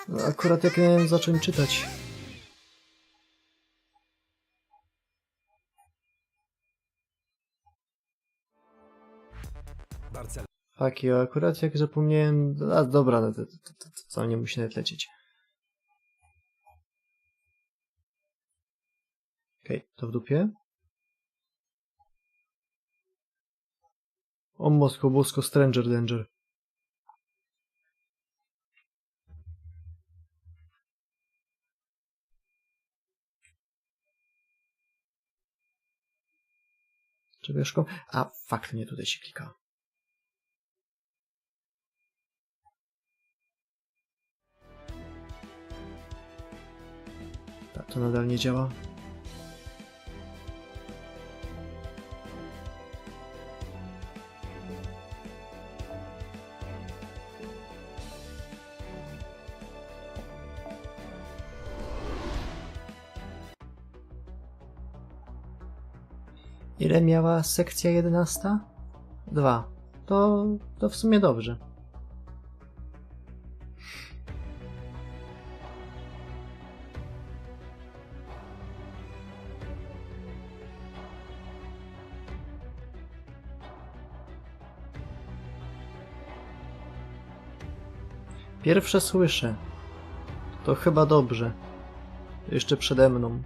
No, akurat jak miałem zacząć czytać. Fuck you, akurat jak zapomniałem... A dobra, no to nie musi nawet lecieć. Okej, to w dupie. O Mosko, bosko, stranger danger. Czegożko? A, fakt, nie tutaj się klika. Tak, to nadal nie działa. Ile miała sekcja 11? 2. To w sumie dobrze. Pierwsze słyszę. To chyba dobrze. Jeszcze przede mną.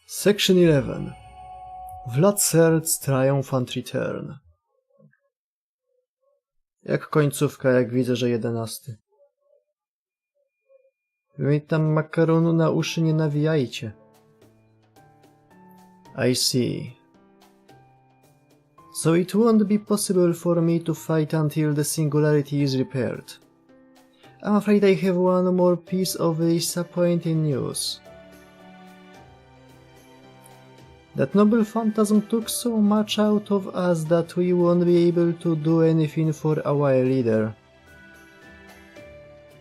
Section 11. Władca's Triumphant Return. Jak końcówka, jak widzę, że 11. Wy mi tam makaronu na uszy nie nawijajcie. I see. So it won't be possible for me to fight until the singularity is repaired. I'm afraid I have one more piece of disappointing news. That noble phantasm took so much out of us that we won't be able to do anything for a while either.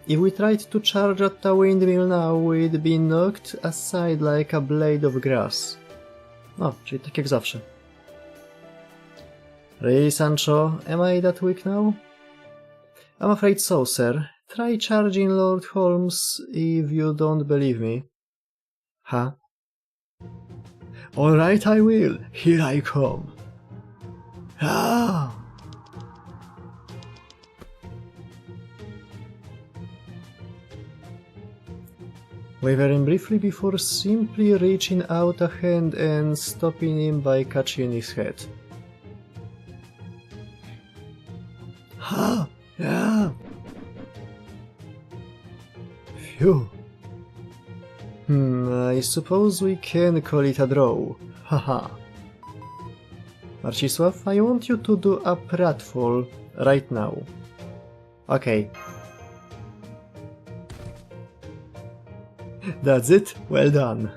If we tried to charge at the windmill now, we'd be knocked aside like a blade of grass. No, czyli tak jak zawsze. Really, Sancho? Am I that weak now? I'm afraid so, sir. Try charging Lord Holmes if you don't believe me. Huh? Alright, I will. Here I come. Ah! Wavering briefly before simply reaching out a hand and stopping him by catching his head. Ha! Yeah! Phew. I suppose we can call it a draw. Haha. Marcisław, I want you to do a pratfall right now. Okay. That's it? Well done.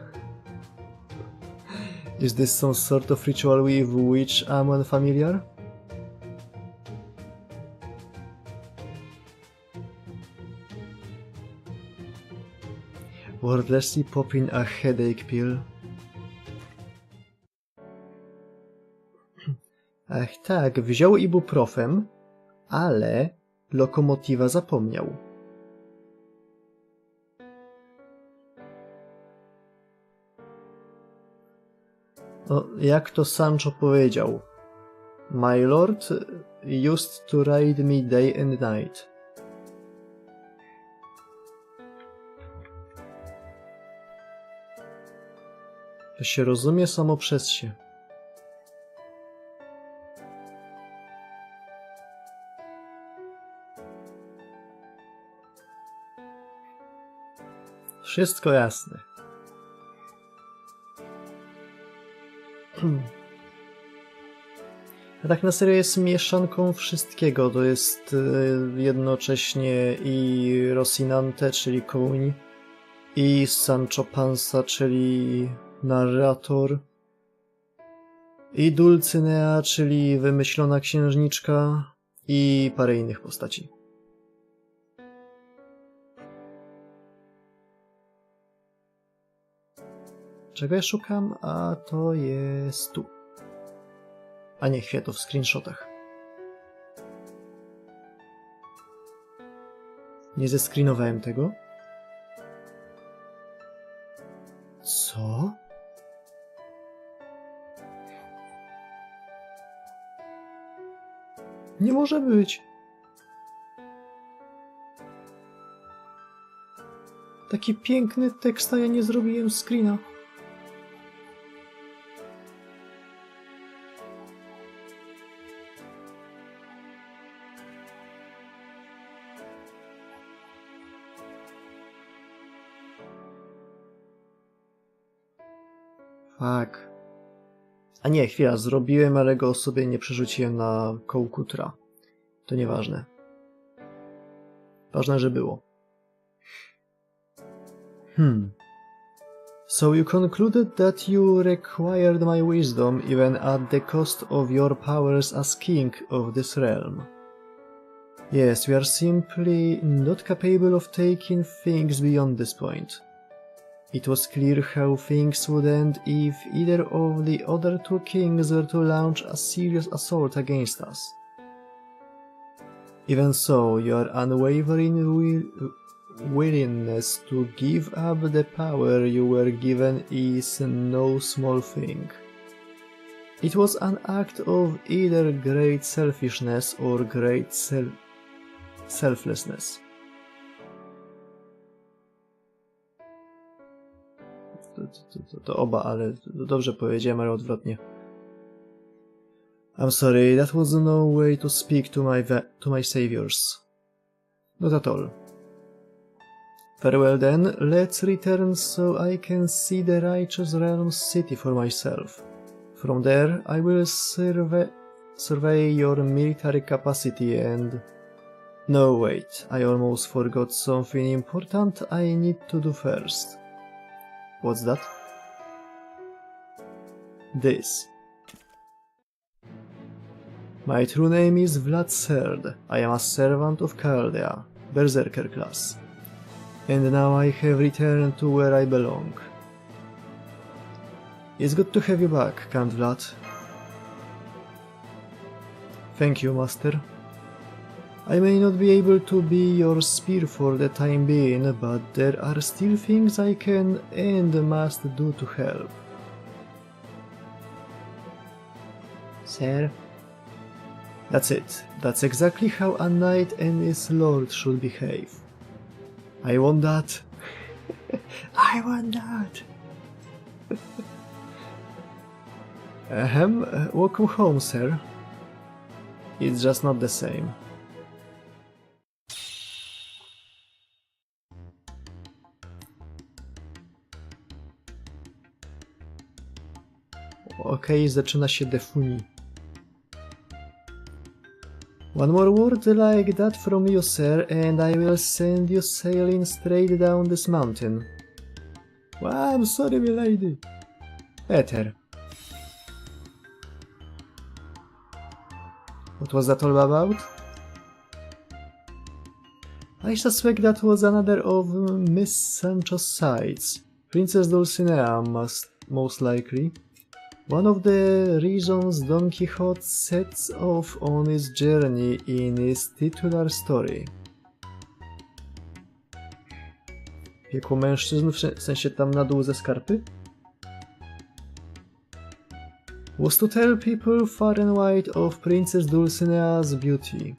Is this some sort of ritual with which I'm unfamiliar? Wordlessly popping a headache pill. Ach tak, wziął ibuprofem, ale lokomotywa zapomniał. No, jak to Sancho powiedział? My lord used to ride me day and night. To się rozumie samo przez się. Wszystko jasne. A tak na serio jest mieszanką wszystkiego. To jest jednocześnie i Rocinante, czyli koń, i Sancho Panza, czyli narrator, i Dulcynea, czyli wymyślona księżniczka, i parę innych postaci. czego ja szukam, a to jest tu. A nie, chwilę, to w screenshotach. Nie zescreenowałem tego. Co? Nie może być. Taki piękny tekst, a ja nie zrobiłem screena. Fuck. A nie, chwila, zrobiłem, ale go sobie nie przerzuciłem na kołkutra. To nieważne. Ważne, że było. So you concluded that you required my wisdom even at the cost of your powers as king of this realm. Yes, we are simply not capable of taking things beyond this point. It was clear how things would end if either of the other two kings were to launch a serious assault against us. Even so, your unwavering willingness to give up the power you were given is no small thing. It was an act of either great selfishness or great selflessness. To oba, ale dobrze powiedziałem, ale odwrotnie. I'm sorry, that was no way to speak to my saviors. Not at all. Very well then, let's return so I can see the righteous realm's city for myself. From there, I will survey your military capacity and... No, wait, I almost forgot something important I need to do first. What's that? This. My true name is Vlad. I am a servant of Chaldea, Berserker class. And now I have returned to where I belong. It's good to have you back, Count Vlad. Thank you, Master. I may not be able to be your spear for the time being, but there are still things I can and must do to help. Sir? That's it. That's exactly how a knight and his lord should behave. I want that. I want that. Welcome home, sir. It's just not the same. Okej, zaczyna się defuni. One more word like that from you, sir, and I will send you sailing straight down this mountain. Well, I'm sorry, milady. Better. What was that all about? I suspect that was another of Miss Sancho's sights. Princess Dulcinea most likely. One of the reasons Don Quixote sets off on his journey in his titular story. Piekło mężczyzn, w sensie tam na dół ze skarpy? Was to tell people far and wide of Princess Dulcinea's beauty.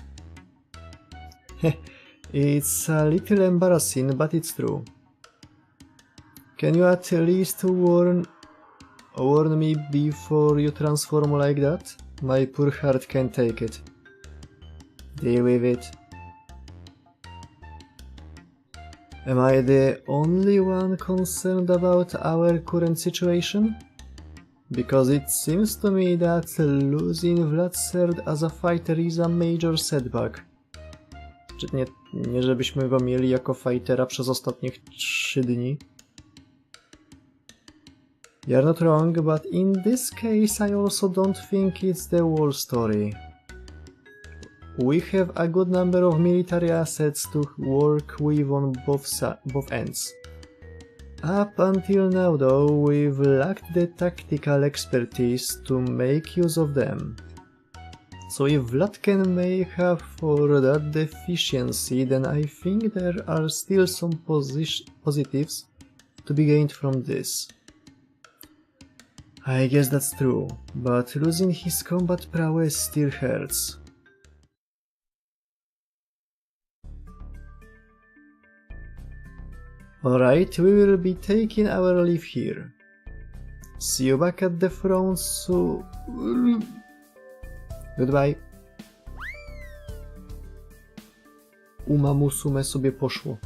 It's a little embarrassing, but it's true. Can you at least warn me before you transform like that? My poor heart can't take it. Deal with it. Am I the only one concerned about our current situation? Because it seems to me that losing Vlad as a fighter is a major setback. Nie żebyśmy go mieli jako fightera przez ostatnich 3 dni. You're not wrong, but in this case I also don't think it's the whole story. We have a good number of military assets to work with on both ends. Up until now though, we've lacked the tactical expertise to make use of them. So if Władka may have for that deficiency, then I think there are still some positives to be gained from this. I guess that's true, but losing his combat prowess still hurts. Alright, we will be taking our leave here. See you back at the front soon. Goodbye. Musume sobie poszło.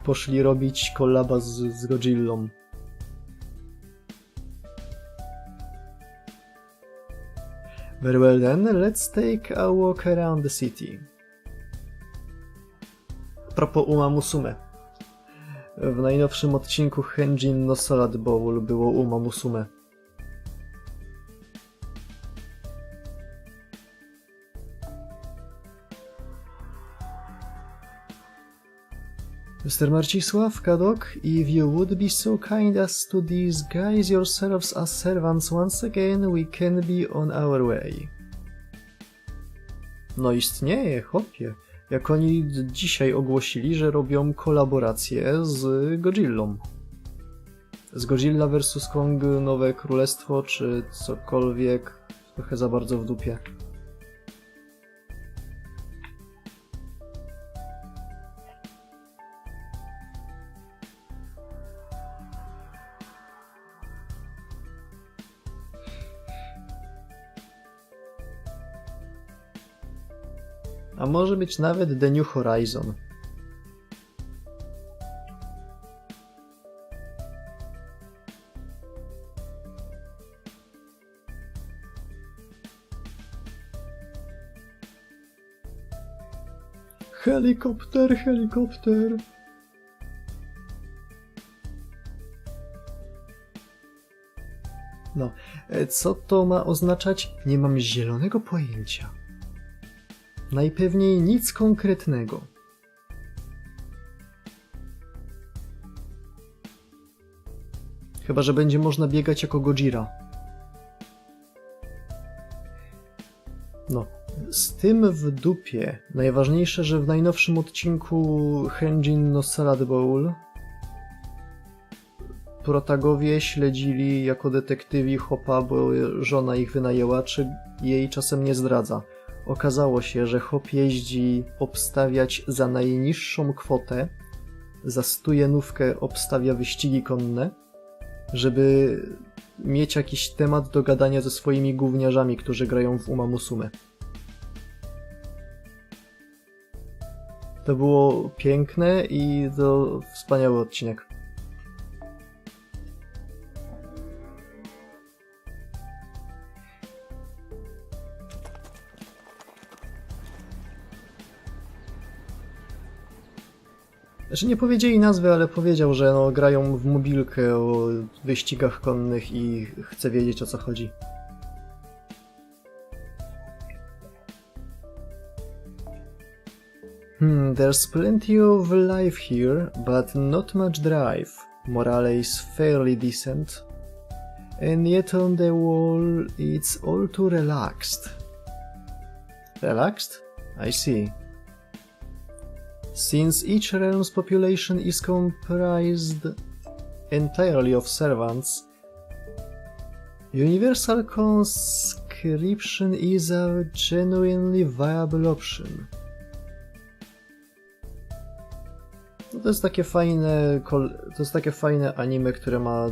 Poszli robić kolaba z Godzillą. Very well then, let's take a walk around the city. Propos Musume. W najnowszym odcinku Henjin no Salad Bowl było Musume. Mr. Marcisław, Kadok, if you would be so kind as to disguise yourselves as servants once again, we can be on our way. No istnieje, chłopie. Jak oni dzisiaj ogłosili, że robią kolaborację z Godzillą. Z Godzilla vs. Kong Nowe Królestwo, czy cokolwiek, trochę za bardzo w dupie. A może być nawet The New Horizon. Helikopter, helikopter. No, co to ma oznaczać? Nie mam zielonego pojęcia. Najpewniej nic konkretnego. Chyba że będzie można biegać jako Gojira. No, z tym w dupie. Najważniejsze, że w najnowszym odcinku Henjin no Salad Bowl protagowie śledzili jako detektywi chłopa, bo żona ich wynajęła, czy jej czasem nie zdradza. Okazało się, że chłop jeździ obstawiać za najniższą kwotę, za 100 jenówkę obstawia wyścigi konne, żeby mieć jakiś temat do gadania ze swoimi gówniarzami, którzy grają w Musume. To było piękne i to wspaniały odcinek. Znaczy nie powiedzieli nazwy, ale powiedział, że no, grają w mobilkę o wyścigach konnych i chce wiedzieć, o co chodzi. There's plenty of life here, but not much drive. Morale is fairly decent. And yet on the whole, it's all too relaxed. Relaxed? I see. Since each realm's population is comprised entirely of servants, universal conscription is a genuinely viable option. No to jest takie fajne anime, które ma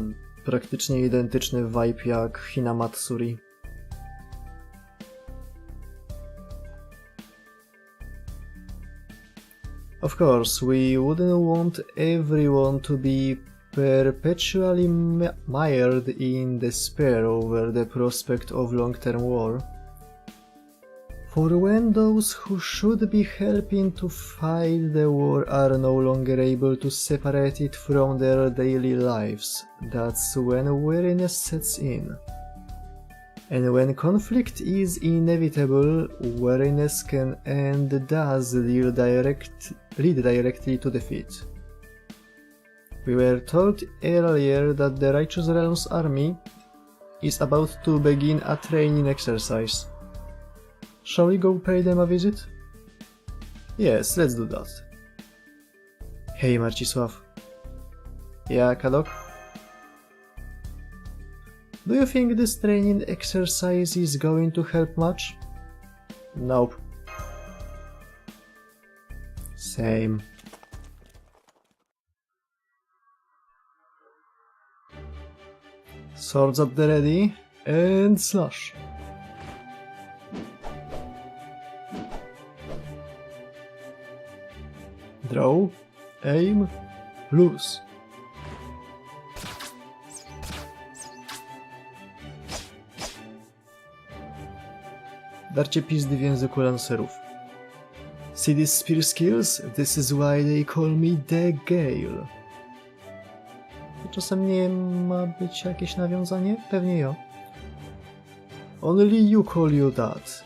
praktycznie identyczny vibe jak Hinamatsuri. Of course, we wouldn't want everyone to be perpetually mired in despair over the prospect of long-term war. For when those who should be helping to fight the war are no longer able to separate it from their daily lives, that's when weariness sets in. And when conflict is inevitable, wariness can and does lead directly to defeat. We were told earlier that the Righteous Realms army is about to begin a training exercise. Shall we go pay them a visit? Yes, let's do that. Hey Marcisław. Yeah, Kadok? Do you think this training exercise is going to help much? Nope. Same. Swords at the ready, and slash. Draw, aim, loose. Darcie pizdy w języku lancerów. See these spear skills? This is why they call me the Gale. Czasem nie ma być jakieś nawiązanie? Pewnie jo. Only you call you that.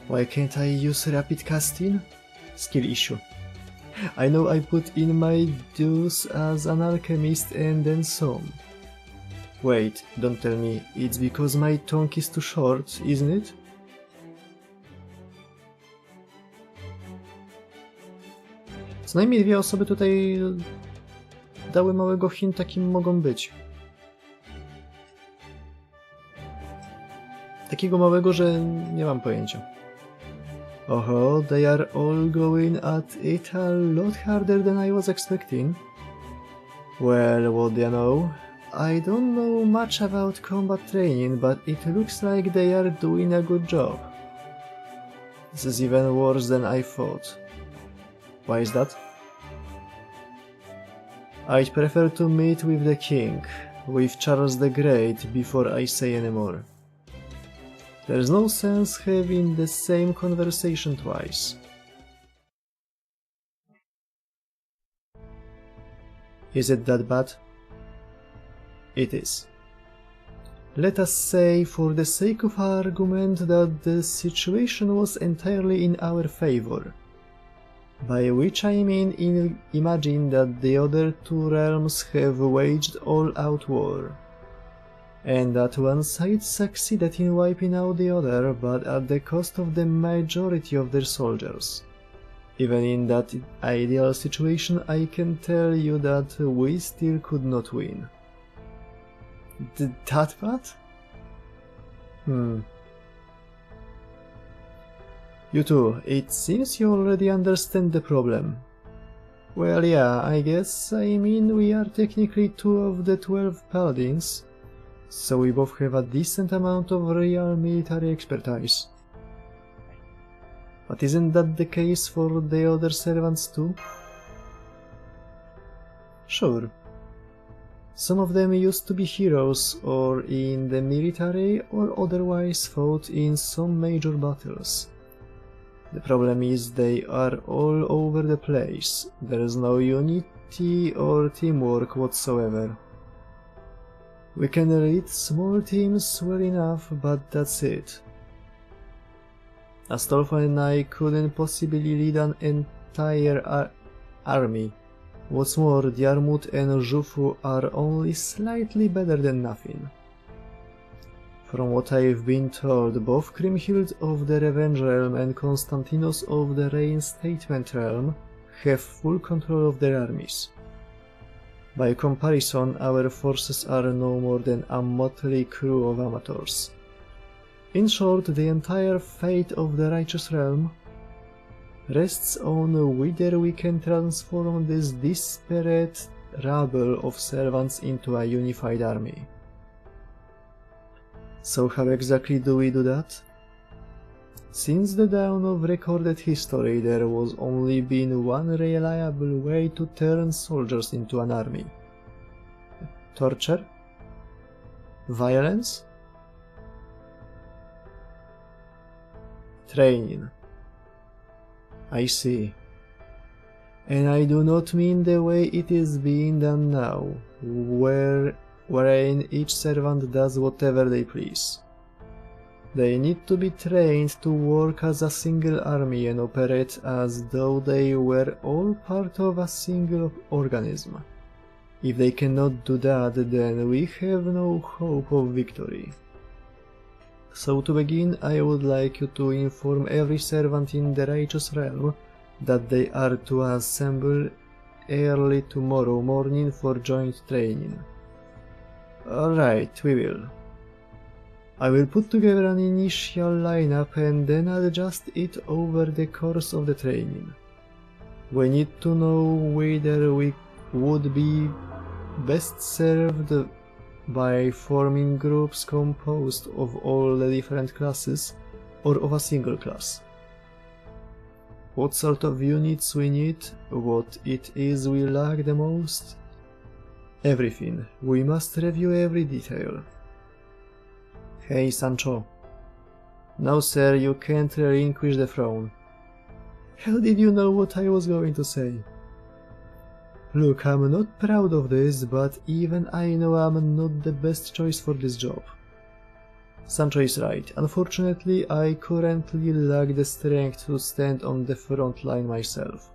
Why can't I use rapid casting? Skill issue. I know I put in my dues as an alchemist and then some. Wait, don't tell me, it's because my tongue is too short, isn't it? Co najmniej dwie osoby tutaj dały małego hinta, kim mogą być. Takiego małego, że nie mam pojęcia. Oho, they are all going at it a lot harder than I was expecting. Well, what do you know? I don't know much about combat training, but it looks like they are doing a good job. This is even worse than I thought. Why is that? I'd prefer to meet with the king, with Charles the Great, before I say any more. There's no sense having the same conversation twice. Is it that bad? It is. Let us say, for the sake of argument, that the situation was entirely in our favor. By which I mean imagine that the other two realms have waged all-out war, and that one side succeeded in wiping out the other, but at the cost of the majority of their soldiers. Even in that ideal situation, I can tell you that we still could not win. That bad? You too, it seems you already understand the problem. Well, yeah, I guess, I mean, we are technically 2 of the 12 paladins, so we both have a decent amount of real military expertise. But isn't that the case for the other servants too? Sure. Some of them used to be heroes, or in the military, or otherwise fought in some major battles. The problem is they are all over the place. There is no unity or teamwork whatsoever. We can lead small teams well enough, but that's it. Astolfo and I couldn't possibly lead an entire army. What's more, Diarmuid and Jufu are only slightly better than nothing. From what I've been told, both Kriemhild of the Revenge Realm and Konstantinos of the Reinstatement Realm have full control of their armies. By comparison, our forces are no more than a motley crew of amateurs. In short, the entire fate of the Righteous Realm rests on whether we can transform this disparate rabble of servants into a unified army. So how exactly do we do that? Since the dawn of recorded history, there was only been one reliable way to turn soldiers into an army. Torture? Violence? Training. I see. And I do not mean the way it is being done now, where wherein each servant does whatever they please. They need to be trained to work as a single army and operate as though they were all part of a single organism. If they cannot do that, then we have no hope of victory. So to begin, I would like you to inform every servant in the righteous realm that they are to assemble early tomorrow morning for joint training. Alright, we will. I will put together an initial lineup and then adjust it over the course of the training. We need to know whether we would be best served by forming groups composed of all the different classes or of a single class. What sort of units we need, what it is we lack the most. Everything. We must review every detail. Hey, Sancho. No, sir, you can't relinquish the throne. How did you know what I was going to say? Look, I'm not proud of this, but even I know I'm not the best choice for this job. Sancho is right. Unfortunately, I currently lack the strength to stand on the front line myself.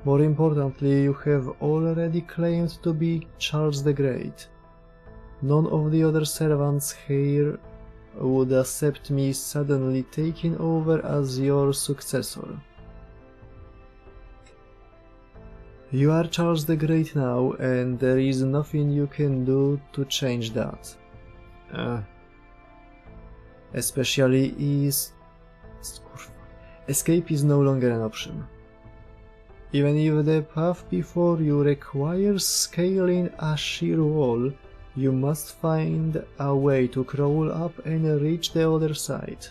More importantly, you have already claimed to be Charles the Great. None of the other servants here would accept me suddenly taking over as your successor. You are Charles the Great now, and there is nothing you can do to change that. Especially escape is no longer an option. Even if the path before you requires scaling a sheer wall, you must find a way to crawl up and reach the other side.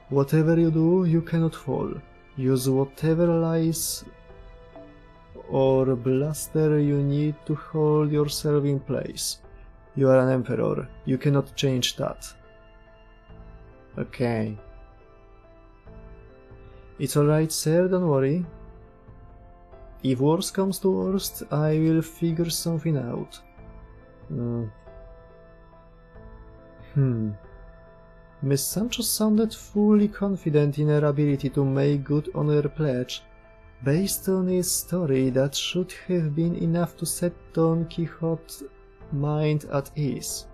Whatever you do, you cannot fall. Use whatever lies or bluster you need to hold yourself in place. You are an emperor. You cannot change that. Okay. It's alright, sir, don't worry. If worst comes to worst, I will figure something out. Miss Sancho sounded fully confident in her ability to make good on her pledge, based on his story that should have been enough to set Don Quixote's mind at ease.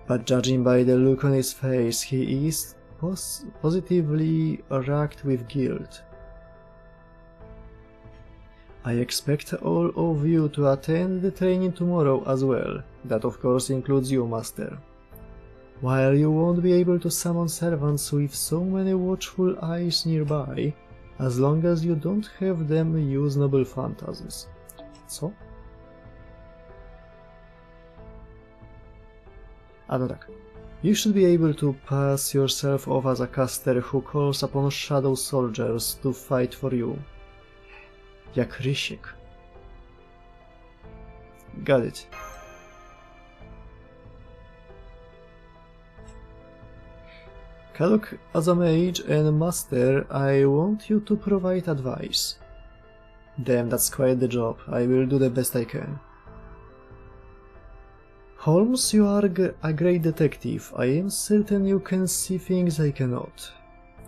But judging by the look on his face, he is positively racked with guilt. I expect all of you to attend the training tomorrow as well. That of course includes you, Master. While you won't be able to summon servants with so many watchful eyes nearby, as long as you don't have them use noble phantasms. Co? No tak. You should be able to pass yourself off as a caster who calls upon shadow soldiers to fight for you. Jak Rysiek. Got it. Kadok, as a mage and master, I want you to provide advice. Damn, that's quite the job. I will do the best I can. Holmes, you are a great detective. I am certain you can see things I cannot.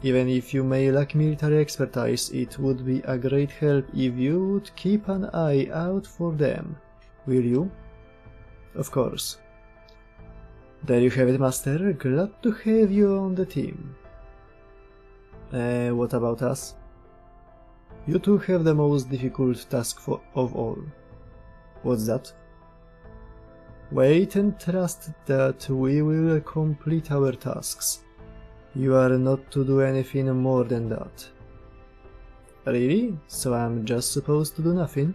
Even if you may lack military expertise, it would be a great help if you would keep an eye out for them. Will you? Of course. There you have it, Master. Glad to have you on the team. What about us? You two have the most difficult task of all. What's that? Wait and trust that we will complete our tasks. You are not to do anything more than that. Really? So I'm just supposed to do nothing?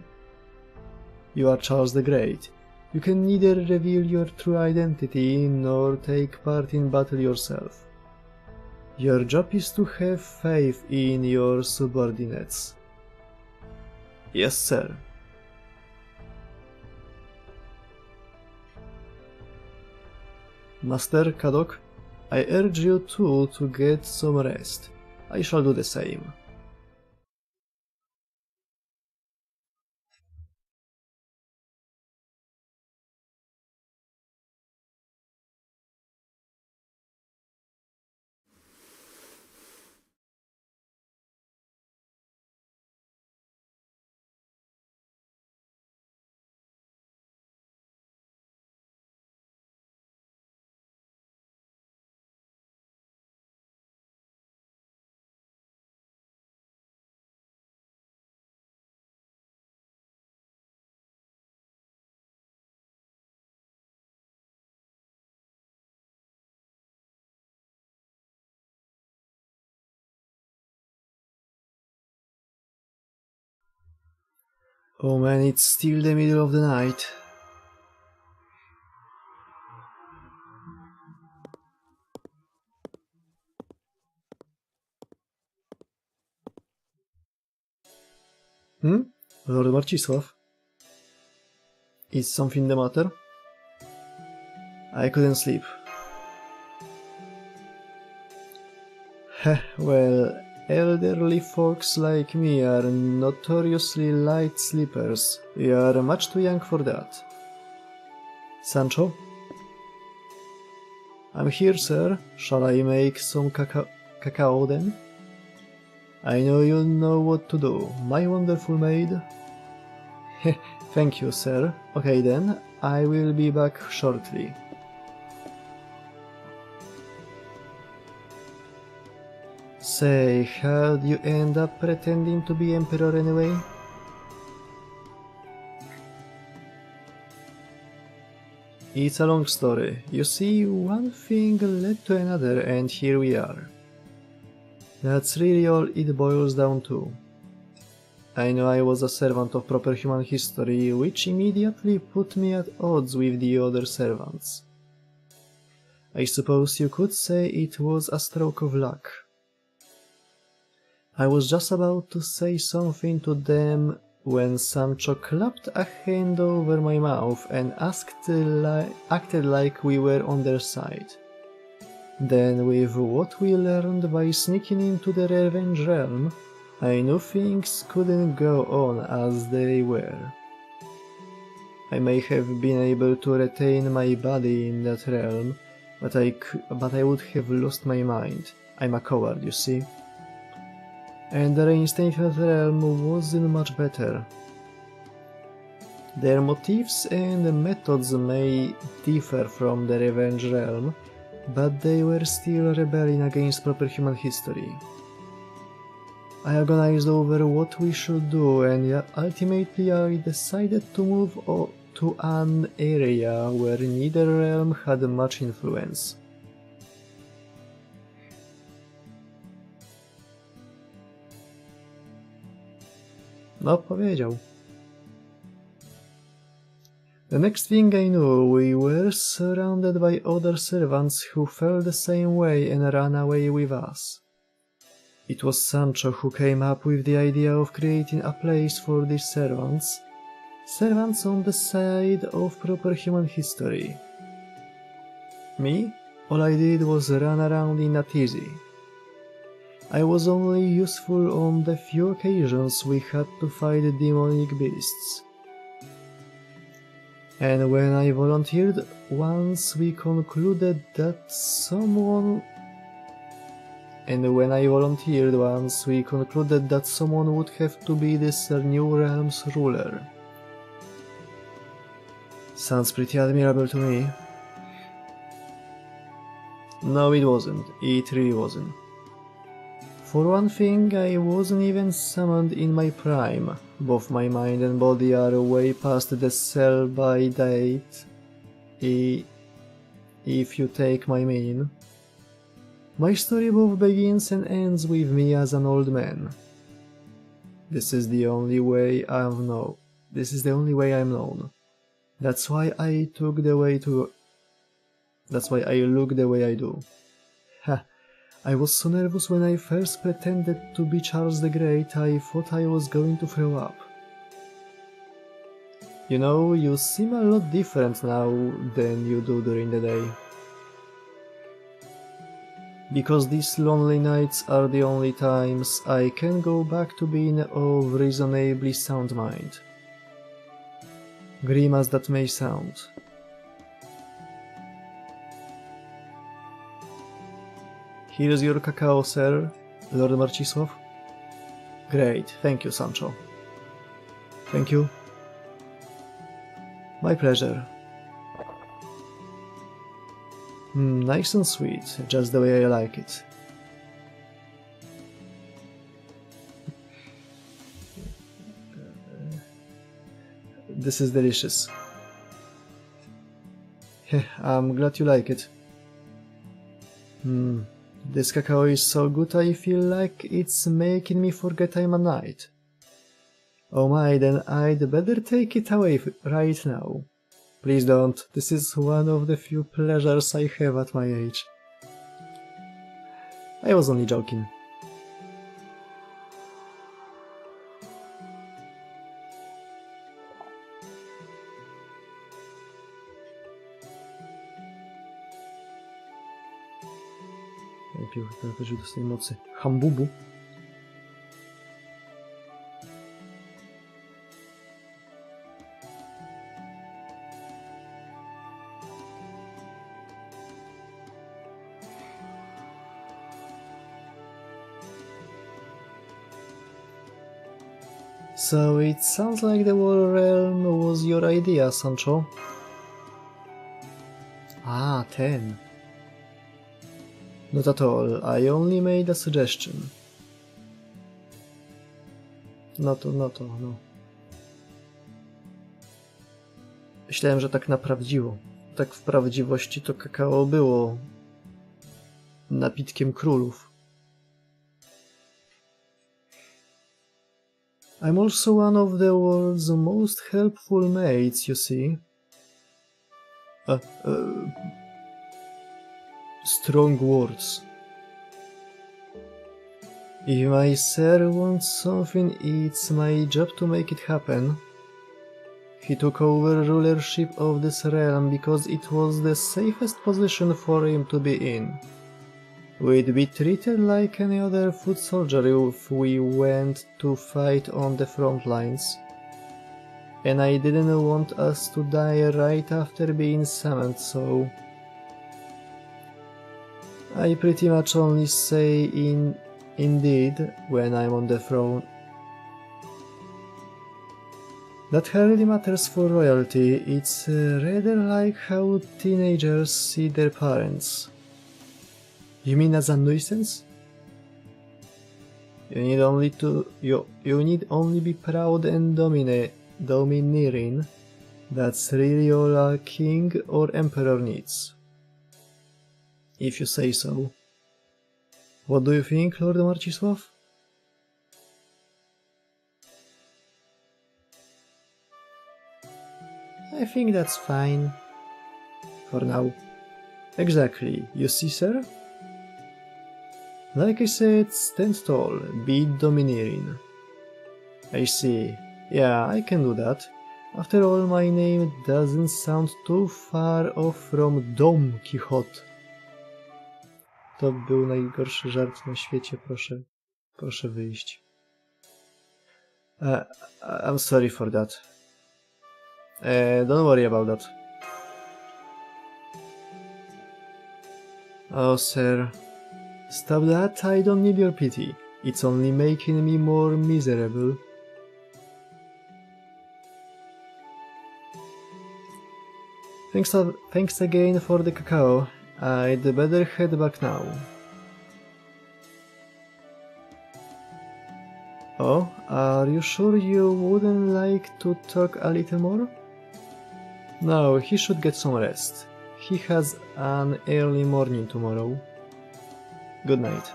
You are Charles the Great. You can neither reveal your true identity nor take part in battle yourself. Your job is to have faith in your subordinates. Yes, sir. Master Kadok, I urge you too to get some rest. I shall do the same. Oh man, it's still the middle of the night. Lord Marcisław? Is something the matter? I couldn't sleep. Well, elderly folks like me are notoriously light sleepers. You are much too young for that. Sancho? I'm here, sir. Shall I make some cacao then? I know you know what to do, my wonderful maid. Thank you, sir. Okay then, I will be back shortly. Say, how'd you end up pretending to be emperor anyway? It's a long story. You see, one thing led to another and here we are. That's really all it boils down to. I know I was a servant of proper human history, which immediately put me at odds with the other servants. I suppose you could say it was a stroke of luck. I was just about to say something to them when Sancho clapped a hand over my mouth and acted like we were on their side. Then, with what we learned by sneaking into the Revenge Realm, I knew things couldn't go on as they were. I may have been able to retain my body in that realm, but I would have lost my mind. I'm a coward, you see. And the reinstated realm wasn't much better. Their motives and methods may differ from the Revenge Realm, but they were still rebelling against proper human history. I agonized over what we should do, and ultimately I decided to move to an area where neither realm had much influence. No, powiedział. The next thing I knew, we were surrounded by other servants who felt the same way and ran away with us. It was Sancho who came up with the idea of creating a place for these servants on the side of proper human history. Me? All I did was run around in a tizzy. I was only useful on the few occasions we had to fight demonic beasts. And when I volunteered once we concluded that someone would have to be this new realm's ruler. Sounds pretty admirable to me. No, it wasn't. It really wasn't. For one thing, I wasn't even summoned in my prime. Both my mind and body are way past the sell-by date, if you take my meaning. My story both begins and ends with me as an old man. This is the only way I'm known. That's why I look the way I do. Ha! I was so nervous when I first pretended to be Charles the Great, I thought I was going to throw up. You know, you seem a lot different now than you do during the day. Because these lonely nights are the only times I can go back to being of reasonably sound mind. Grim as that may sound. Here's your cacao, sir, Lord Marcisław. Great, thank you, Sancho. Thank you. My pleasure. Nice and sweet, just the way I like it. This is delicious. I'm glad you like it. This cacao is so good I feel like it's making me forget I'm a knight. Oh my, then I'd better take it away right now. Please don't. This is one of the few pleasures I have at my age. I was only joking. Najpierw dochodzi do tej mocy. Hambubu. So it sounds like the Wall Realm was your idea, Sancho. Ah, 10. Not at all, I only made a suggestion. No. Myślałem, że tak naprawdziło. Tak w prawdziwości to kakao było napitkiem królów. I'm also one of the world's most helpful mates, you see. Strong words. If my sir wants something, it's my job to make it happen. He took over rulership of this realm because it was the safest position for him to be in. We'd be treated like any other foot soldier if we went to fight on the front lines. And I didn't want us to die right after being summoned, so I pretty much only say indeed when I'm on the throne. That hardly matters for royalty, it's rather like how teenagers see their parents. You mean as a nuisance? You need only be proud and domineering. That's really all a king or emperor needs. If you say so. What do you think, Lord Marcisław? I think that's fine. For now. Exactly. You see, sir? Like I said, stand tall, be domineering. I see. Yeah, I can do that. After all, my name doesn't sound too far off from Don Quixote. To był najgorszy żart na świecie, proszę wyjść. I'm sorry for that. Don't worry about that. Oh, sir. Stop that, I don't need your pity. It's only making me more miserable. Thanks again for the cacao. I'd better head back now. Oh, are you sure you wouldn't like to talk a little more? No, he should get some rest. He has an early morning tomorrow. Good night.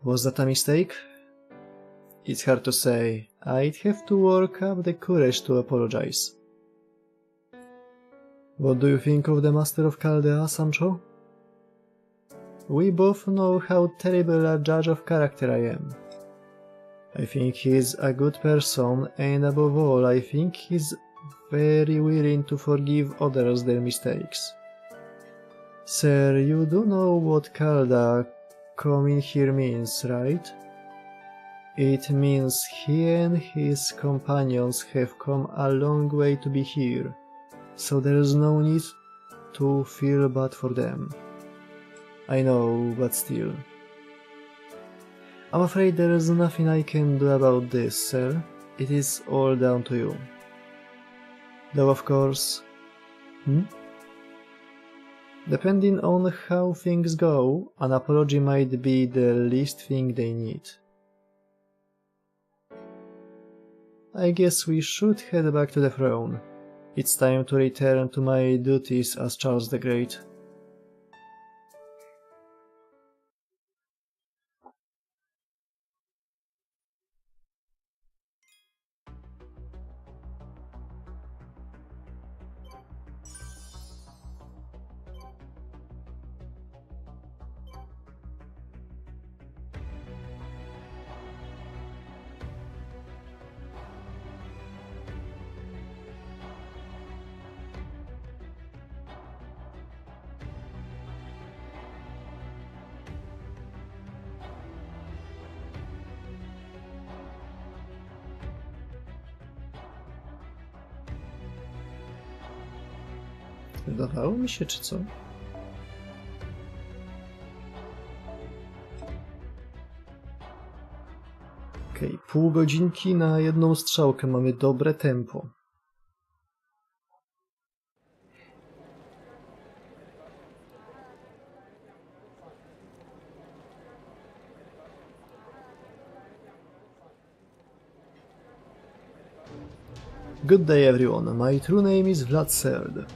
Was that a mistake? It's hard to say. I'd have to work up the courage to apologize. What do you think of the Master of Chaldea, Sancho? We both know how terrible a judge of character I am. I think he's a good person, and above all, I think he's very willing to forgive others their mistakes. Sir, you do know what Chaldea coming here means, right? It means he and his companions have come a long way to be here, so there's no need to feel bad for them. I know, but still. I'm afraid there is nothing I can do about this, sir. It is all down to you. Though of course... Depending on how things go, an apology might be the least thing they need. I guess we should head back to the throne. It's time to return to my duties as Charles the Great. Wydawało mi się, czy co? Okej, pół godzinki na jedną strzałkę. Mamy dobre tempo. Good day everyone, my true name is Władka.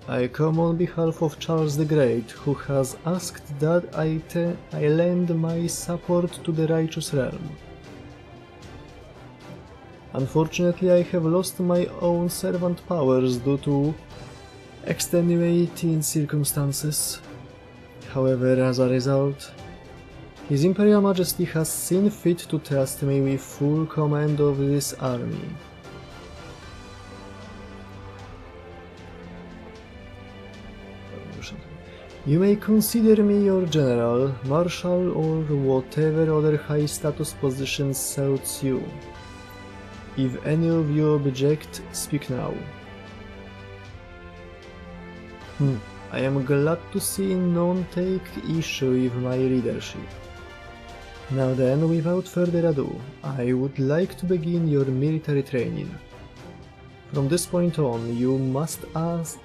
I come on behalf of Charles the Great, who has asked that I lend my support to the righteous realm. Unfortunately, I have lost my own servant powers due to extenuating circumstances. However, as a result, His Imperial Majesty has seen fit to trust me with full command of this army. You may consider me your general, marshal, or whatever other high status position suits you. If any of you object, speak now. I am glad to see none take issue with my leadership. Now then, without further ado, I would like to begin your military training. From this point on, you must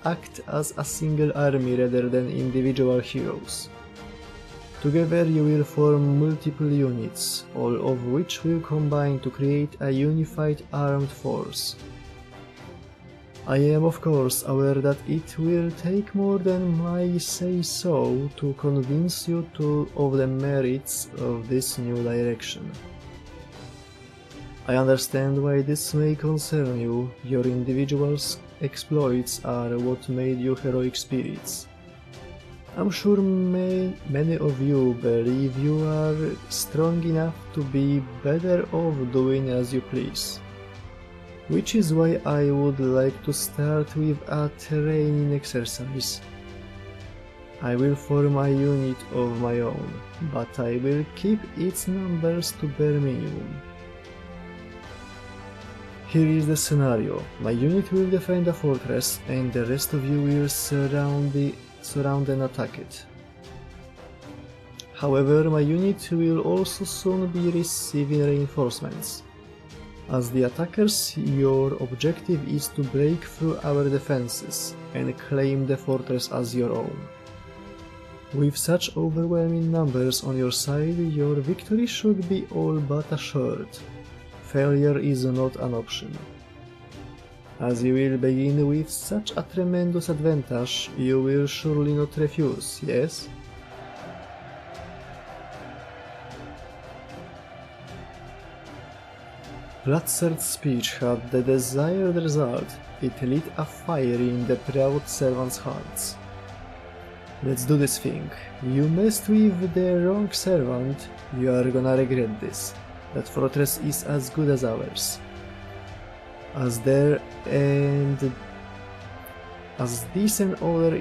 act as a single army rather than individual heroes. Together you will form multiple units, all of which will combine to create a unified armed force. I am of course aware that it will take more than my say-so to convince you of the merits of this new direction. I understand why this may concern you. Your individual exploits are what made you heroic spirits. I'm sure many of you believe you are strong enough to be better off doing as you please. Which is why I would like to start with a training exercise. I will form a unit of my own, but I will keep its numbers to bare minimum. Here is the scenario. My unit will defend a fortress and the rest of you will surround and attack it. However, my unit will also soon be receiving reinforcements. As the attackers, your objective is to break through our defenses and claim the fortress as your own. With such overwhelming numbers on your side, your victory should be all but assured. Failure is not an option. As you will begin with such a tremendous advantage, you will surely not refuse, yes? Władka's speech had the desired result. It lit a fire in the proud servants' hearts. Let's do this thing. You messed with the wrong servant, you are gonna regret this. That fortress is as good as ours. As there and as this and other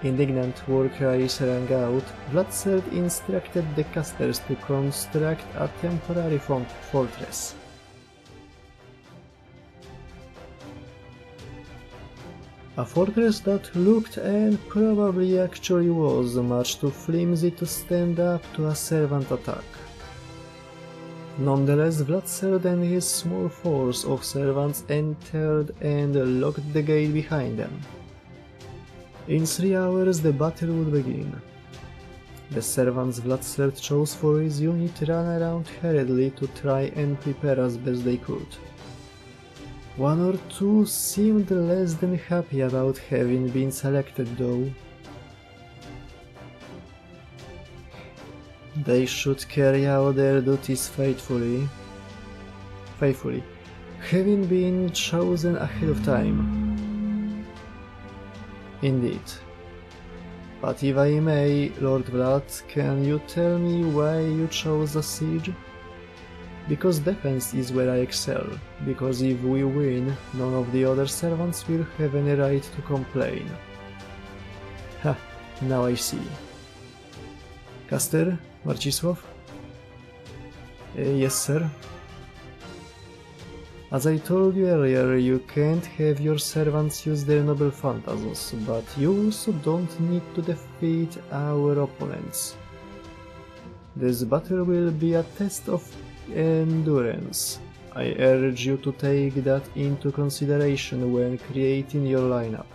indignant war cries rang out, Władka instructed the casters to construct a temporary fortress. A fortress that looked and probably actually was much too flimsy to stand up to a servant attack. Nonetheless, Władka and his small force of servants entered and locked the gate behind them. In 3 hours the battle would begin. The servants Władka chose for his unit ran around hurriedly to try and prepare as best they could. One or two seemed less than happy about having been selected though. They should carry out their duties faithfully, having been chosen ahead of time. Indeed. But if I may, Lord Vlad, can you tell me why you chose the siege? Because defense is where I excel, because if we win, none of the other servants will have any right to complain. Ha, now I see. Caster? Marcisław? Yes, sir. As I told you earlier, you can't have your servants use their noble Thanatos, but you also don't need to defeat our opponents. This battle will be a test of endurance. I urge you to take that into consideration when creating your lineup.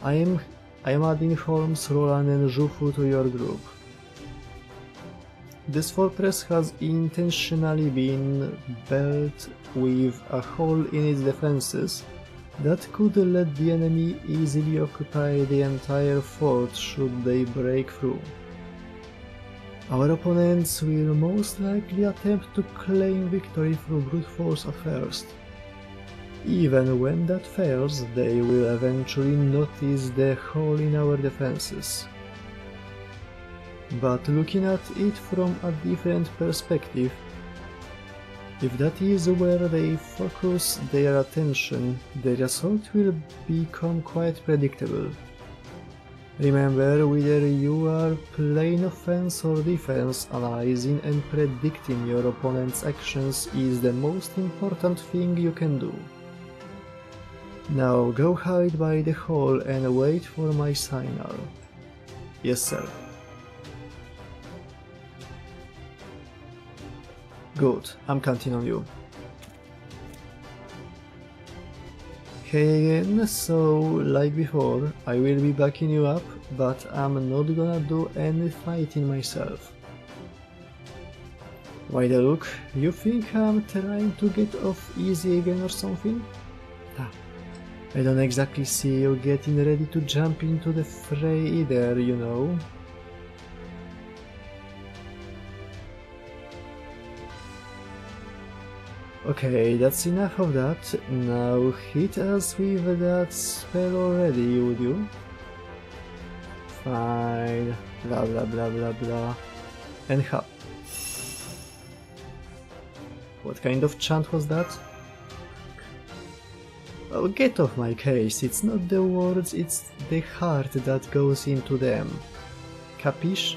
I am adding Holmes, Roland and Jufu to your group. This fortress has intentionally been built with a hole in its defenses that could let the enemy easily occupy the entire fort should they break through. Our opponents will most likely attempt to claim victory through brute force at first. Even when that fails, they will eventually notice the hole in our defenses. But looking at it from a different perspective, if that is where they focus their attention, the result will become quite predictable. Remember, whether you are playing offense or defense, analyzing and predicting your opponent's actions is the most important thing you can do. Now go hide by the hole and wait for my signal. Yes, sir. Good, I'm counting on you. Hey again, so like before, I will be backing you up, but I'm not gonna do any fighting myself. Why the look? You think I'm trying to get off easy again or something? I don't exactly see you getting ready to jump into the fray either, you know. Okay, that's enough of that. Now hit us with that spell already, would you? Fine. Blah blah blah blah blah. And hop. What kind of chant was that? Oh, get off my case. It's not the words, it's the heart that goes into them. Capiche?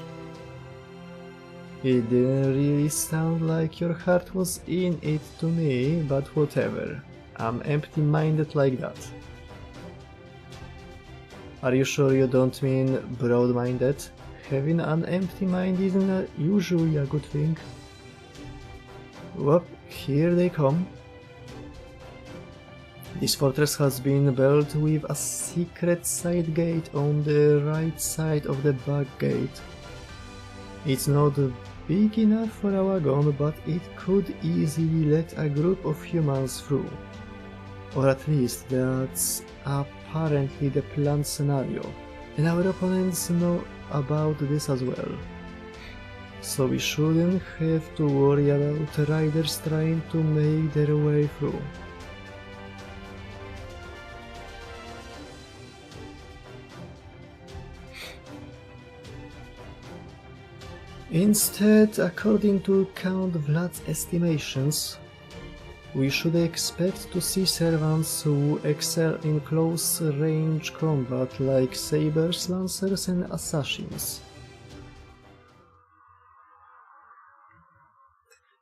It didn't really sound like your heart was in it to me, but whatever. I'm empty-minded like that. Are you sure you don't mean broad-minded? Having an empty mind isn't usually a good thing. Whoop, here they come. This fortress has been built with a secret side gate on the right side of the back gate. It's not big enough for a wagon, but it could easily let a group of humans through. Or at least that's apparently the planned scenario, and our opponents know about this as well. So we shouldn't have to worry about riders trying to make their way through. Instead, according to Count Vlad's estimations, we should expect to see servants who excel in close-range combat like sabers, lancers and assassins.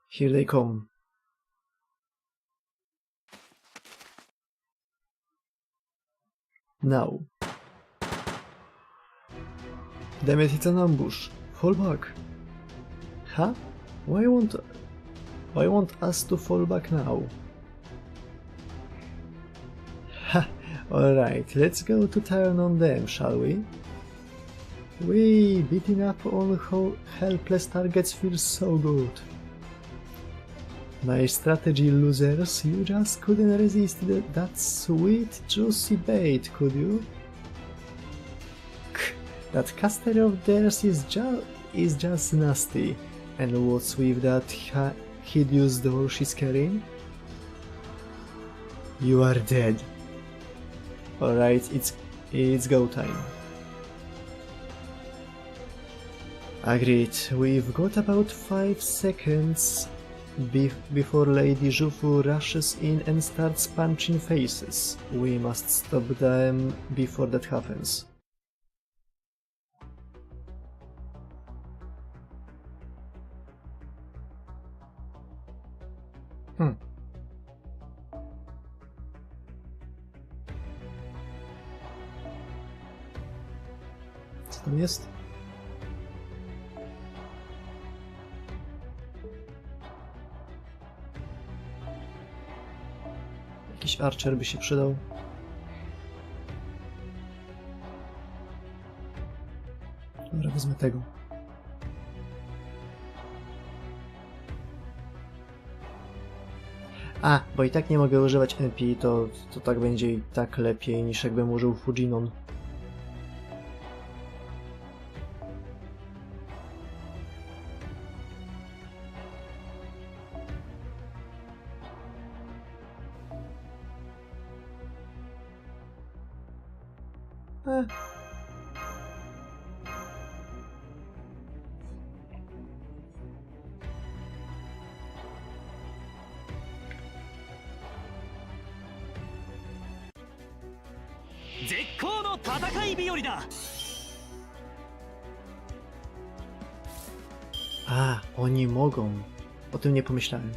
Here they come. Now. Damn it, it's an ambush. Fall back. Huh? Why want us to fall back now? Ha! Alright, let's go to town on them, shall we? Beating up on helpless targets feels so good. Nice strategy, losers. You just couldn't resist that sweet, juicy bait, could you? That caster of theirs is just nasty. And what's with that hideous doll she's carrying? You are dead. Alright, it's go time. Agreed, we've got about 5 seconds before Lady Jufu rushes in and starts punching faces. We must stop them before that happens. tam jest? Jakiś archer by się przydał. Dobra, wezmę tego. A, bo i tak nie mogę używać NP, to tak będzie i tak lepiej niż jakbym użył Fujinon. A, oni mogą. O tym nie pomyślałem.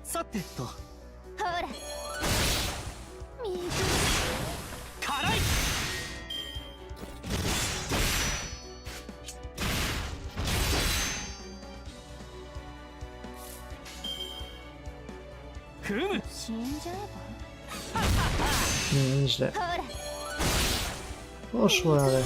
さてとほら水辛いふむ死んじゃえば Nieźle. Poszło, ale...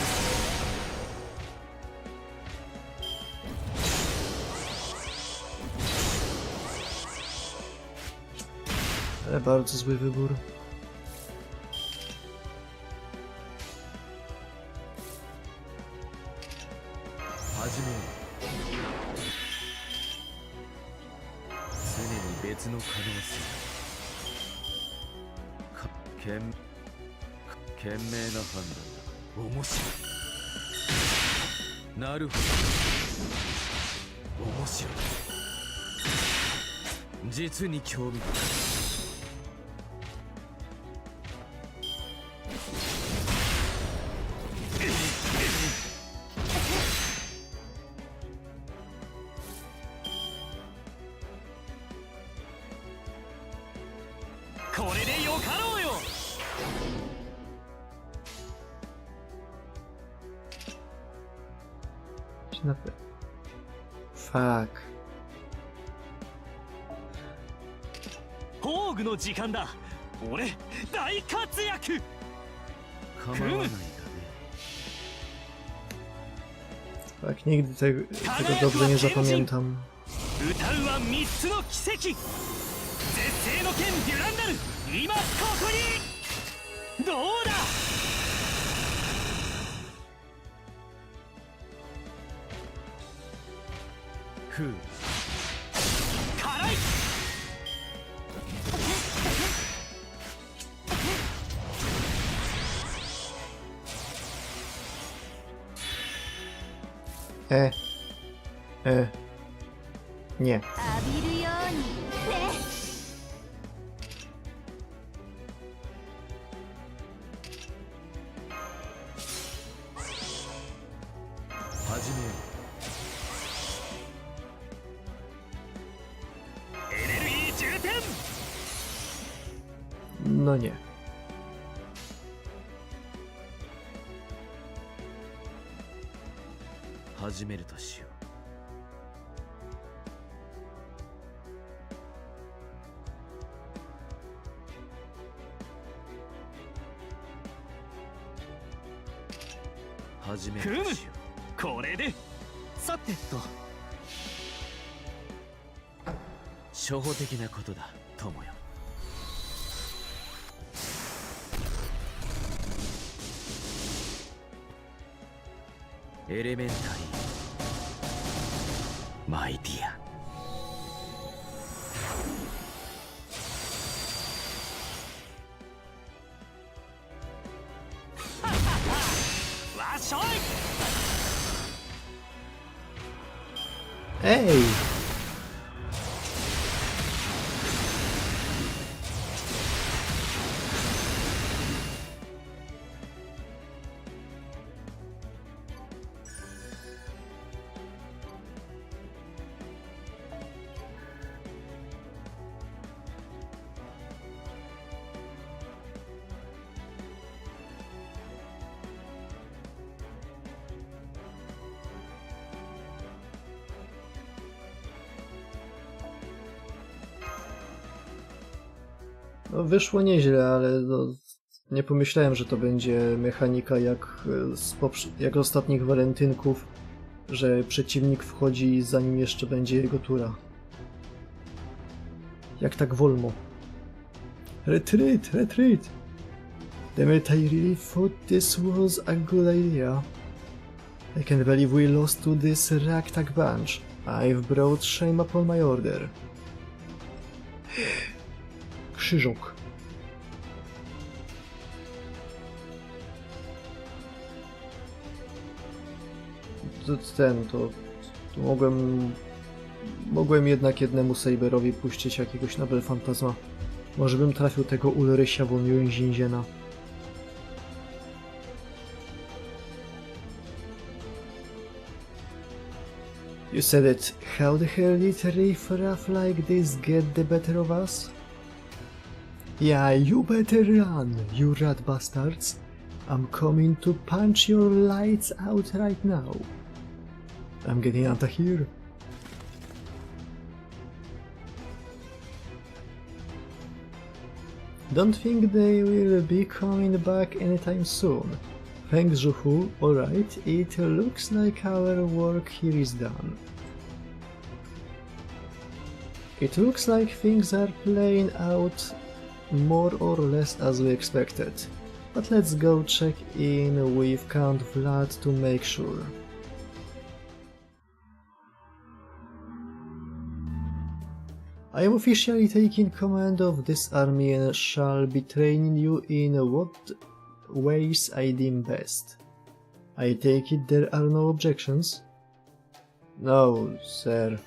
Ale bardzo zły wybór. Fuck. 宝具の時間だ。俺大活躍。構わないだね。 Tak, nigdy tego dobrze nie zapamiętam. 歌うは3つの奇跡。絶世の剣デュランダル、今ここに。どうだ。ふう。辛い。Nie. 浴びるようにね。始めよう。エネルギー充填。 No nie. 始めるとしよう。 始めるとしよう。これでさてと初歩的なことだ友よ。エレメンタリーマイディア。わっしょい。Ej! No, wyszło nieźle, ale no, nie pomyślałem, że to będzie mechanika jak z ostatnich walentynków, że przeciwnik wchodzi zanim jeszcze będzie jego tura. Jak tak wolno. Retreat, retreat! Damn it, I really thought this was a good idea. I can't believe we lost to this ragtag bunch. I've brought shame upon my order. Krzyżok. To mogłem jednak jednemu Saberowi puścić jakiegoś Nobel Fantasma. Może bym trafił tego Ulrysia von Więziena. You said it. How the hell did a riff-raff like this get the better of us? Yeah, you better run, you rat bastards. I'm coming to punch your lights out right now. I'm getting out of here. Don't think they will be coming back anytime soon. Thanks, Juhu. Alright, it looks like our work here is done. It looks like things are playing out more or less as we expected. But let's go check in with Count Vlad to make sure. I am officially taking command of this army and shall be training you in what ways I deem best. I take it there are no objections? No, sir.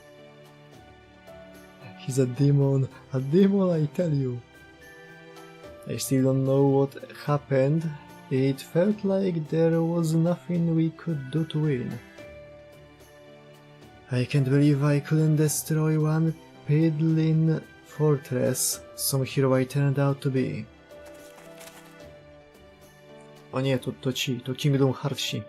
He's a demon I tell you. I still don't know what happened. It felt like there was nothing we could do to win. I can't believe I couldn't destroy one piddling fortress some hero I turned out to be. O nie, to Kingdom Heartsi.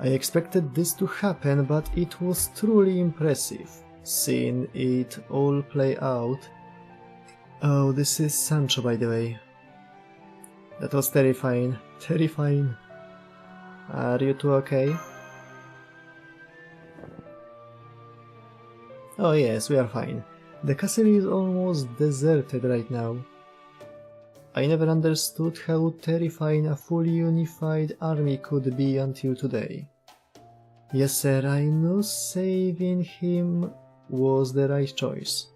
I expected this to happen, but it was truly impressive, seeing it all play out. Oh, this is Sancho, by the way. That was terrifying. Terrifying. Are you two okay? Oh yes, we are fine. The castle is almost deserted right now. I never understood how terrifying a fully unified army could be until today. Yes sir, I knew saving him was the right choice.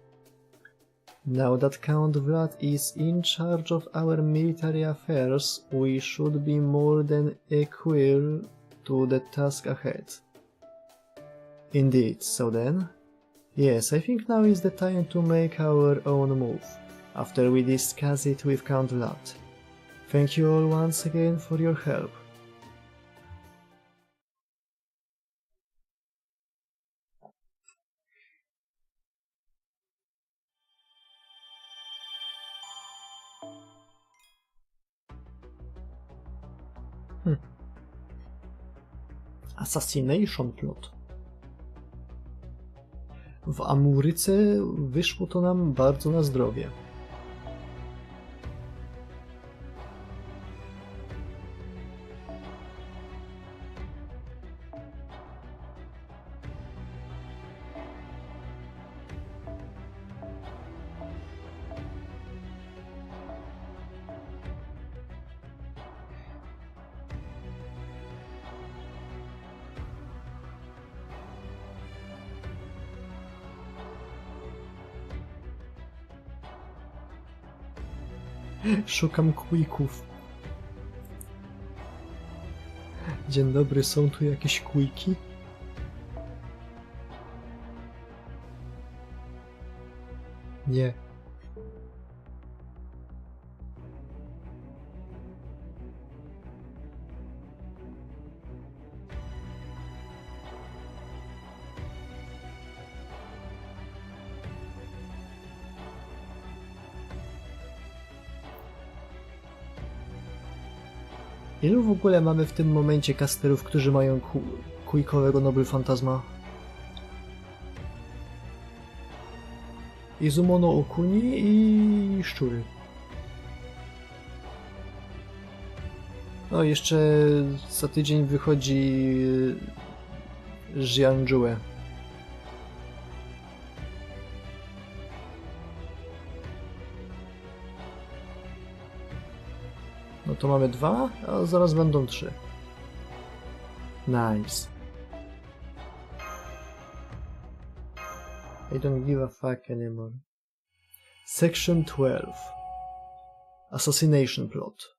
Now that Count Vlad is in charge of our military affairs, we should be more than equal to the task ahead. Indeed, so then? Yes, I think now is the time to make our own move, after we discuss it with Count Vlad. Thank you all once again for your help. Assassination Plot. W Amuryce wyszło to nam bardzo na zdrowie. Szukam quików. Dzień dobry, są tu jakieś quiki? Nie. Ilu w ogóle mamy w tym momencie casterów, którzy mają kujkowego Noble Fantasma? Izumono Okuni i szczury. No jeszcze za tydzień wychodzi Jianzhue. No to mamy 2, a zaraz będą 3. Nice. I don't give a fuck anymore. Section 12. Assassination plot.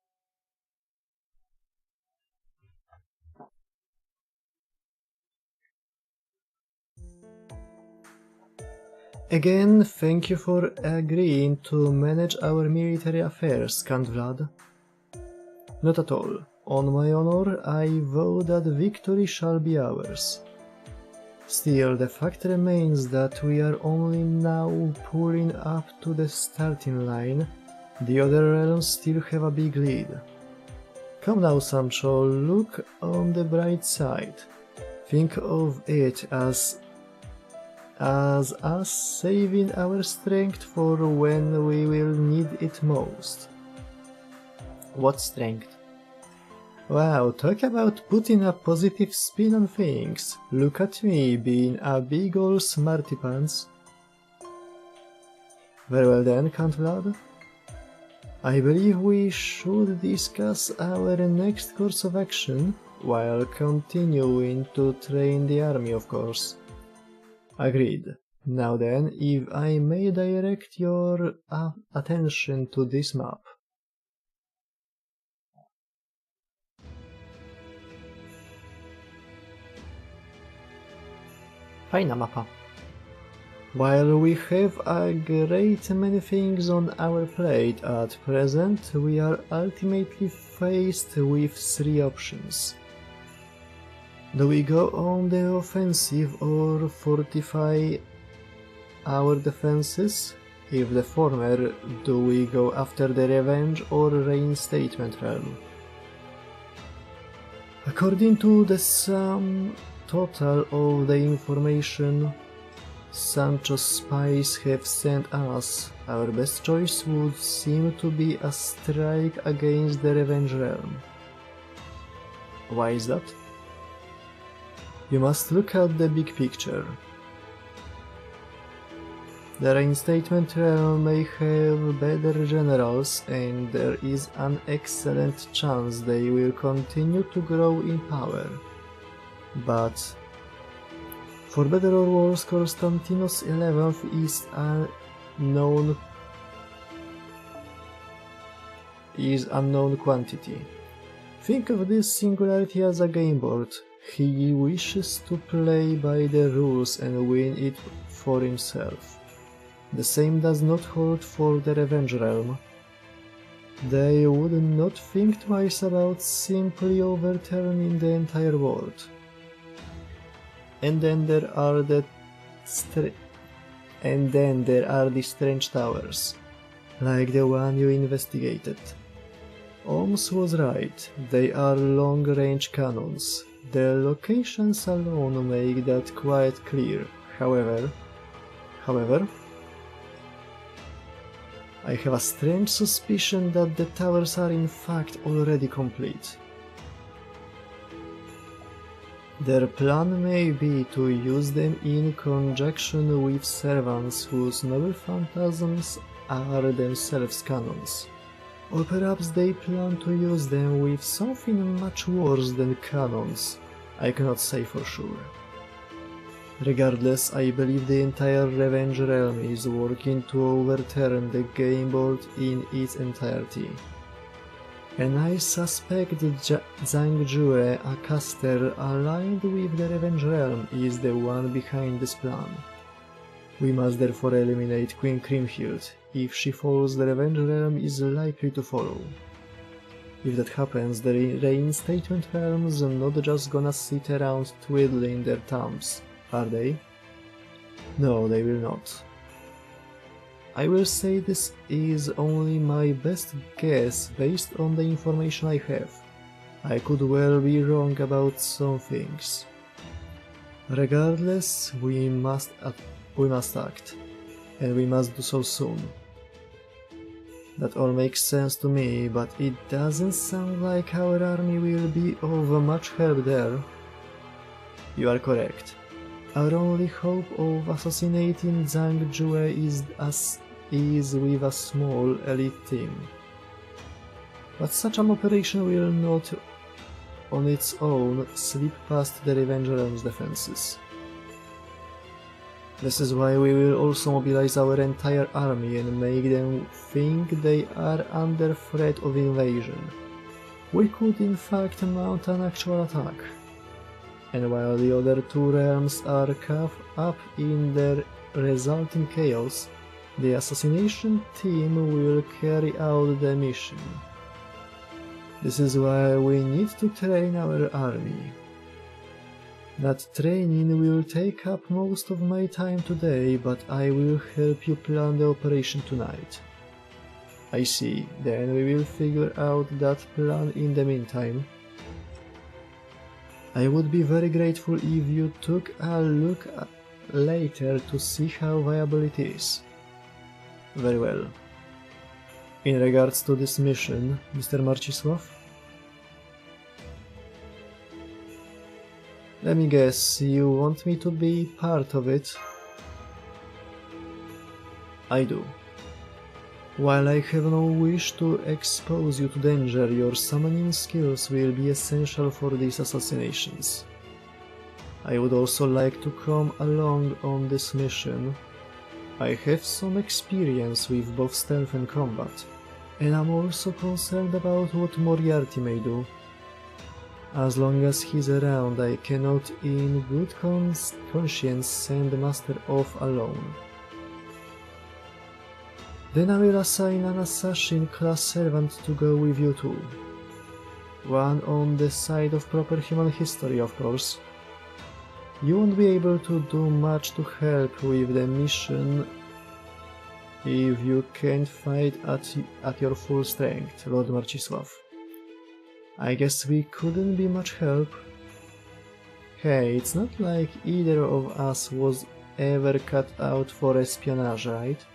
Again, thank you for agreeing to manage our military affairs, Count Vlad. Not at all. On my honor, I vow that victory shall be ours. Still, the fact remains that we are only now pulling up to the starting line. The other realms still have a big lead. Come now, Sancho, look on the bright side. Think of it as us saving our strength for when we will need it most. What strength? Wow, talk about putting a positive spin on things. Look at me, being a big ol' smarty pants. Very well then, Count Vlad. I believe we should discuss our next course of action, while continuing to train the army, of course. Agreed. Now then, if I may direct your attention to this map. Fajna mapa. While we have a great many things on our plate at present, we are ultimately faced with 3 options. Do we go on the offensive or fortify our defenses? If the former, do we go after the revenge or reinstatement realm? According to the sum total of the information Sancho's spies have sent us, our best choice would seem to be a strike against the revenge realm. Why is that? You must look at the big picture. The reinstatement realm may have better generals, and there is an excellent chance they will continue to grow in power. But, for better or worse, Constantinos XI is unknown quantity. Think of this singularity as a game board. He wishes to play by the rules and win it for himself. The same does not hold for the Revenge Realm. They would not think twice about simply overturning the entire world. And then there are the strange towers, like the one you investigated. Holmes was right, they are long-range cannons. The locations alone make that quite clear. However, I have a strange suspicion that the towers are in fact already complete. Their plan may be to use them in conjunction with servants whose noble phantasms are themselves cannons. Or perhaps they plan to use them with something much worse than cannons. I cannot say for sure. Regardless, I believe the entire Revenge Realm is working to overturn the game board in its entirety. And I suspect Zhang Jue, a caster aligned with the Revenge Realm, is the one behind this plan. We must therefore eliminate Queen Kriemhild. If she falls, the Revenge Realm is likely to follow. If that happens, the Reinstatement Realms are not just gonna sit around twiddling their thumbs, are they? No, they will not. I will say this is only my best guess based on the information I have. I could well be wrong about some things. Regardless, we must act, and we must do so soon. That all makes sense to me, but it doesn't sound like our army will be of much help there. You are correct. Our only hope of assassinating Zhang Jue is with a small elite team. But such an operation will not on its own slip past the Revenge Realm's defenses. This is why we will also mobilize our entire army and make them think they are under threat of invasion. We could in fact mount an actual attack. And while the other two realms are caught up in their resulting chaos, the assassination team will carry out the mission. This is why we need to train our army. That training will take up most of my time today, but I will help you plan the operation tonight. I see, then we will figure out that plan in the meantime. I would be very grateful if you took a look later to see how viable it is. Very well. In regards to this mission, Mr. Marcisław? Let me guess, you want me to be part of it? I do. While I have no wish to expose you to danger, your summoning skills will be essential for these assassinations. I would also like to come along on this mission. I have some experience with both stealth and combat, and I'm also concerned about what Moriarty may do. As long as he's around, I cannot in good conscience send the Master off alone. Then I will assign an assassin-class servant to go with you too. One on the side of proper human history, of course. You won't be able to do much to help with the mission if you can't fight at your full strength, Lord Marcisław. I guess we couldn't be much help. Hey, it's not like either of us was ever cut out for espionage, right?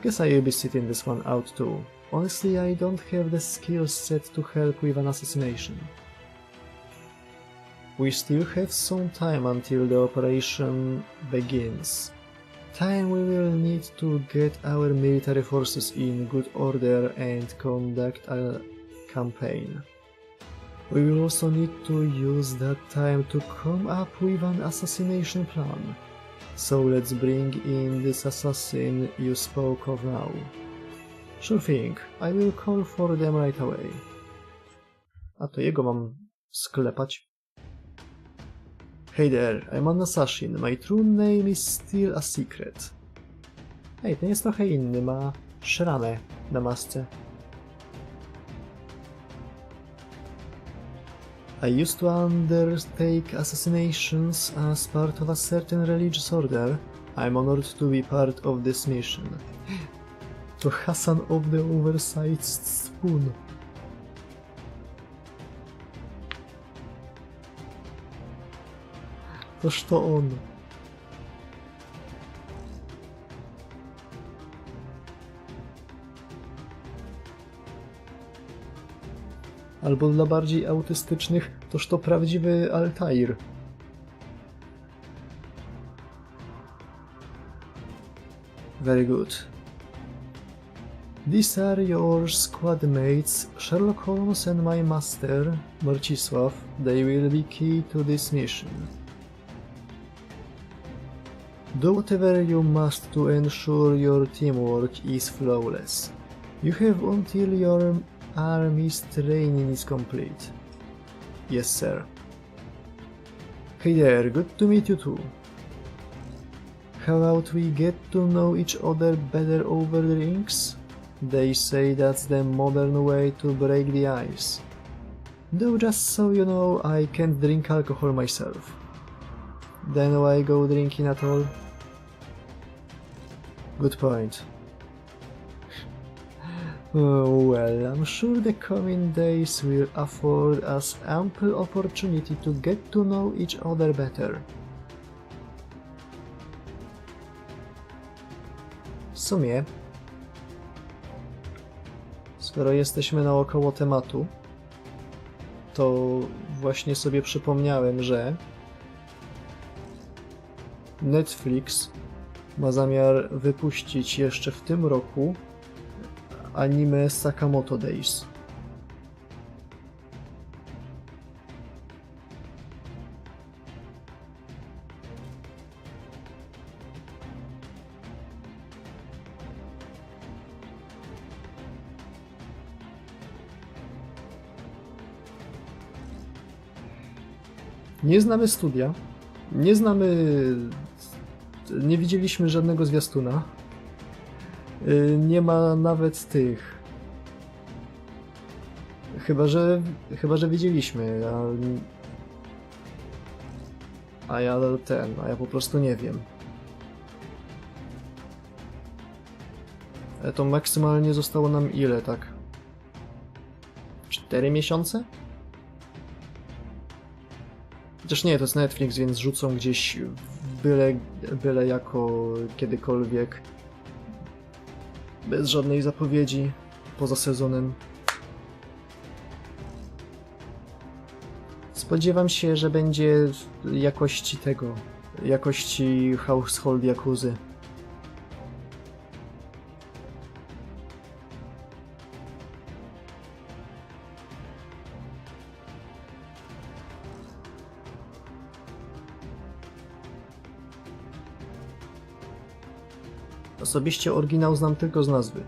Guess I will be sitting this one out too. Honestly, I don't have the skill set to help with an assassination. We still have some time until the operation begins. Time we will need to get our military forces in good order and conduct a campaign. We will also need to use that time to come up with an assassination plan. So let's bring in this assassin you spoke of now. Sure thing, I will call for them right away. A to jego mam sklepać. Hey there, I'm an assassin. My true name is still a secret. Hej, ten jest trochę inny, ma szramę na masce. I used to undertake assassinations as part of a certain religious order. I'm honored to be part of this mission. To Hassan of the Oversized Spoon. Toż to on. Albo dla bardziej autystycznych, toż to prawdziwy Altair. Very good. These are your squad mates, Sherlock Holmes and my master, Marcisław. They will be key to this mission. Do whatever you must to ensure your teamwork is flawless. You have until your army's training is complete. Yes, sir. Hey there, good to meet you too. How about we get to know each other better over drinks? They say that's the modern way to break the ice. Though just so you know, I can't drink alcohol myself. Then why go drinking at all? Good point. Oh, well, I'm sure the coming days will afford us ample opportunity to get to know each other better. W sumie, skoro jesteśmy naokoło tematu, to właśnie sobie przypomniałem, że Netflix ma zamiar wypuścić jeszcze w tym roku anime Sakamoto Days. Nie znamy studia, nie widzieliśmy żadnego zwiastuna, nie ma nawet tych, chyba że widzieliśmy, a ja po prostu nie wiem. To maksymalnie zostało nam ile, tak? 4 miesiące? Chociaż nie, to jest Netflix, więc rzucą gdzieś byle jako kiedykolwiek. Bez żadnej zapowiedzi, poza sezonem. Spodziewam się, że będzie jakości Household Yakuzy. Osobiście oryginał znam tylko z nazwy.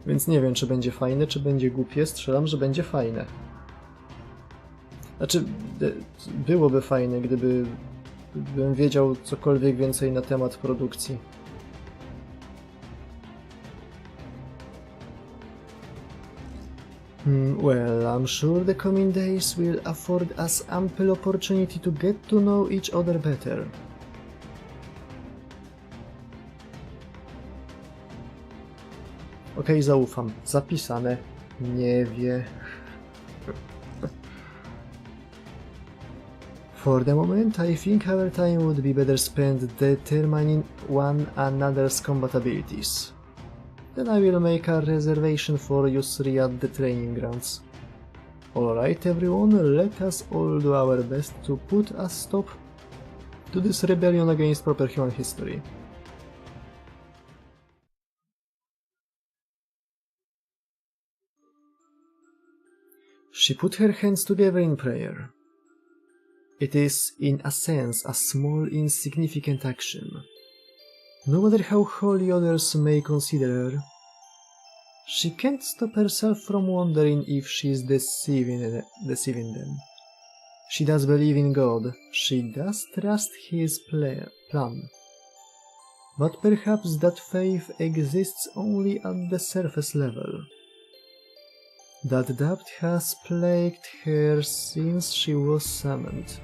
Więc nie wiem, czy będzie fajne, czy będzie głupie. Strzelam, że będzie fajne. Znaczy, byłoby fajne, gdybym wiedział cokolwiek więcej na temat produkcji. Well, I'm sure the coming days will afford us ample opportunity to get to know each other better. Okej, zaufam. Zapisane. Nie wie. For the moment, I think our time would be better spent determining one another's compatibilities. Then I will make a reservation for you three at the training grounds. Alright everyone, let us all do our best to put a stop to this rebellion against proper human history. She put her hands together in prayer. It is, in a sense, a small, insignificant action. No matter how holy others may consider her, she can't stop herself from wondering if she is deceiving them. She does believe in God, she does trust His plan. But perhaps that faith exists only at the surface level. That doubt has plagued her since she was summoned.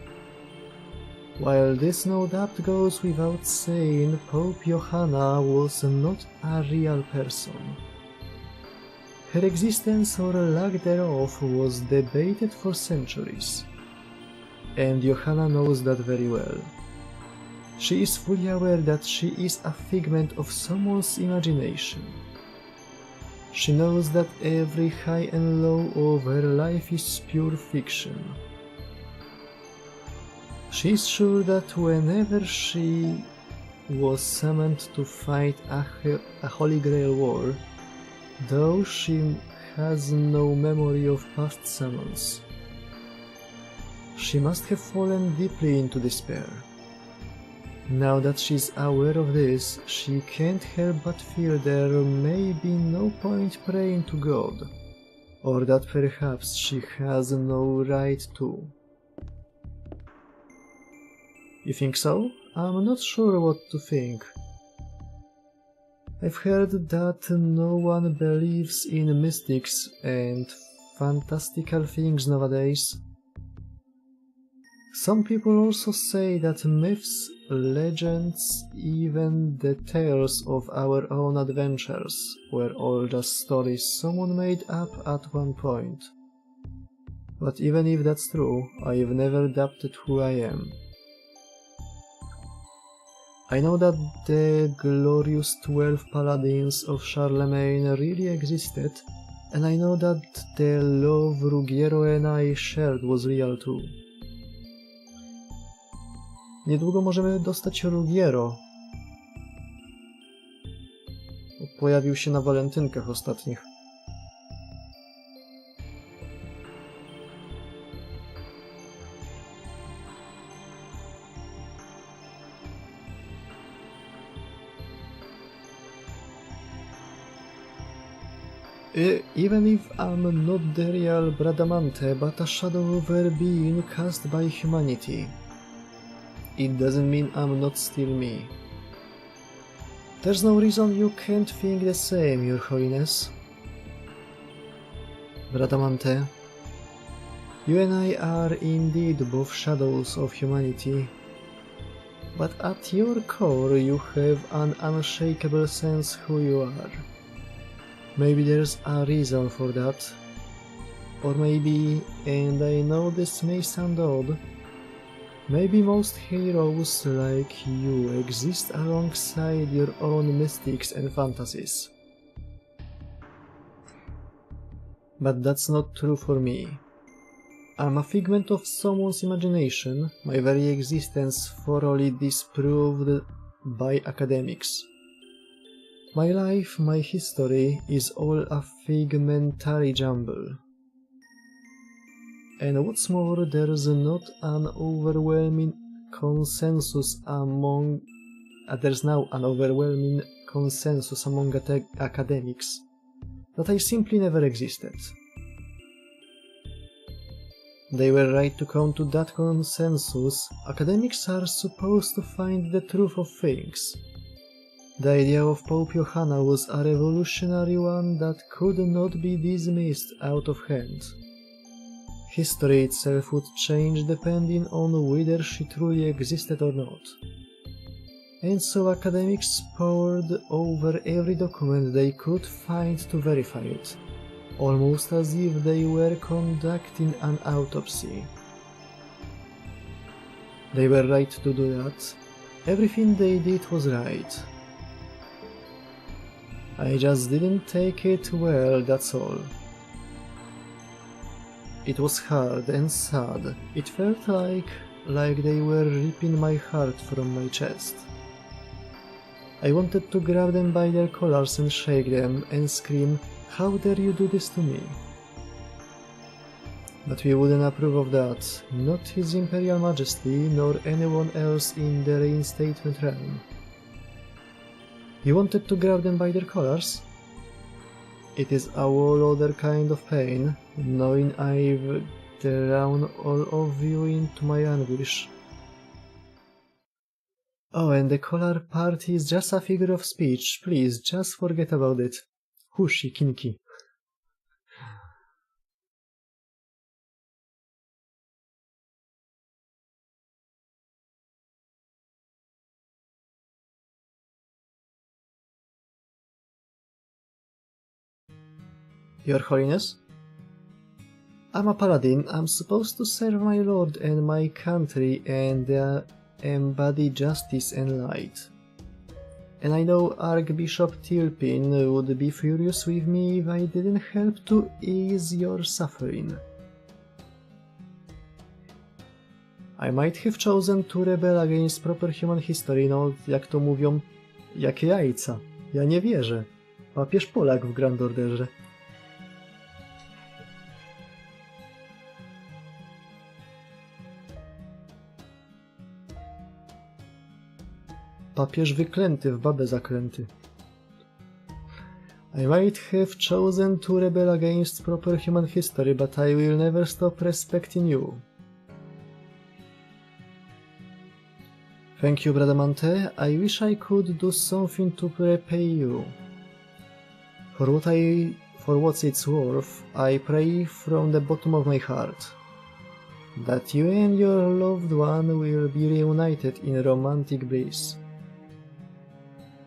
While this no doubt goes without saying, Pope Johanna was not a real person. Her existence or lack thereof was debated for centuries, and Johanna knows that very well. She is fully aware that she is a figment of someone's imagination. She knows that every high and low of her life is pure fiction. She is sure that whenever she was summoned to fight a Holy Grail war, though she has no memory of past summons, she must have fallen deeply into despair. Now that she is aware of this, she can't help but feel there may be no point praying to God, or that perhaps she has no right to. You think so? I'm not sure what to think. I've heard that no one believes in mystics and fantastical things nowadays. Some people also say that myths, legends, even the tales of our own adventures were all just stories someone made up at one point. But even if that's true, I've never doubted who I am. I know that the glorious 12 paladins of Charlemagne really existed, and I know that the love Ruggiero and I shared was real too. Niedługo możemy dostać Ruggiero. Pojawił się na walentynkach ostatnich. Even if I'm not the real Bradamante, but a shadow over being cast by humanity, it doesn't mean I'm not still me. There's no reason you can't think the same, Your Holiness. Bradamante, you and I are indeed both shadows of humanity, but at your core you have an unshakable sense who you are. Maybe there's a reason for that. Or maybe, and I know this may sound odd, maybe most heroes like you exist alongside your own mystics and fantasies. But that's not true for me. I'm a figment of someone's imagination, my very existence thoroughly disproved by academics. My life, my history, is all a figmentary jumble. And what's more, there's not an overwhelming consensus among... there's now an overwhelming consensus among academics that I simply never existed. They were right to come to that consensus. Academics are supposed to find the truth of things. The idea of Pope Johanna was a revolutionary one that could not be dismissed out of hand. History itself would change depending on whether she truly existed or not. And so academics pored over every document they could find to verify it, almost as if they were conducting an autopsy. They were right to do that. Everything they did was right. I just didn't take it well, that's all. It was hard and sad. It felt like they were ripping my heart from my chest. I wanted to grab them by their collars and shake them and scream, "How dare you do this to me?" But we wouldn't approve of that, not His Imperial Majesty nor anyone else in the reinstatement realm. You wanted to grab them by their collars? It is a whole other kind of pain, knowing I've drowned all of you into my anguish. Oh, and the collar part is just a figure of speech, please, just forget about it. Hushi, kinki. Your Holiness? I'm a paladin. I'm supposed to serve my lord and my country and embody justice and light. And I know Archbishop Tilpin would be furious with me if I didn't help to ease your suffering. I might have chosen to rebel against proper human history, no jak to mówią, jakie jajca. Ja nie wierzę. Papież Polak w Grand Orderze. Papież wyklęty, w babę zaklęty. I might have chosen to rebel against proper human history, but I will never stop respecting you. Thank you, Bradamante. I wish I could do something to repay you. For what it's worth, I pray from the bottom of my heart that you and your loved one will be reunited in romantic bliss.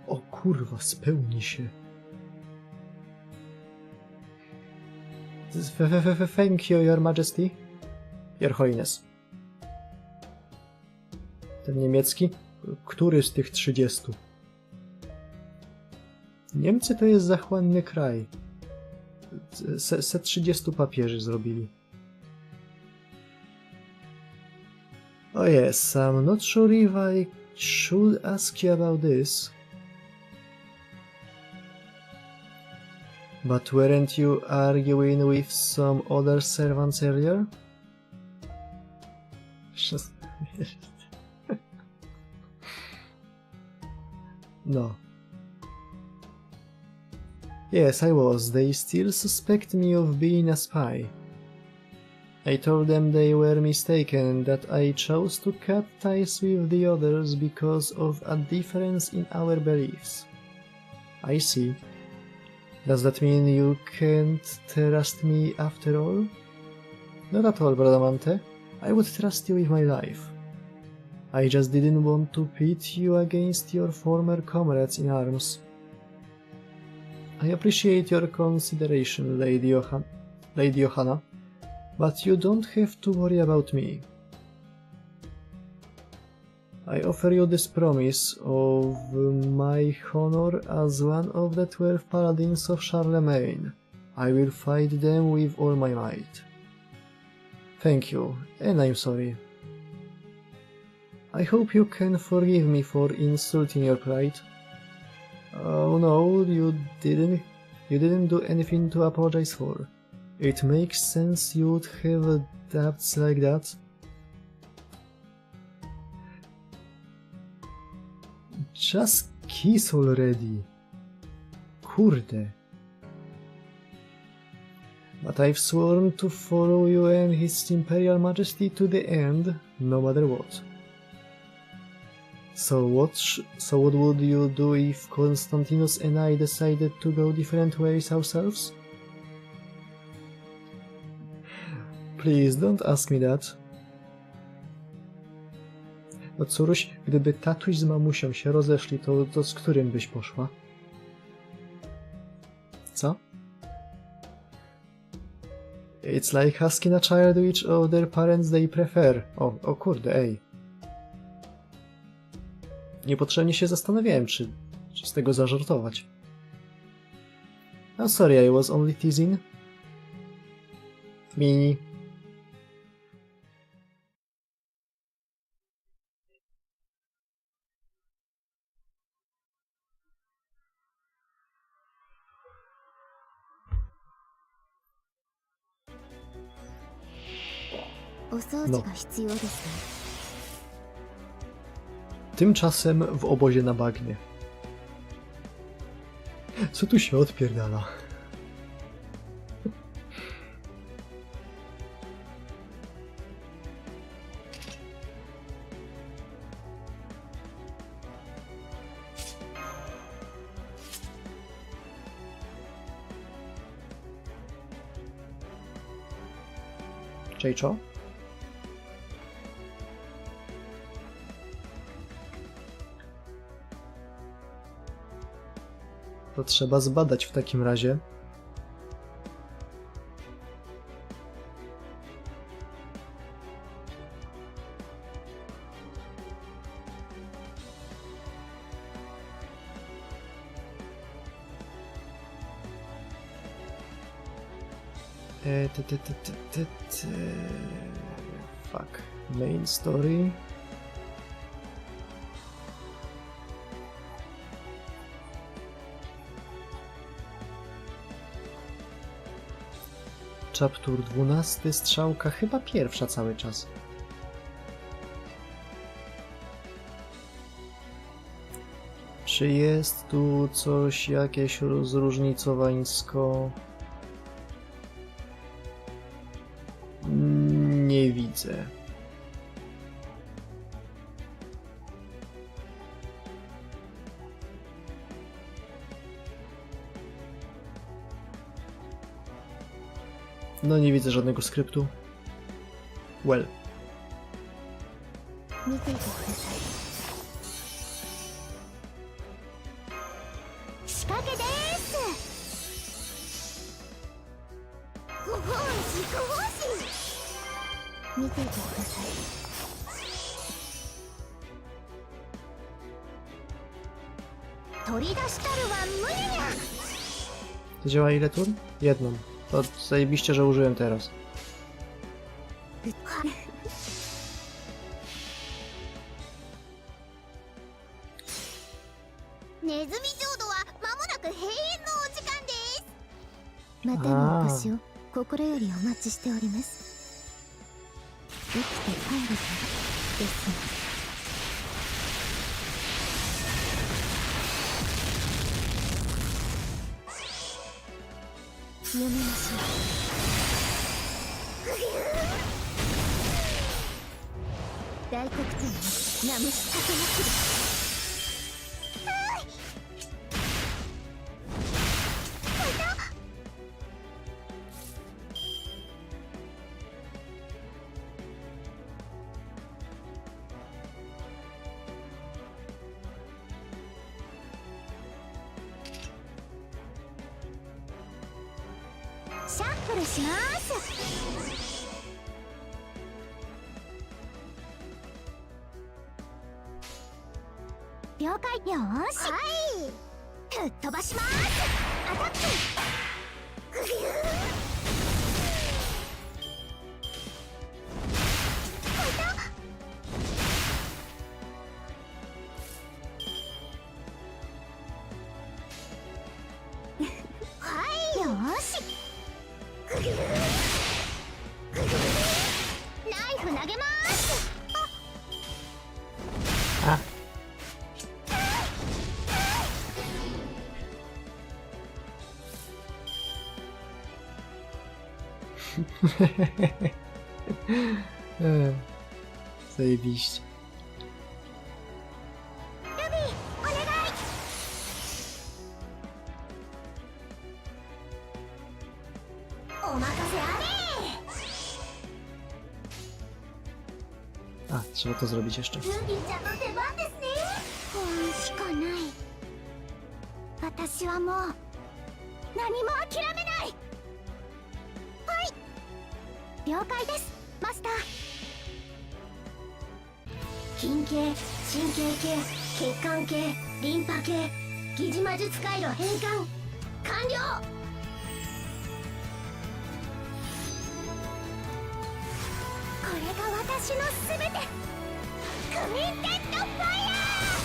O kurwa, spełni się. Thank you, Your Majesty. Your Holiness. Ten niemiecki? Który z tych 30? Niemcy to jest zachłanny kraj. Se 30 papieży zrobili. Oh yes, I'm not sure if I should ask you about this. But weren't you arguing with some other servants earlier? No. Yes, I was. They still suspect me of being a spy. I told them they were mistaken and that I chose to cut ties with the others because of a difference in our beliefs. I see. Does that mean you can't trust me after all? Not at all, Bradamante. I would trust you with my life. I just didn't want to pit you against your former comrades in arms. I appreciate your consideration, Lady Johanna, but you don't have to worry about me. I offer you this promise of my honor as one of the 12 paladins of Charlemagne. I will fight them with all my might. Thank you, and I'm sorry. I hope you can forgive me for insulting your pride. Oh no, you didn't do anything to apologize for. It makes sense you'd have doubts like that. Just kiss already. Kurde. But I've sworn to follow you and His Imperial Majesty to the end, no matter what. So what would you do if Constantinos and I decided to go different ways ourselves? Please don't ask me that. No córuś, gdyby tatuś z mamusią się rozeszli, to z którym byś poszła? Co? It's like asking a child which of their parents they prefer. O kurde, ej. Niepotrzebnie się zastanawiałem, czy z tego zażartować. I'm sorry, I was only teasing. Mini. No. Tymczasem w obozie na bagnie. Co tu się odpierdala? Czejczo? To trzeba zbadać w takim razie. Fuck. Main story. Chapter 12, strzałka chyba pierwsza cały czas. Czy jest tu coś, jakieś zróżnicowańsko? Nie widzę. No nie widzę żadnego skryptu. Well. 見ていてください。仕掛けです。ご奉仕ご奉仕。見ていてください。取り出したるは無理や。 To działa ile tur? Jedną. To zajebiście, że użyłem teraz. ネズミ浄土は間もなく閉園のお時間です。またのお越しを心よりお待ちしております。生きて帰るからですの。読みましょう。大黒天の名虫たけなきです。シャッフルします。了解。よーし。はい。吹っ飛ばします。アタック。はい。よーし。ナイフ投げます。あ。Zajebiście. ルビー、お願い。お任せあれ。 A, trzeba to zrobić jeszcze. ルビーちゃんの出番ですね。不安しかない。私はもう何も諦めない。はい。了解です、マスター。筋系、神経系、血管系、リンパ系、疑似魔術回路変換完了。これが私のすべて。コミッテッドファイヤー。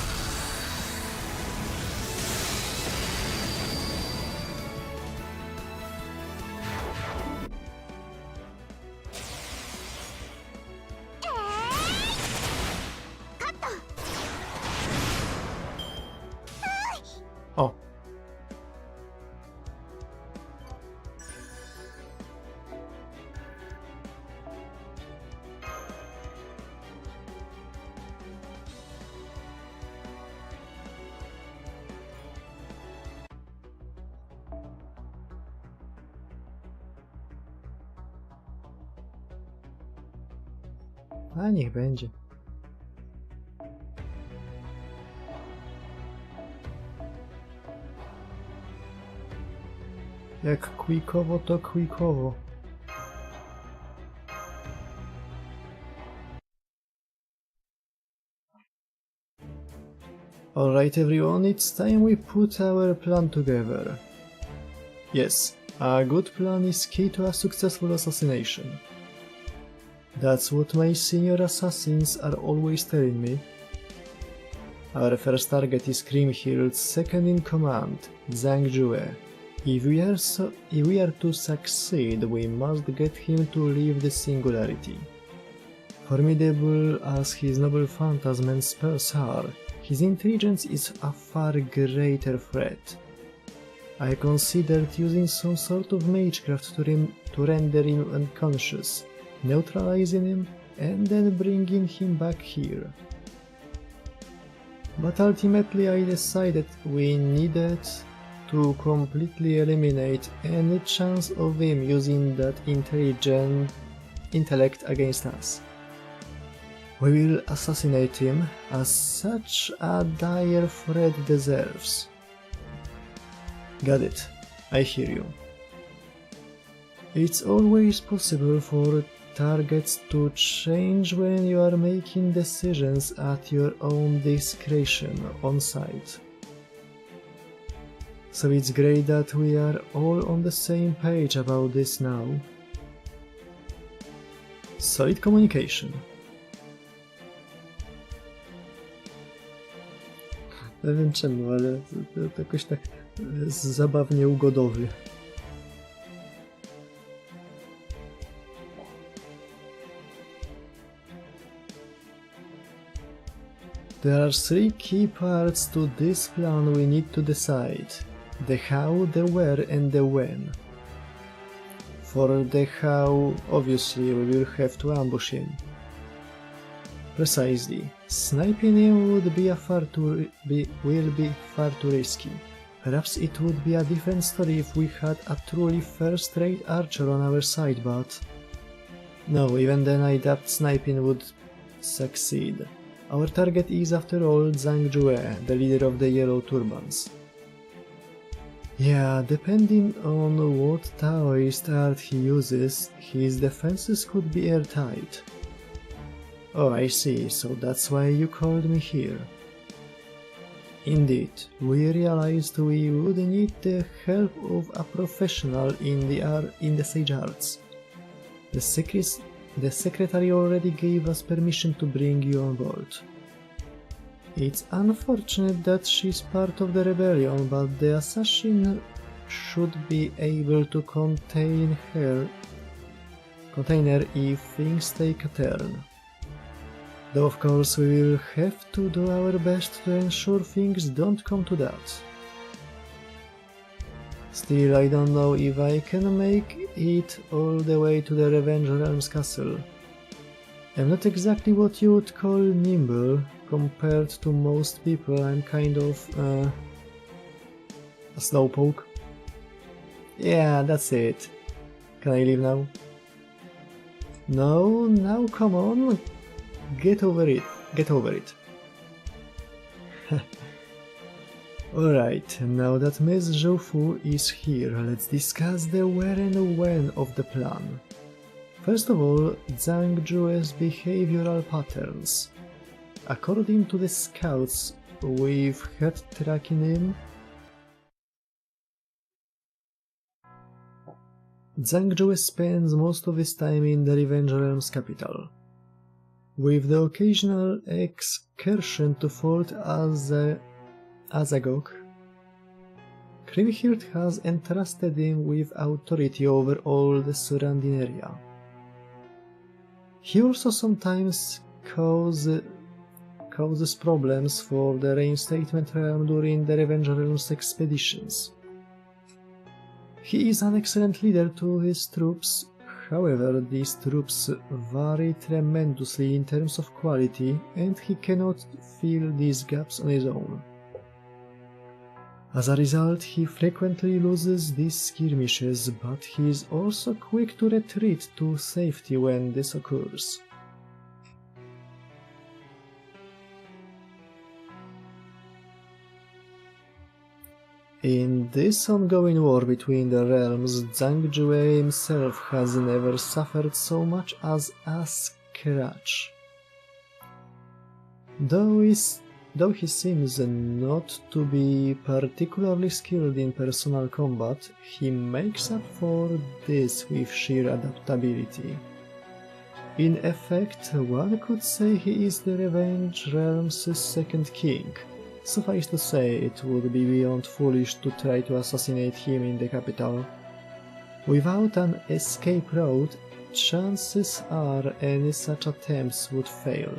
カット。O. A niech będzie. Jak quickowo, to quickowo. Alright everyone, it's time we put our plan together. Yes, a good plan is key to a successful assassination. That's what my senior assassins are always telling me. Our first target is Kriemhild's second in command, Zhang Jue. If we are to succeed, we must get him to leave the singularity. Formidable as his noble phantasm and spells are, his intelligence is a far greater threat. I considered using some sort of magecraft to render him unconscious, neutralizing him, and then bringing him back here. But ultimately I decided we needed to completely eliminate any chance of him using that intellect against us. We will assassinate him, as such a dire threat deserves. Got it. I hear you. It's always possible for targets to change when you are making decisions at your own discretion on site. So it's great that we are all on the same page about this now. Solid communication. Nie wiem czemu, ale to jakoś tak zabawnie ugodowy. There are three key parts to this plan we need to decide: the how, the where and the when. For the how, obviously we will have to ambush him. Precisely. Sniping him will be far too risky. Perhaps it would be a different story if we had a truly first-rate archer on our side, but... No, even then I doubt sniping would succeed. Our target is, after all, Zhang Jue, the leader of the Yellow Turbans. Yeah, depending on what Taoist art he uses, his defenses could be airtight. Oh, I see, so that's why you called me here. Indeed, we realized we would need the help of a professional in the sage arts. The secretary already gave us permission to bring you on board. It's unfortunate that she's part of the rebellion, but the assassin should be able to contain her if things take a turn. Though of course we will have to do our best to ensure things don't come to that. Still, I don't know if I can make it all the way to the Revenge Realms castle. I'm not exactly what you would call nimble. Compared to most people, I'm kind of a slowpoke. Yeah, that's it. Can I leave now? No, now come on. Get over it. Get over it. Alright, now that Ms. Zhoufu is here, let's discuss the where and when of the plan. First of all, Zhang Jue's behavioral patterns. According to the scouts we've had tracking him, Zhang Jue spends most of his time in the Revenge Realms capital, with the occasional excursion to Fort Azagok. Kriemhild has entrusted him with authority over all the surrounding area. He also sometimes causes problems for the Reinstatement Realm during the Revenge Realms expeditions. He is an excellent leader to his troops, however these troops vary tremendously in terms of quality and he cannot fill these gaps on his own. As a result, he frequently loses these skirmishes, but he is also quick to retreat to safety when this occurs. In this ongoing war between the realms, Zhang Jue himself has never suffered so much as a scratch. Though he seems not to be particularly skilled in personal combat, he makes up for this with sheer adaptability. In effect, one could say he is the Revenge Realms' second king. Suffice to say, it would be beyond foolish to try to assassinate him in the capital. Without an escape route, chances are any such attempts would fail,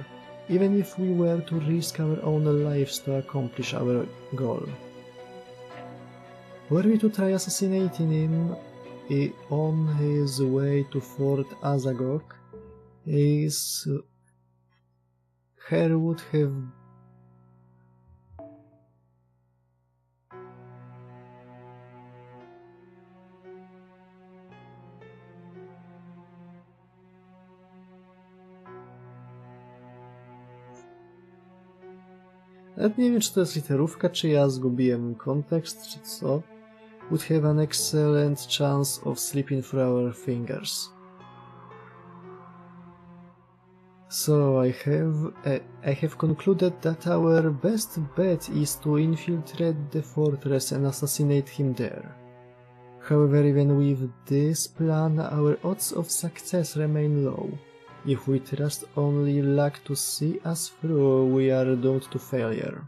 even if we were to risk our own lives to accomplish our goal. Were we to try assassinating him on his way to Fort Azagok, his hair would have Nawet nie wiem, czy to jest literówka, czy ja zgubiłem kontekst, czy co. Would have an excellent chance of slipping through our fingers. So I have concluded that our best bet is to infiltrate the fortress and assassinate him there. However, even with this plan, our odds of success remain low. If we trust only luck to see us through, we are doomed to failure.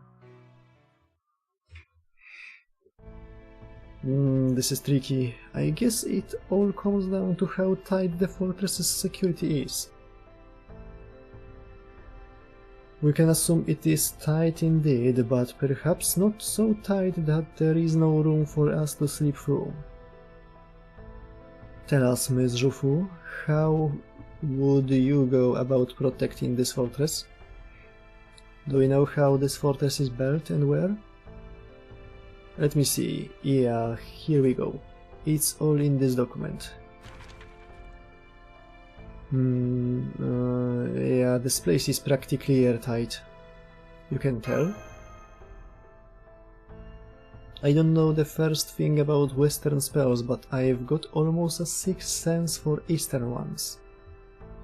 This is tricky. I guess it all comes down to how tight the fortress's security is. We can assume it is tight indeed, but perhaps not so tight that there is no room for us to slip through. Tell us, Miss Jufu, how would you go about protecting this fortress? Do we know how this fortress is built and where? Let me see. Yeah, here we go. It's all in this document. Yeah, this place is practically airtight. You can tell? I don't know the first thing about Western spells, but I've got almost a sixth sense for Eastern ones.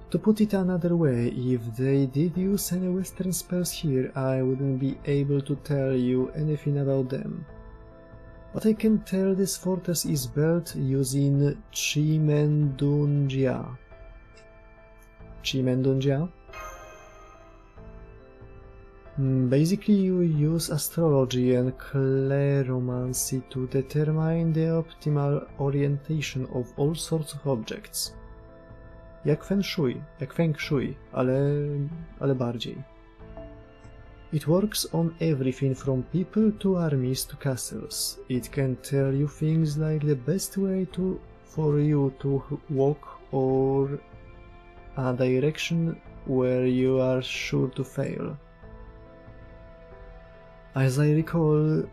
To put it another way, if they did use any Western spells here, I wouldn't be able to tell you anything about them. But I can tell this fortress is built using Chimendunjia. Chimendunjia? Basically, you use astrology and cleromancy to determine the optimal orientation of all sorts of objects. Jak feng shui, ale bardziej. It works on everything from people to armies to castles. It can tell you things like the best way for you to walk or a direction where you are sure to fail. As I recall,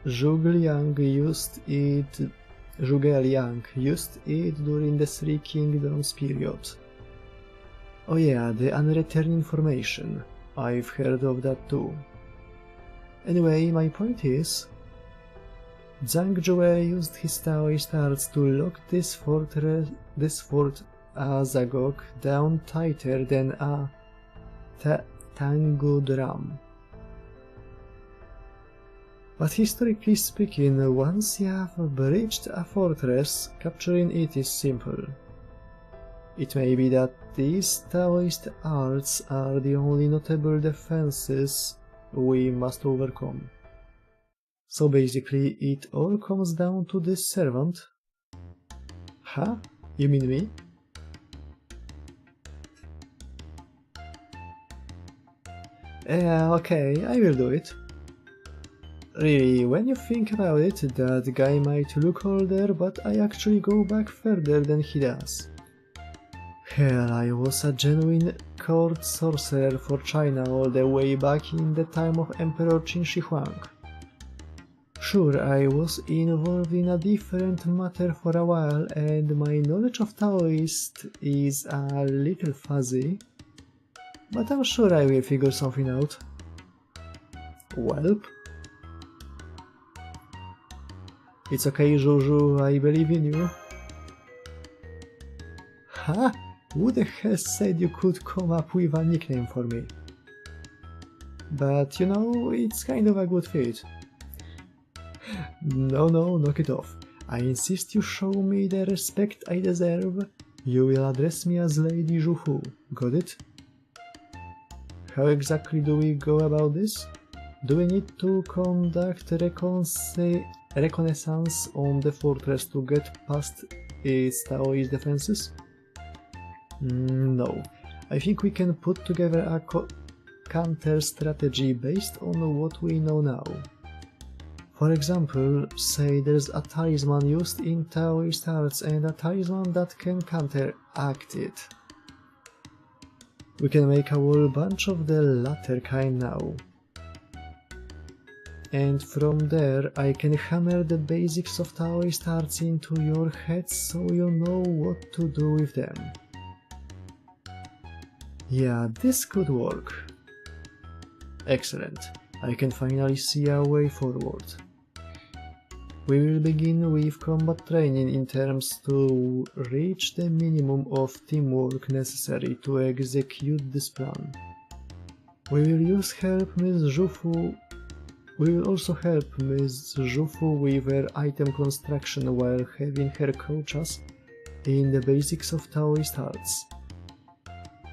Zhuge Liang used it during the Three Kingdoms period. Oh yeah, the unreturned information. I've heard of that too. Anyway, my point is, Zhang Jue used his Taoist arts to lock this fort Azagok down tighter than a Tango drum. But historically speaking, once you have breached a fortress, capturing it is simple. It may be that these Taoist arts are the only notable defenses we must overcome. So basically, it all comes down to this servant. Huh? You mean me? Yeah, okay, I will do it. Really, when you think about it, that guy might look older, but I actually go back further than he does. Hell, I was a genuine court sorcerer for China all the way back in the time of Emperor Qin Shi Huang. Sure, I was involved in a different matter for a while, and my knowledge of Taoist is a little fuzzy, but I'm sure I will figure something out. Welp. It's okay, Juju, I believe in you. Ha! Who the hell said you could come up with a nickname for me? But you know, it's kind of a good fit. No, knock it off. I insist you show me the respect I deserve. You will address me as Lady Juhu. Got it? How exactly do we go about this? Do we need to conduct reconnaissance on the fortress to get past its Taoist defenses? No. I think we can put together a counter strategy based on what we know now. For example, say there's a talisman used in Taoist arts and a talisman that can counteract it. We can make a whole bunch of the latter kind now. And from there I can hammer the basics of Taoist arts into your heads so you know what to do with them. Yeah, this could work. Excellent. I can finally see a way forward. We will begin with combat training in terms to reach the minimum of teamwork necessary to execute this plan. We will also help Ms. Jufu with her item construction while having her coach us in the basics of Taoist arts,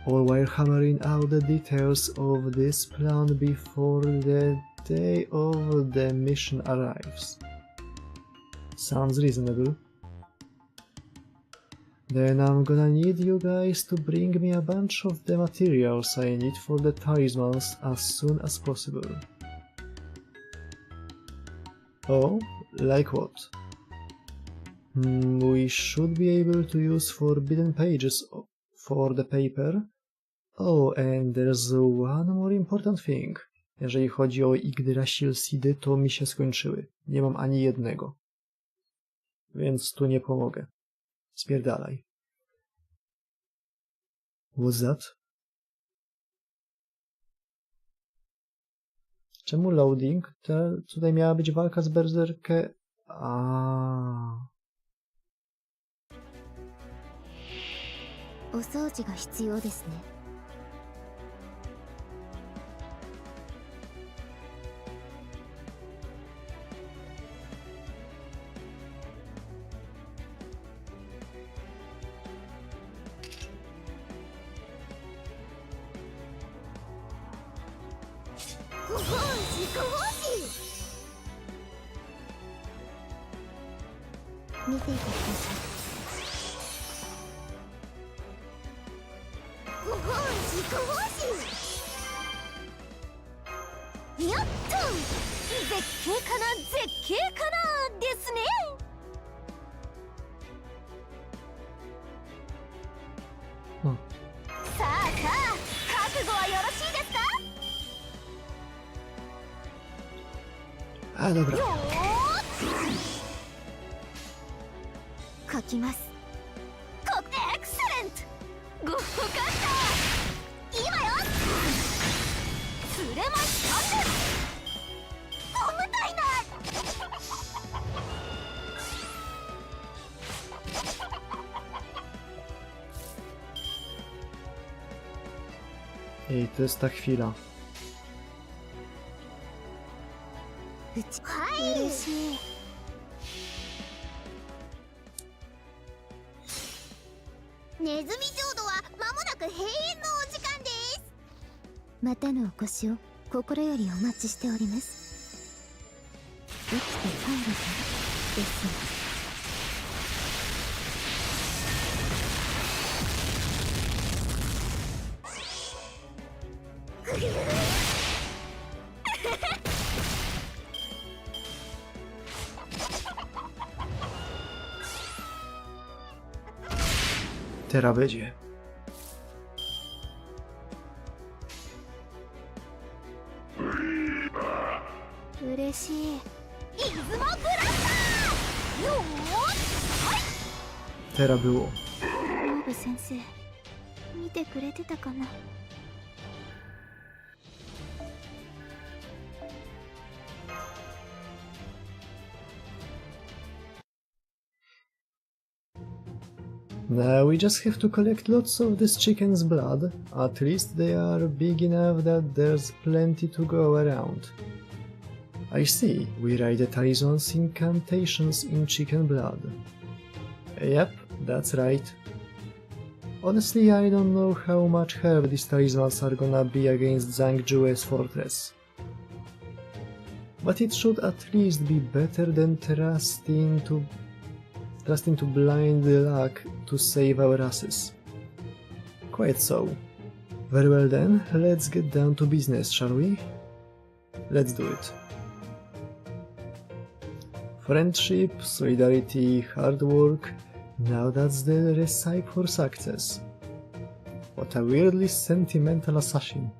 all while hammering out the details of this plan before the day of the mission arrives. Sounds reasonable. Then I'm gonna need you guys to bring me a bunch of the materials I need for the talismans as soon as possible. Oh, like what? We should be able to use forbidden pages for the paper. Oh, and there's one more important thing. Jeżeli chodzi o Yggdrasil seedy, to mi się skończyły. Nie mam ani jednego. Więc tu nie pomogę. Spierdalaj. What's that? Czemu loading? Tutaj miała być walka z berserkę. A. お掃除が必要ですね。見ていてください。ご奉仕ご奉仕。やっと絶景かな絶景かなですね。さあさあ覚悟はよろしいですか。A, dobra. 書きます。エクセレント。ごかった。今よ。釣れましたね。重たいな。Ej, to jest ta chwila. はい、嬉しい。ネズミ浄土は間もなく閉園のお時間です。またのお越しを心よりお待ちしております。生きて帰るからです。Teraz będzie. Teraz było. Now we just have to collect lots of this chicken's blood. At least they are big enough that there's plenty to go around. I see, we write the talisman's incantations in chicken blood. Yep, that's right. Honestly, I don't know how much help these talismans are gonna be against Zhangjue's fortress. But it should at least be better than trusting to blind luck to save our asses. Quite so. Very well then, let's get down to business, shall we? Let's do it. Friendship, solidarity, hard work, now that's the recipe for success. What a weirdly sentimental assassin.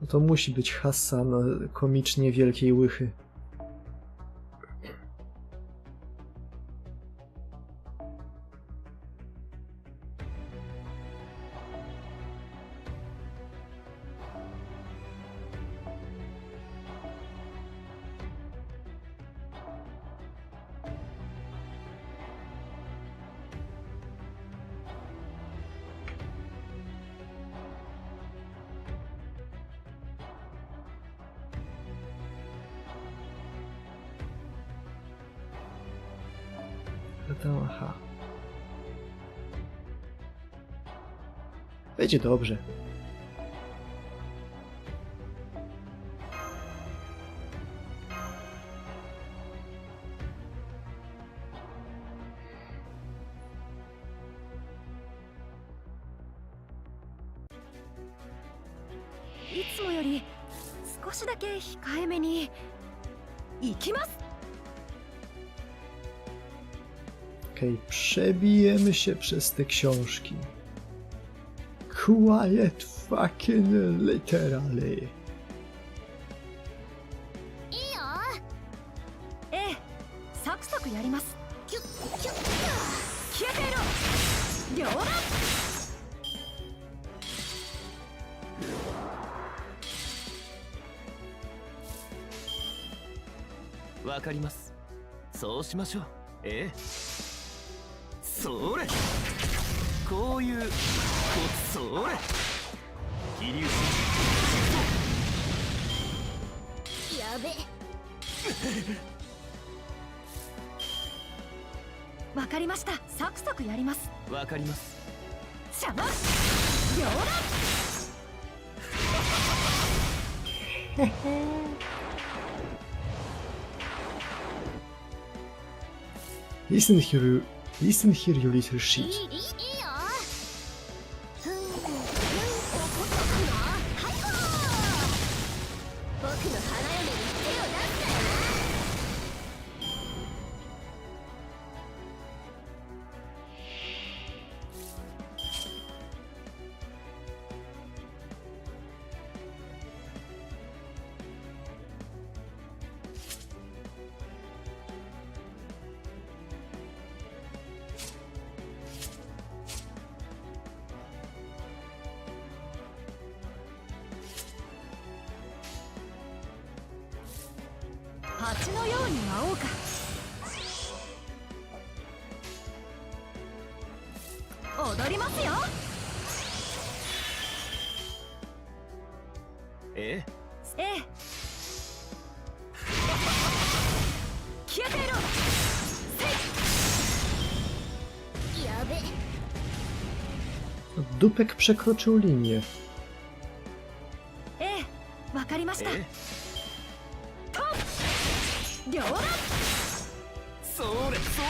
No to musi być Hassan komicznie wielkiej łychy. Aha. Będzie dobrze. Okej, przebijemy się przez te książki. Quiet fucking literally. サクサクやります。キュッキュッ消えていろ。両断。わかります。そうしましょう。ええ。それ。こういう。それ。気流。やべ。わかりました。サクサクやります。わかります。シャバ。両断。Listen here, you little shit. 蜂のように舞おうか。踊りますよ。ええ。ええ。消えていろ。やべ。Dupek przekroczył linię. ええ、わかりました。両断。それそれ。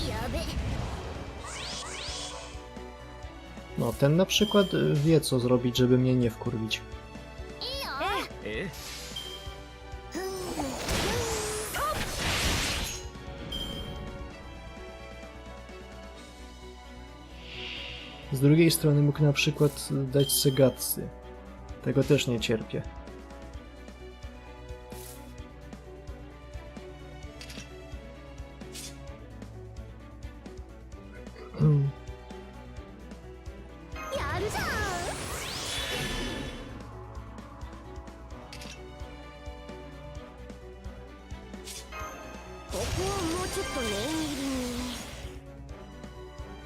やべ。 No, ten na przykład wie, co zrobić, żeby mnie nie wkurwić. E? Z drugiej strony mógł na przykład dać segatsy. Tego też nie cierpię.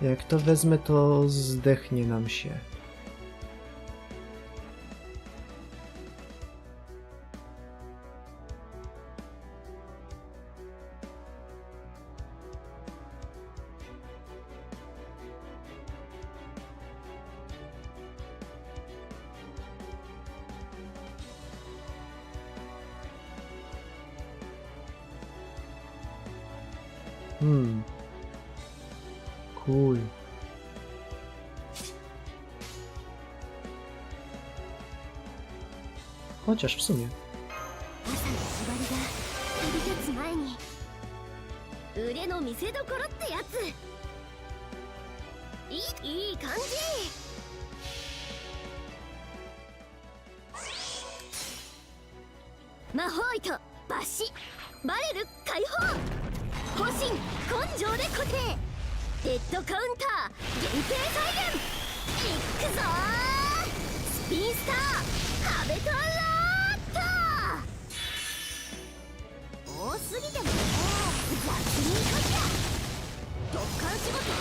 Jak to wezmę, to zdechnie nam się. Cool. Chociaż w sumie. 腕の見せ所ってやつ。いい感じ。魔法糸抜歯バレル解放。方針根性で固定。デッドカウンター限定再現。いくぞー。スピンスター壁トラット。多すぎてもね雑に書きだ。特艦仕事は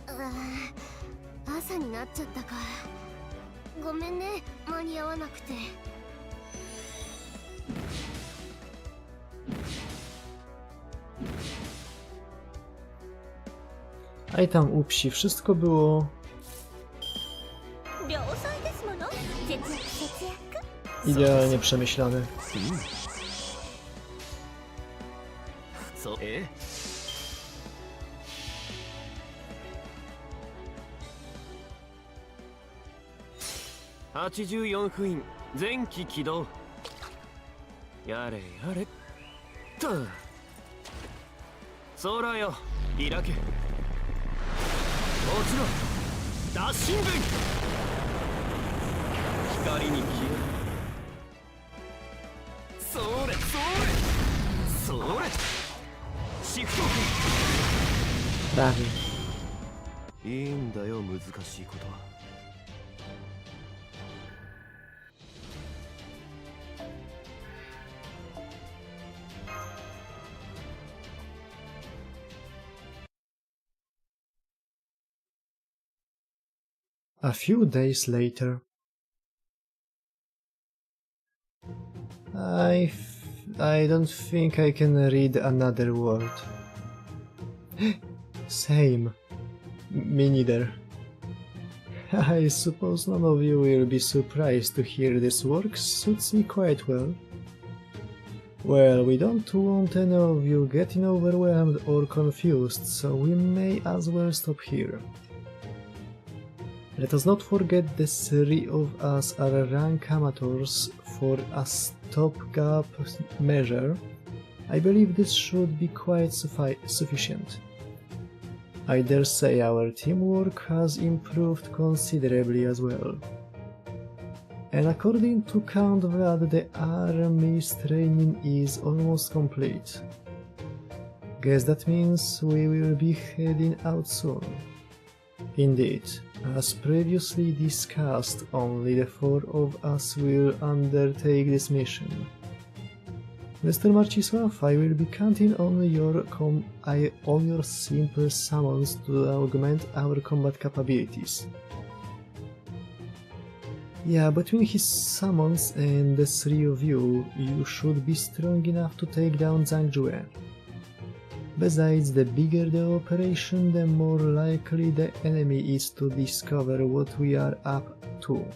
どうか朝になっちゃったか。ごめんね、間に合わなくて。A i tam u psi wszystko było idealnie przemyślane. 84封印前期起動やれやれっと空よ開け落ちろ脱神弁光に消えそれそれそれシフト Prawie. いいんだよ難しいことは A few days later, I don't think I can read another word. Same. Me neither. I suppose none of you will be surprised to hear this work suits me quite well. Well, we don't want any of you getting overwhelmed or confused, so we may as well stop here. Let us not forget the three of us are rank amateurs. For a stopgap measure, I believe this should be quite sufficient. I dare say our teamwork has improved considerably as well. And according to Count Vlad, the army's training is almost complete. Guess that means we will be heading out soon. Indeed, as previously discussed, only the four of us will undertake this mission. Mr. Marcisław, I will be counting on your simple summons to augment our combat capabilities. Yeah, between his summons and the three of you, you should be strong enough to take down Zhangjue. Besides, the bigger the operation, the more likely the enemy is to discover what we are up to.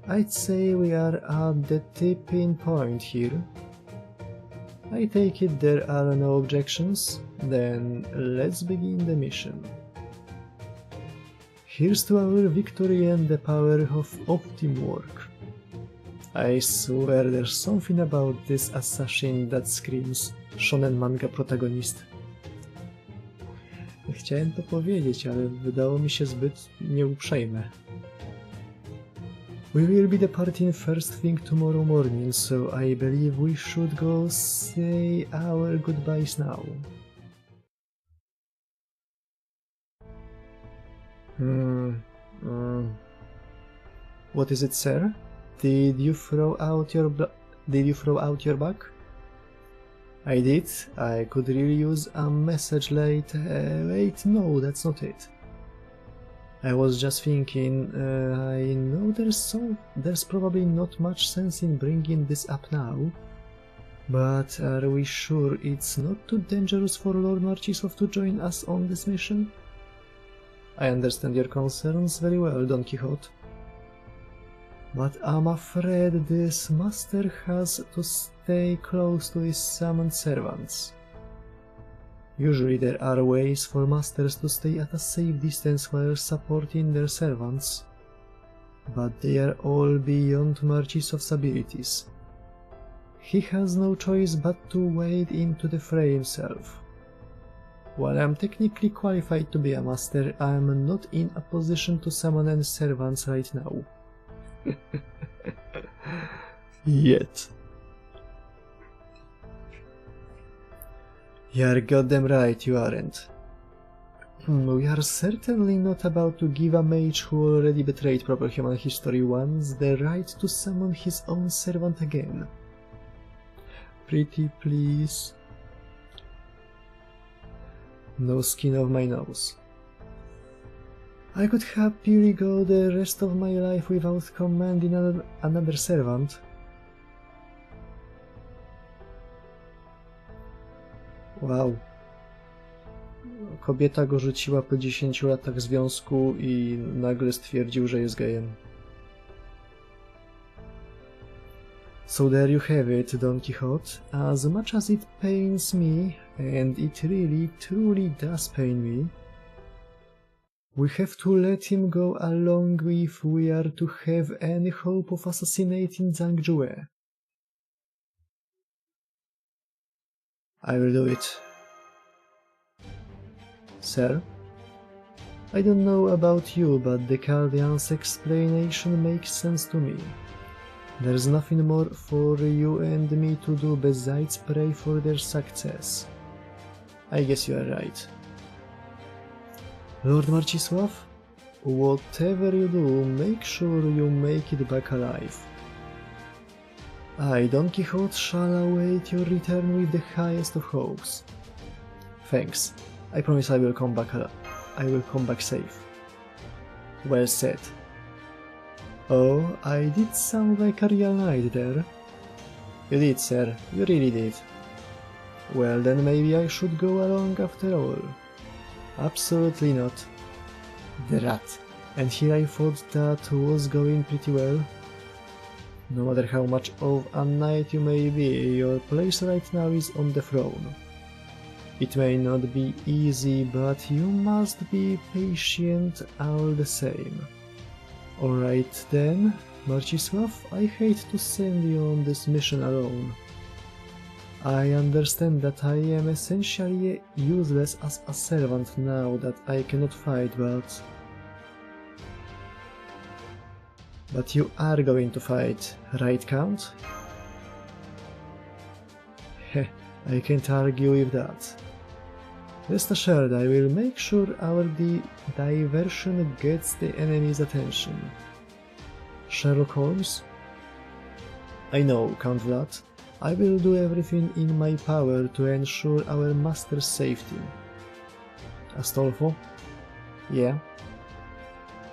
I'd say we are at the tipping point here. I take it there are no objections? Then let's begin the mission. Here's to our victory and the power of teamwork. I swear there's something about this assassin that screams shonen manga protagonist. Chciałem to powiedzieć, ale wydało mi się zbyt nieuprzejme. We will be departing first thing tomorrow morning, so I believe we should go say our goodbyes now. What is it, sir? Did you throw out your bag? I did. I could really use a message late. Wait, no, that's not it. I was just thinking. I know there's probably not much sense in bringing this up now, but are we sure it's not too dangerous for Lord Marcisław to join us on this mission? I understand your concerns very well, Don Quixote. But I'm afraid this master has to stay close to his summoned servants. Usually there are ways for masters to stay at a safe distance while supporting their servants, but they are all beyond Marcisław's abilities. He has no choice but to wade into the fray himself. While I'm technically qualified to be a master, I'm not in a position to summon any servants right now. Yet. You're goddamn right, you aren't. We are certainly not about to give a mage who already betrayed proper human history once the right to summon his own servant again. Pretty please. No skin off my nose. I could happily go the rest of my life without commanding another servant. Wow. kobieta go rzuciła po 10 latach związku i nagle stwierdził, że jest gejem. So there you have it, Don Quixote. As much as it pains me, and it really, truly does pain me, we have to let him go along if we are to have any hope of assassinating Zhang Jue. I will do it. Sir? I don't know about you, but the Chaldean's explanation makes sense to me. There's nothing more for you and me to do besides pray for their success. I guess you are right. Lord Marcisław, whatever you do, make sure you make it back alive. I, Don Quixote, shall await your return with the highest of hopes. Thanks. I promise I will come back safe. Well said. Oh, I did sound like a real knight there. You did, sir. You really did. Well, then maybe I should go along after all. Absolutely not. The rat. And here I thought that was going pretty well. No matter how much of a knight you may be, your place right now is on the throne. It may not be easy, but you must be patient all the same. Alright then, Marcisław, I hate to send you on this mission alone. I understand that I am essentially useless as a servant now that I cannot fight, but you are going to fight, right, Count? Heh, I can't argue with that. Rest assured, I will make sure our diversion gets the enemy's attention. Sherlock Holmes? I know, Count Vlad. I will do everything in my power to ensure our master's safety. Astolfo? Yeah?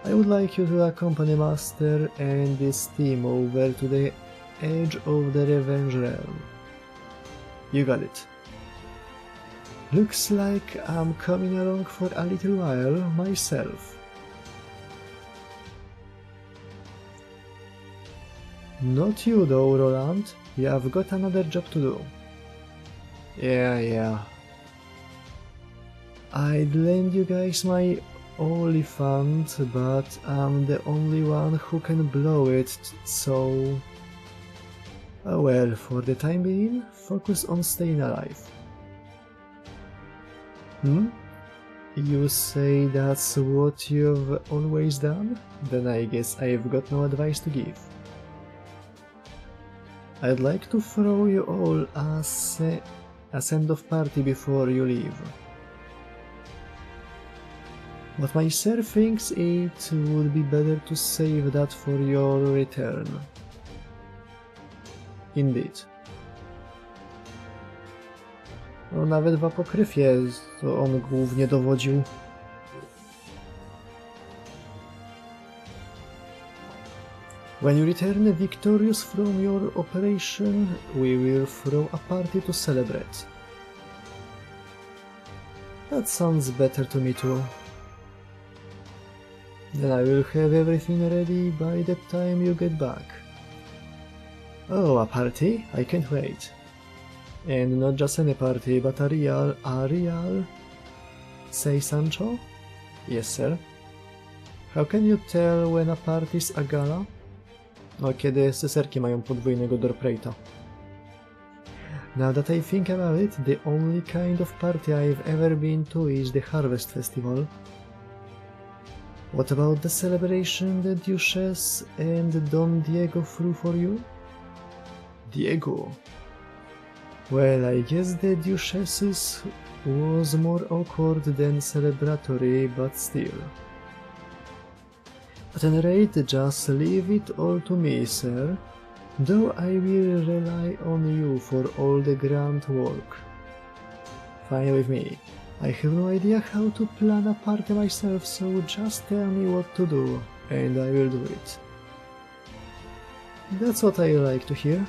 I would like you to accompany Master and this team over to the edge of the Revenge Realm. You got it. Looks like I'm coming along for a little while myself. Not you though, Roland. You've got another job to do. Yeah. I'd lend you guys my Oliphant, but I'm the only one who can blow it, so... Oh well, for the time being, focus on staying alive. You say that's what you've always done? Then I guess I've got no advice to give. I'd like to throw you all a send-off party before you leave. But my sir thinks it would be better to save that for your return. Indeed. No, nawet w apokryfie to on głównie dowodził. When you return victorious from your operation, we will throw a party to celebrate. That sounds better to me too. Then I will have everything ready by the time you get back. Oh, a party? I can't wait. And not just any party, but a real... Say, Sancho? Yes, sir. How can you tell when a party is a gala? No, kiedy syserki mają podwójnego dorprate'a. Now that I think about it, the only kind of party I've ever been to is the Harvest Festival. What about the celebration the Duchess and Don Diego threw for you? Diego? Well, I guess the Duchess's was more awkward than celebratory, but still. At any rate, just leave it all to me, sir, though I will rely on you for all the grand work. Fine with me. I have no idea how to plan a party myself, so just tell me what to do, and I will do it. That's what I like to hear.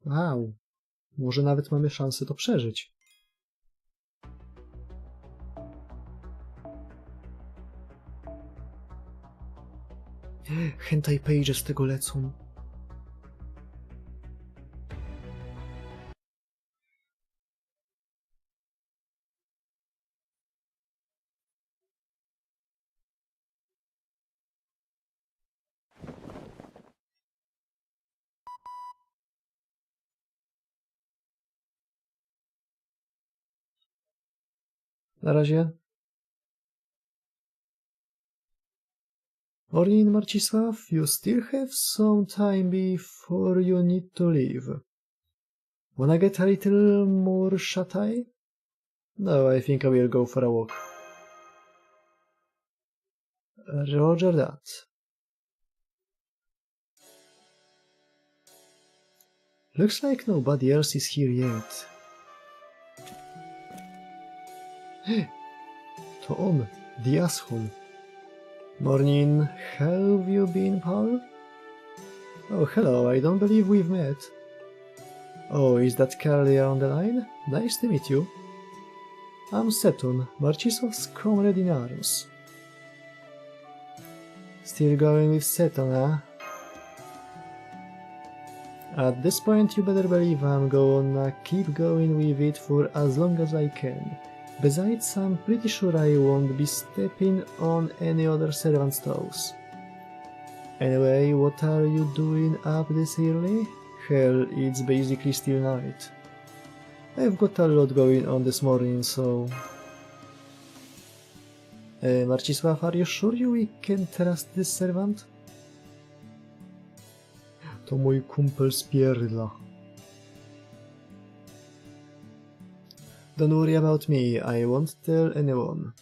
Wow. Może nawet mamy szansę to przeżyć. Hentai page z tego lecą. Na razie. Morning, Marcisław. You still have some time before you need to leave. Wanna get a little more shut-eye? No, I think I will go for a walk. Roger that. Looks like nobody else is here yet. To on, the asshole. Morning, have you been, Paul? Oh, hello, I don't believe we've met. Oh, is that Kalia on the line? Nice to meet you. I'm Seton, Marcisław's comrade in arms. Still going with Seton, huh? At this point, you better believe I'm gonna keep going with it for as long as I can. Besides, I'm pretty sure I won't be stepping on any other servant's toes. Anyway, what are you doing up this early? Hell, it's basically still night. I've got a lot going on this morning, so... Marcisław, are you sure we can trust this servant? To mój kumpel spierdla. Don't worry about me, I won't tell anyone.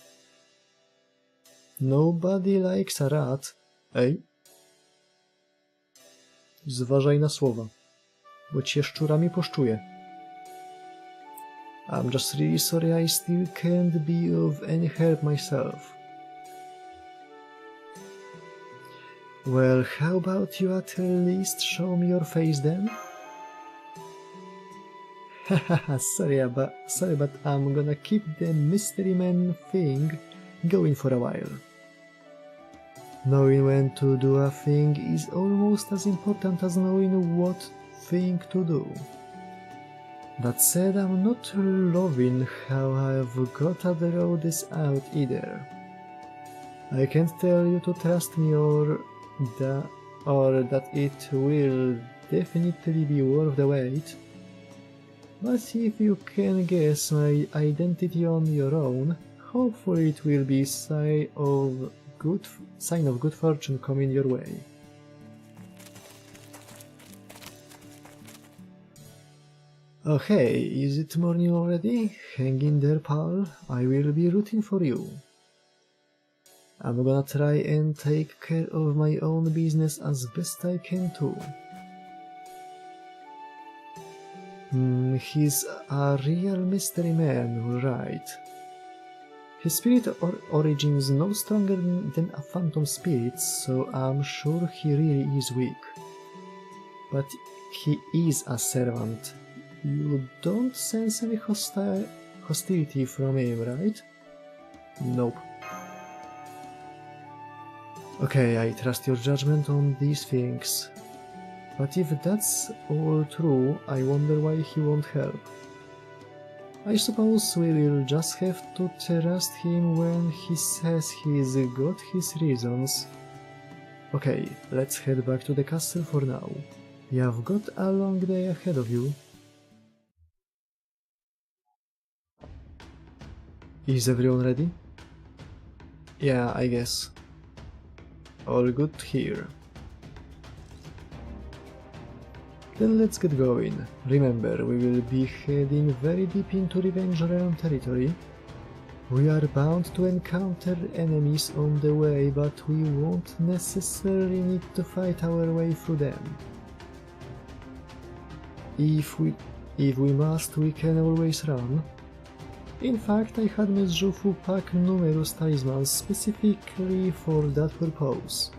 Nobody likes a rat. Ej. Zważaj na słowa, bo cię szczurami poszczuję. I'm just really sorry I still can't be of any help myself. Well, how about you at least show me your face then? Hahaha, sorry, but I'm gonna keep the mystery man thing going for a while. Knowing when to do a thing is almost as important as knowing what thing to do. That said, I'm not loving how I've gotta draw this out either. I can't tell you to trust me or that it will definitely be worth the wait. But if you can guess my identity on your own, hopefully it will be sign of good fortune coming your way. Oh hey, is it morning already? Hang in there, pal. I will be rooting for you. I'm gonna try and take care of my own business as best I can too. He's a real mystery man, right? His spirit origin's no stronger than a phantom spirit, so I'm sure he really is weak. But he is a servant. You don't sense any hostility from him, right? Nope. Okay, I trust your judgment on these things. But if that's all true, I wonder why he won't help. I suppose we will just have to trust him when he says he's got his reasons. Okay, let's head back to the castle for now. You've got a long day ahead of you. Is everyone ready? Yeah, I guess. All good here. Then let's get going. Remember, we will be heading very deep into Revenge Realm territory. We are bound to encounter enemies on the way, but we won't necessarily need to fight our way through them. If we must, we can always run. In fact, I had Miss Zhufu pack numerous talismans specifically for that purpose.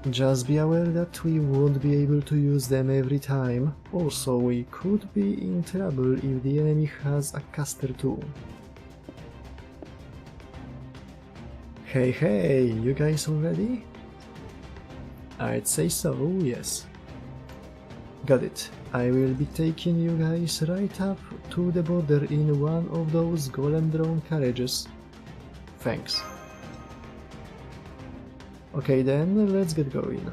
Just be aware that we won't be able to use them every time. Also, we could be in trouble if the enemy has a caster too. Hey, you guys all ready? I'd say so, yes. Got it. I will be taking you guys right up to the border in one of those golem-drawn carriages. Thanks. Okay then, let's get going.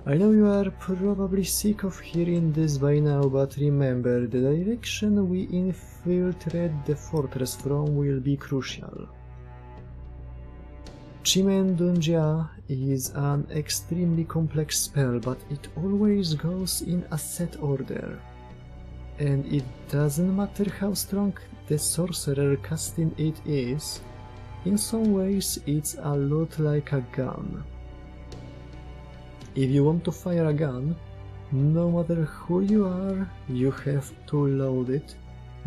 I know you are probably sick of hearing this by now, but remember, the direction we infiltrate the fortress from will be crucial. Chimendunjia is an extremely complex spell, but it always goes in a set order. And it doesn't matter how strong the sorcerer casting it is, in some ways it's a lot like a gun. If you want to fire a gun, no matter who you are, you have to load it,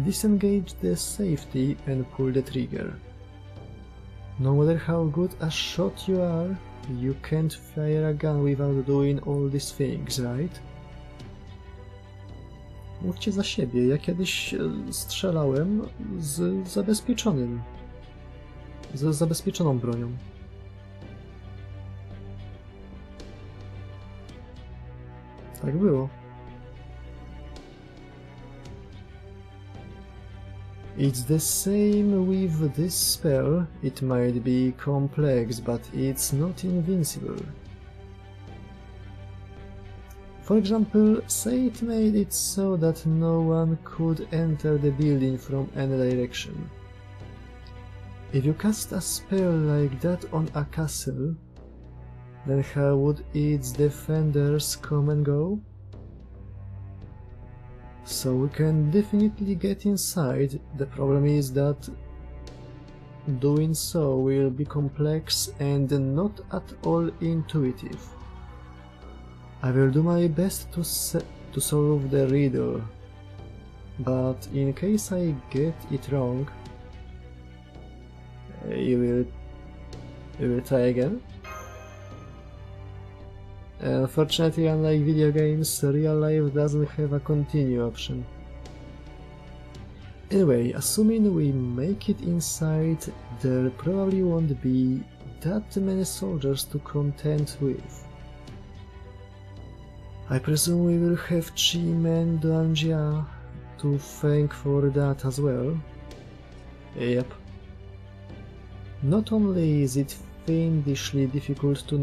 disengage the safety and pull the trigger. No matter how good a shot you are, you can't fire a gun without doing all these things, right? Mówcie za siebie, ja kiedyś strzelałem z zabezpieczoną bronią. Tak było. It's the same with this spell. It might be complex, but it's not invincible. For example, say it made it so that no one could enter the building from any direction. If you cast a spell like that on a castle, then how would its defenders come and go? So we can definitely get inside. The problem is that doing so will be complex and not at all intuitive. I will do my best to solve the riddle, but in case I get it wrong, you will try again? Unfortunately, unlike video games, real life doesn't have a continue option. Anyway, assuming we make it inside, there probably won't be that many soldiers to contend with. I presume we will have Chimendunjia to thank for that as well. Yep. Not only is it fiendishly difficult to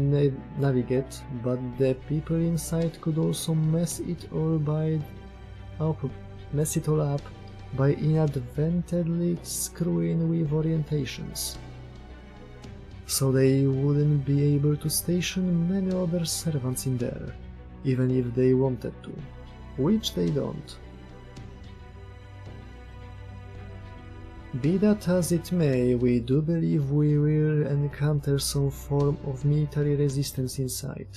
navigate, but the people inside could also mess it all up by inadvertently screwing with orientations. So they wouldn't be able to station many other servants in there, even if they wanted to, which they don't. Be that as it may, we do believe we will encounter some form of military resistance inside.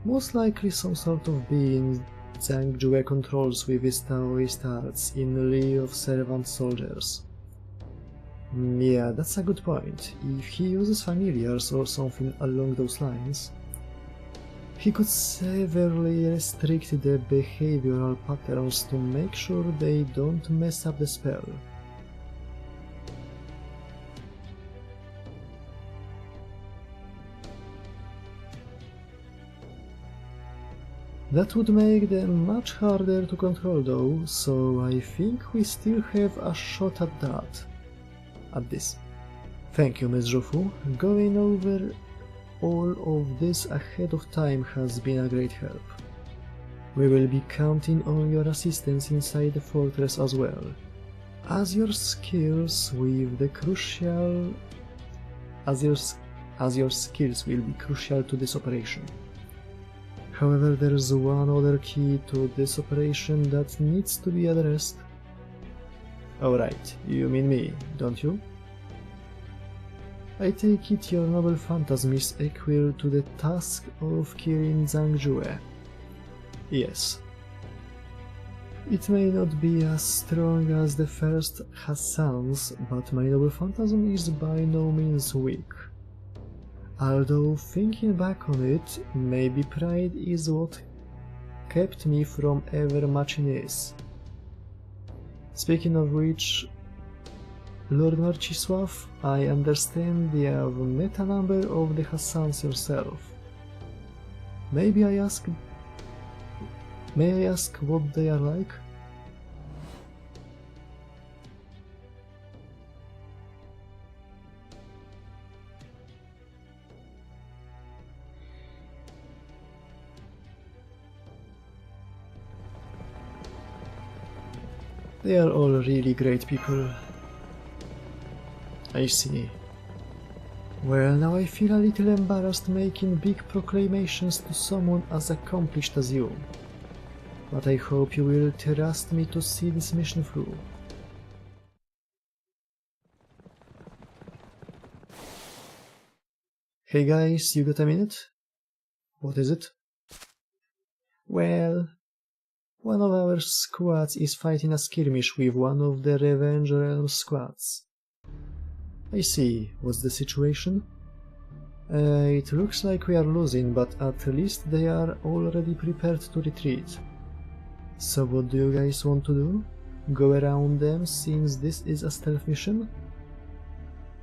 Most likely some sort of being Zhangjue controls with his Taoist arts in lieu of servant soldiers. Yeah, that's a good point. If he uses familiars or something along those lines, he could severely restrict the behavioral patterns to make sure they don't mess up the spell. That would make them much harder to control though, so I think we still have a shot at that. At this. Thank you, Ms. Zhufu. Going over all of this ahead of time has been a great help. We will be counting on your assistance inside the fortress as well, as your skills will be crucial to this operation. However, there's one other key to this operation that needs to be addressed. Alright, you mean me, don't you? I take it your noble phantasm is equal to the task of killing Zhangjue. Yes. It may not be as strong as the first Hassan's, but my noble phantasm is by no means weak. Although, thinking back on it, maybe pride is what kept me from ever matching this. Speaking of which, Lord Marcisław, I understand you have met a number of the Hassans yourself. May I ask what they are like? They are all really great people. I see. Well, now I feel a little embarrassed making big proclamations to someone as accomplished as you. But I hope you will trust me to see this mission through. Hey guys, you got a minute? What is it? Well, one of our squads is fighting a skirmish with one of the Revenge Realm squads. I see. What's the situation? It looks like we are losing, but at least they are already prepared to retreat. So what do you guys want to do? Go around them since this is a stealth mission?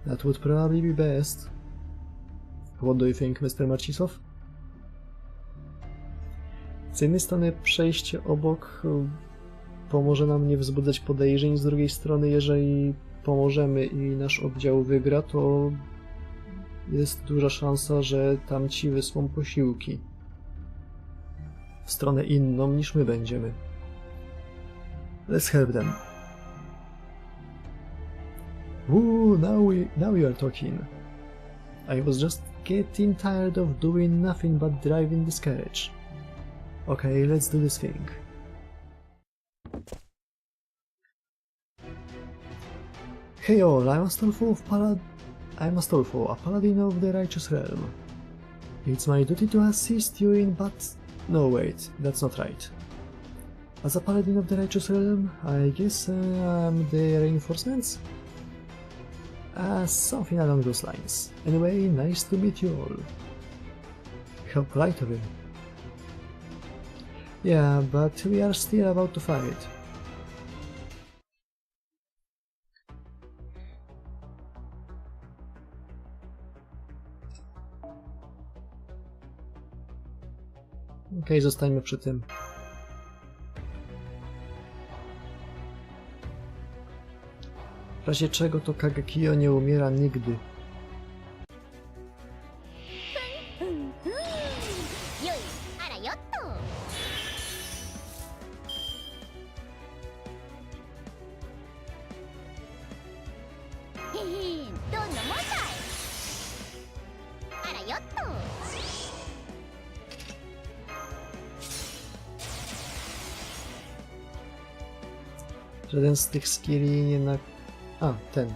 That would probably be best. What do you think, Mr. Marcisław? Z jednej strony przejście obok pomoże nam nie wzbudzać podejrzeń, z drugiej strony jeżeli pomożemy i nasz oddział wygra, to jest duża szansa, że tamci wysłą posiłki w stronę inną niż my będziemy. Let's help them. Woo, now you are talking. I was just getting tired of doing nothing but driving this carriage. Okay, let's do this thing. Hey all, I'm Astolfo, a paladin of the righteous realm. It's my duty to assist you in no wait, that's not right. As a paladin of the righteous realm, I guess I'm the reinforcements? Something along those lines. Anyway, nice to meet you all. How polite of him. Yeah, but we are still about to fight. Okej, zostańmy przy tym. W razie czego to Kagekiyo nie umiera nigdy. Żaden z tych skilli nie na... A, ten.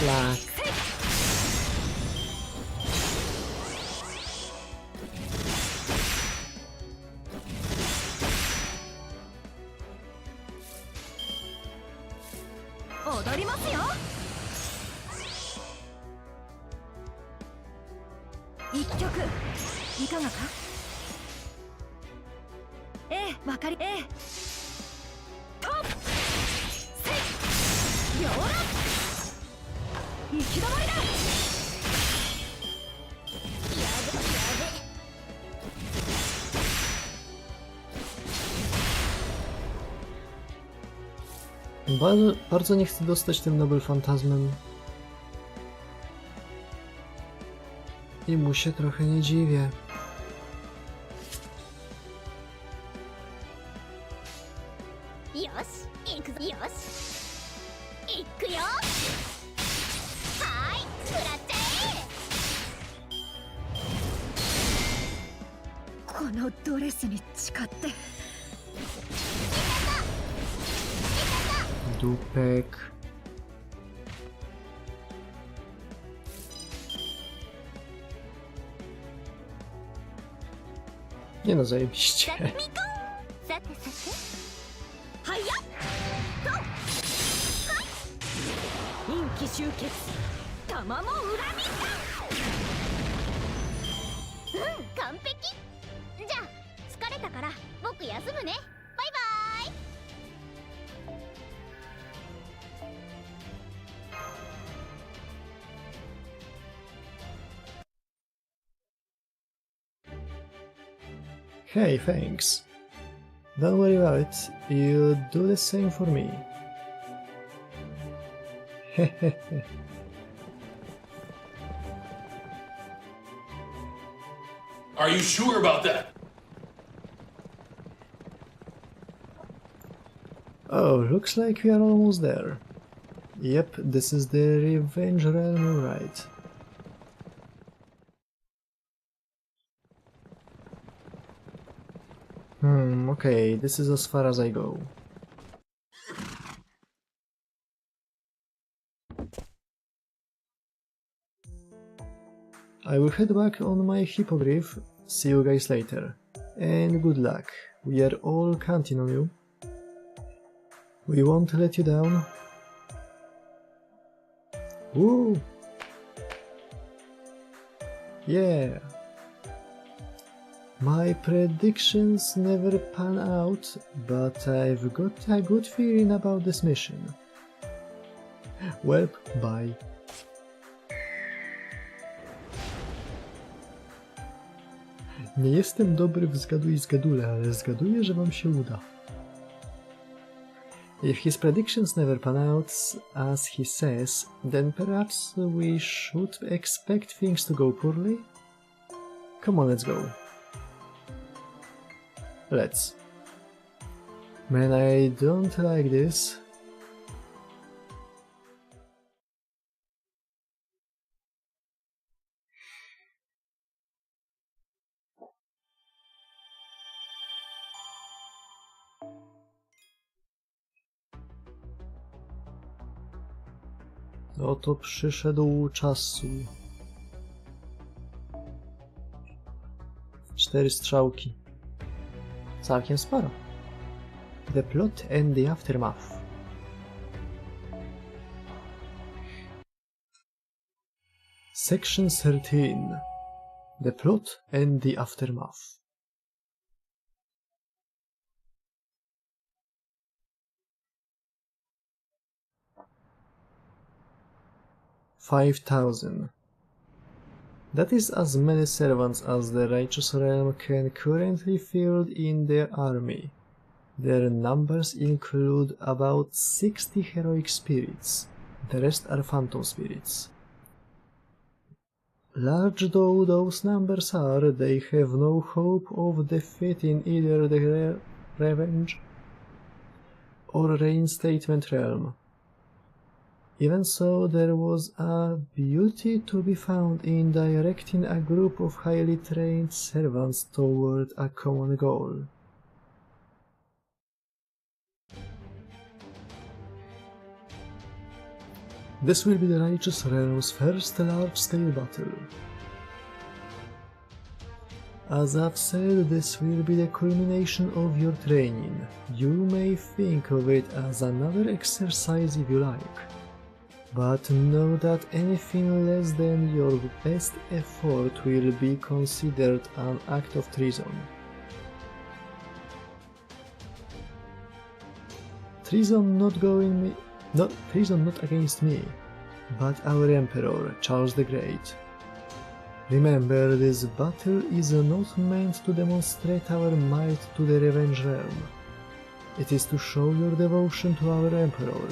Szlak. 踊りますよ。一曲いかがか。ええ、わかり、ええ。とっせい、両乱、行き止まりだ。Bardzo nie chcę dostać tym Nobel Fantazmem. I mu się trochę nie dziwię. Dupek. Nie no, zajebiście. 完璧。じゃあ疲れたから僕休むね。バイバイ。Hey, thanks. Don't worry about it, you do the same for me. Are you sure about that? Oh, looks like we are almost there. Yep, this is the Revenge Realm, right? Okay, this is as far as I go. I will head back on my hippogriff. See you guys later. And good luck. We are all counting on you. We won't let you down. Woo! Yeah! My predictions never pan out, but I've got a good feeling about this mission. Well, bye. Nie jestem dobry w zgaduj zgadule, ale zgaduję, że wam się uda. If his predictions never pan out as he says, then perhaps we should expect things to go poorly? Come on, let's go. Let's. Man, I don't like this. Oto przyszedł czasu. 4 strzałki. Całkiem sporo. The plot and the aftermath. Section 13. The plot and the aftermath. $5,000. That is as many servants as the righteous realm can currently field in their army. Their numbers include about 60 heroic spirits. The rest are phantom spirits. Large though those numbers are, they have no hope of defeating either the Revenge or Reinstatement realm. Even so, there was a beauty to be found in directing a group of highly trained servants toward a common goal. This will be the Righteous Realm's first large-scale battle. As I've said, this will be the culmination of your training. You may think of it as another exercise if you like, but know that anything less than your best effort will be considered an act of treason. Treason not against me, but our Emperor, Charles the Great. Remember, this battle is not meant to demonstrate our might to the Revenge Realm. It is to show your devotion to our Emperor.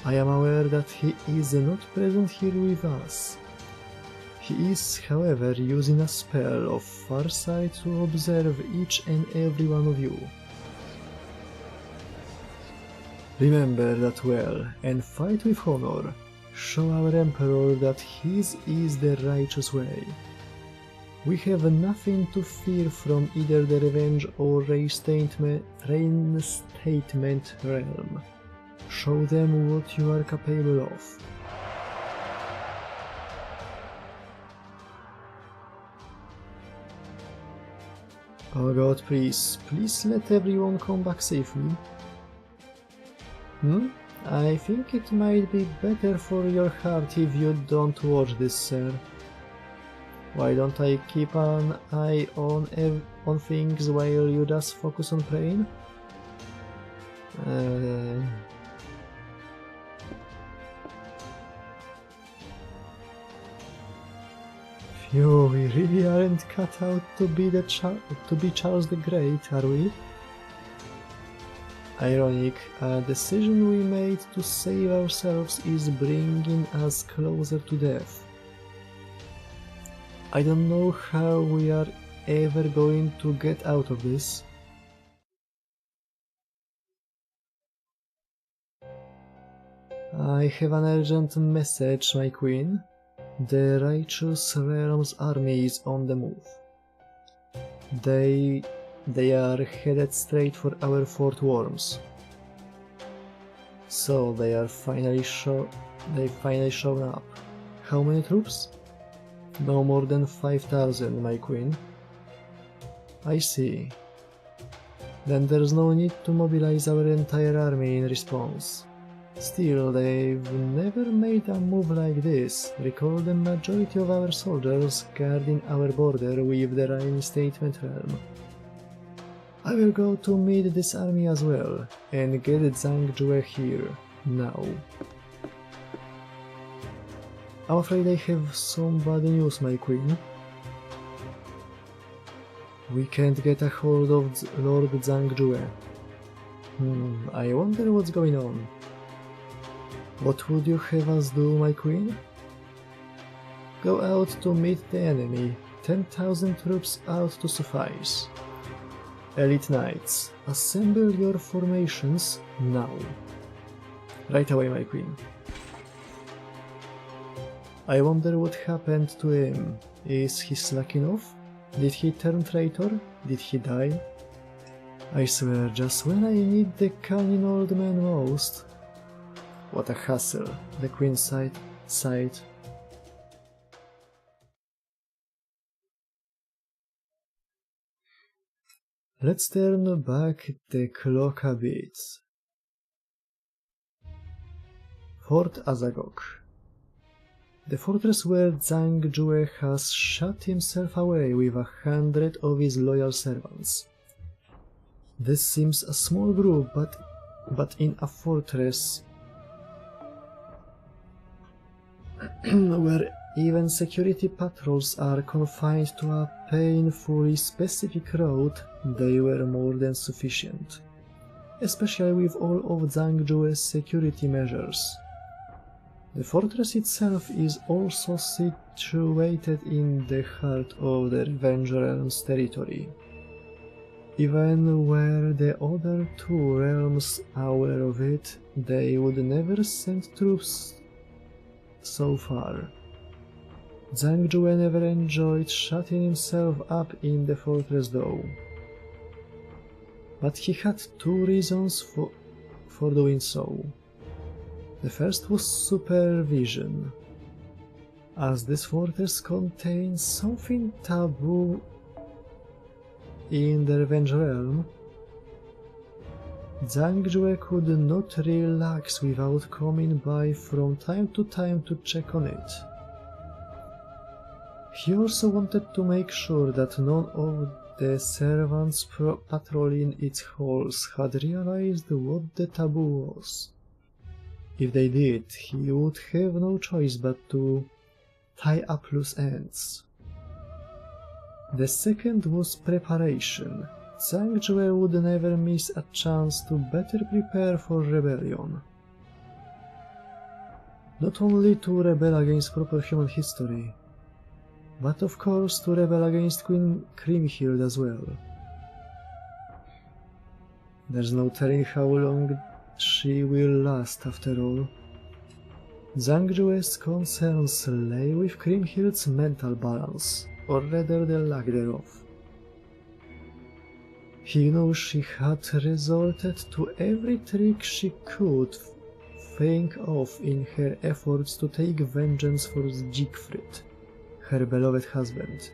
I am aware that he is not present here with us. He is, however, using a spell of farsight to observe each and every one of you. Remember that well, and fight with honor. Show our Emperor that his is the righteous way. We have nothing to fear from either the Revenge or Reinstatement Realm. Show them what you are capable of. Oh God, please let everyone come back safely. I think it might be better for your heart if you don't watch this, sir. Why don't I keep an eye on things while you just focus on praying? Phew, we really aren't cut out to be Charles the Great, are we? Ironic, a decision we made to save ourselves is bringing us closer to death. I don't know how we are ever going to get out of this. I have an urgent message, my queen. The Righteous Realm's army is on the move. They are headed straight for our Fort Worms. So they finally shown up. How many troops? No more than 5,000, my queen. I see. Then there's no need to mobilize our entire army in response. Still, they've never made a move like this. Recall the majority of our soldiers guarding our border with the Reinstatement Realm. I will go to meet this army as well, and get Zhang Jue here, now. I'm afraid I have some bad news, my queen. We can't get a hold of Lord Zhang Jue. I wonder what's going on. What would you have us do, my queen? Go out to meet the enemy. 10,000 troops out to suffice. Elite Knights, assemble your formations now. Right away, my queen. I wonder what happened to him. Is he slacking off? Did he turn traitor? Did he die? I swear, just when I need the cunning old man most. What a hassle, the queen sighed. Let's turn back the clock a bit. Fort Azagok. The fortress where Zhang Jue has shut himself away with 100 of his loyal servants. This seems a small group, but in a fortress where even security patrols are confined to a painfully specific route, they were more than sufficient, especially with all of Zhang Jue's security measures. The fortress itself is also situated in the heart of the Revenge Realm's territory. Even were the other two realms aware of it, they would never send troops so far. Zhang Jue never enjoyed shutting himself up in the fortress though. But he had two reasons for doing so. The first was supervision. As this fortress contains something taboo in the Revenge Realm, Zhang Jue could not relax without coming by from time to time to check on it. He also wanted to make sure that none of the servants patrolling its halls had realized what the taboo was. If they did, he would have no choice but to tie up loose ends. The second was preparation. Zhang Jue would never miss a chance to better prepare for rebellion. Not only to rebel against proper human history, but of course to rebel against Queen Kriemhild as well. There's no telling how long she will last after all. Zhang Jue's concerns lay with Kriemhild's mental balance, or rather the lack thereof. He knew she had resorted to every trick she could think of in her efforts to take vengeance for Siegfried, her beloved husband.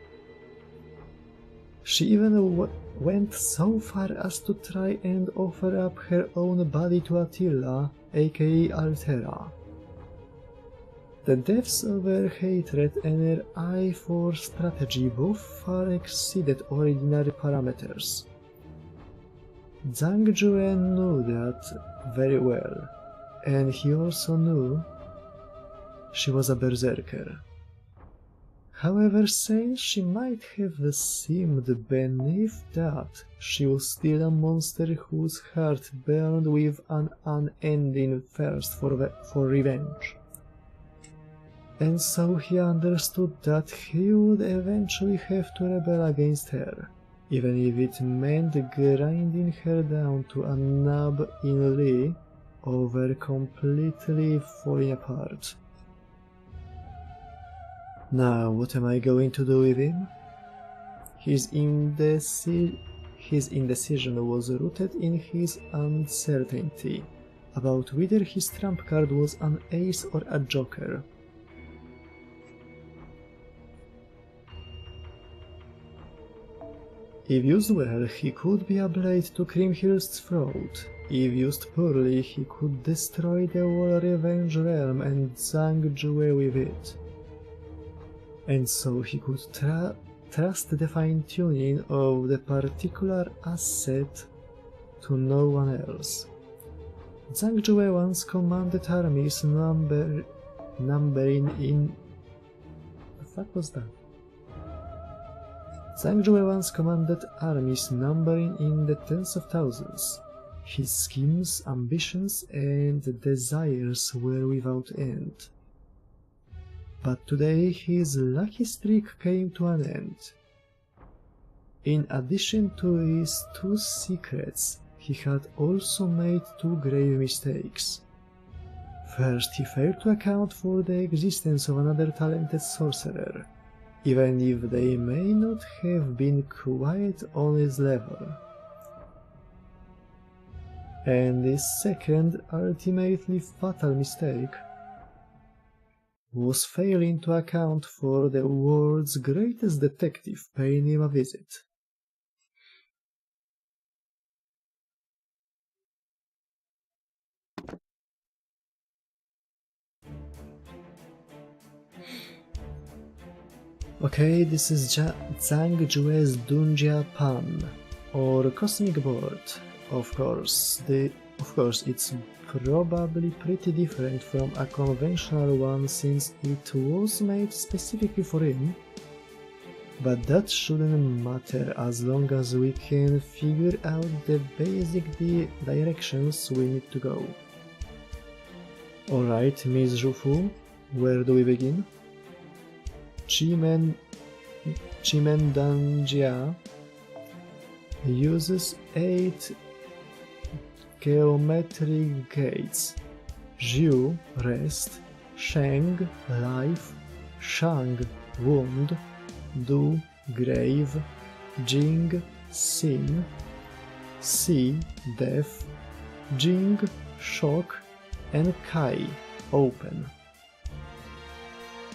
She even went so far as to try and offer up her own body to Attila, aka Altera. The depths of her hatred and her eye for strategy both far exceeded ordinary parameters. Zhang Jue knew that very well, and he also knew she was a berserker. However sane she might have seemed beneath that, she was still a monster whose heart burned with an unending thirst for revenge. And so he understood that he would eventually have to rebel against her, even if it meant grinding her down to a nub in Lee over completely falling apart. Now, what am I going to do with him? His indecision was rooted in his uncertainty about whether his trump card was an ace or a joker. If used well, he could be a blade to Kriemhild's throat. If used poorly, he could destroy the whole Revenge Realm and Zhang Jue with it. And so he could trust the fine-tuning of the particular asset to no one else. Zhang Jue once commanded armies numbering in... The fuck was that? Zhang Jue once commanded armies numbering in the tens of thousands. His schemes, ambitions, and desires were without end. But today his lucky streak came to an end. In addition to his 2 secrets, he had also made 2 grave mistakes. First, he failed to account for the existence of another talented sorcerer, even if they may not have been quite on his level. And his second, ultimately fatal mistake was failing to account for the world's greatest detective paying him a visit. Okay, this is Zhang Jue's Dunjia Pan, or Cosmic Board. Of course, it's probably pretty different from a conventional one since it was made specifically for him, but that shouldn't matter as long as we can figure out the basic directions we need to go. Alright, Ms. Zhufu, where do we begin? Chimendanjia uses 8 geometric gates: Zhu, rest; Sheng, life; Shang, wound; Du, grave; Jing, sin; Si, death; Jing, shock; and Kai, open.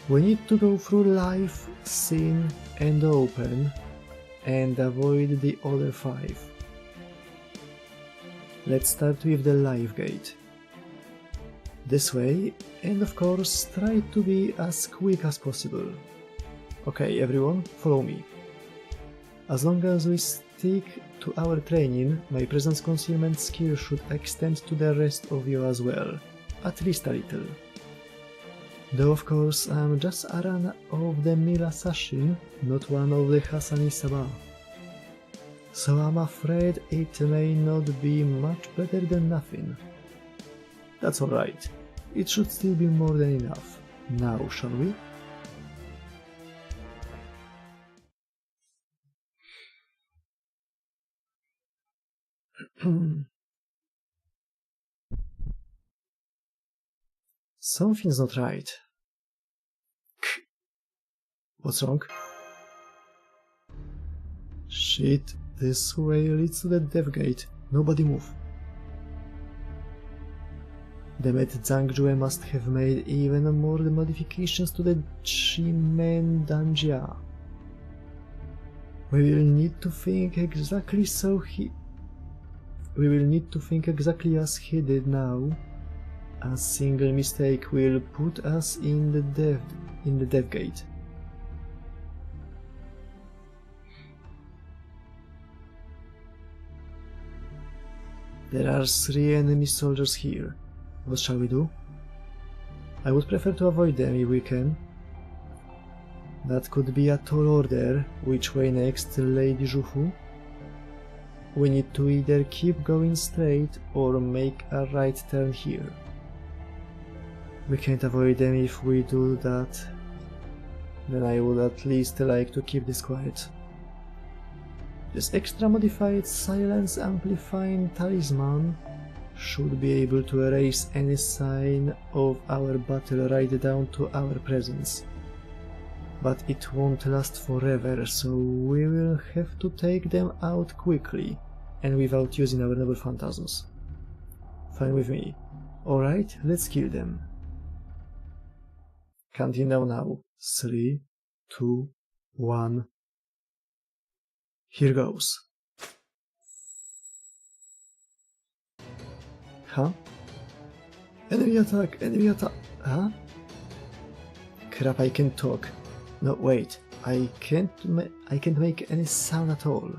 We need to go through life, sin, and open and avoid the other 5. Let's start with the life gate. This way, and of course try to be as quick as possible. Okay, everyone, follow me. As long as we stick to our training, my presence concealment skill should extend to the rest of you as well, at least a little. Though of course I'm just a run-of-the-mill assassin, not one of the Hasani-Saba. So I'm afraid it may not be much better than nothing. That's alright, it should still be more than enough. Now, shall we? Something's not right. What's wrong? Shit, this way leads to the death gate. Nobody move. The Zhangzhue must have made even more modifications to the Chimendanja. We will need to think exactly as he did now. A single mistake will put us in the death gate. There are 3 enemy soldiers here. What shall we do? I would prefer to avoid them if we can. That could be a tall order. Which way next, Lady Zhufu? We need to either keep going straight or make a right turn here. We can't avoid them if we do that. Then I would at least like to keep this quiet. This extra modified silence amplifying talisman should be able to erase any sign of our battle right down to our presence. But it won't last forever, so we will have to take them out quickly and without using our noble phantasms. Fine with me. Alright, let's kill them. Counting down now. 3, 2, 1. Here goes. Huh? Enemy attack! Enemy attack! Huh? Crap, I can't talk. No, wait. I can't make any sound at all.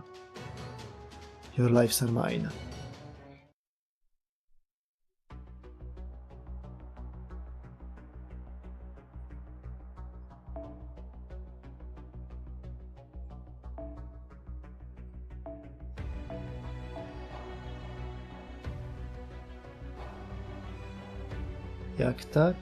Your lives are mine. Jak tak?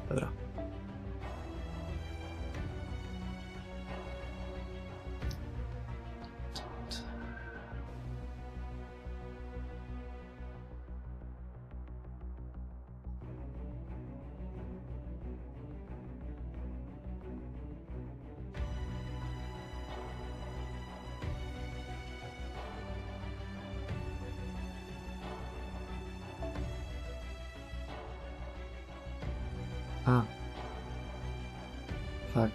Dobra. A. Fuck.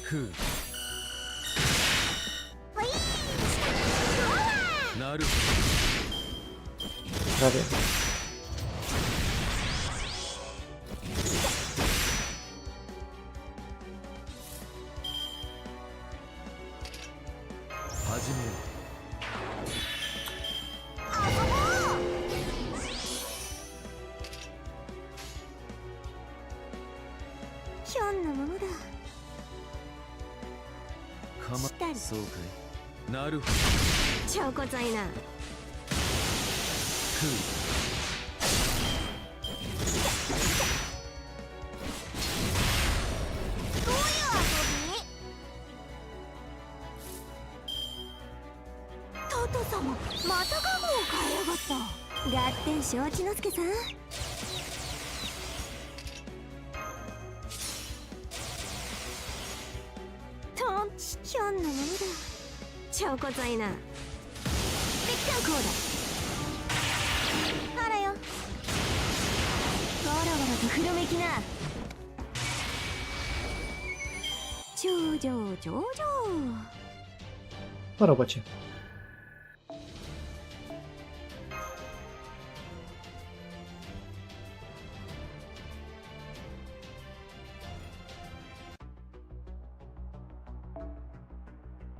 ふう ほいーなる Prawie.そうかいなるほどちょこざいなふう どういう遊びトト様また家具を変えやがった合点承知の助さんひょんなものだチョコザイナ敵艦こうだあらよわらわらとふるめきな上々上々 Po robocie.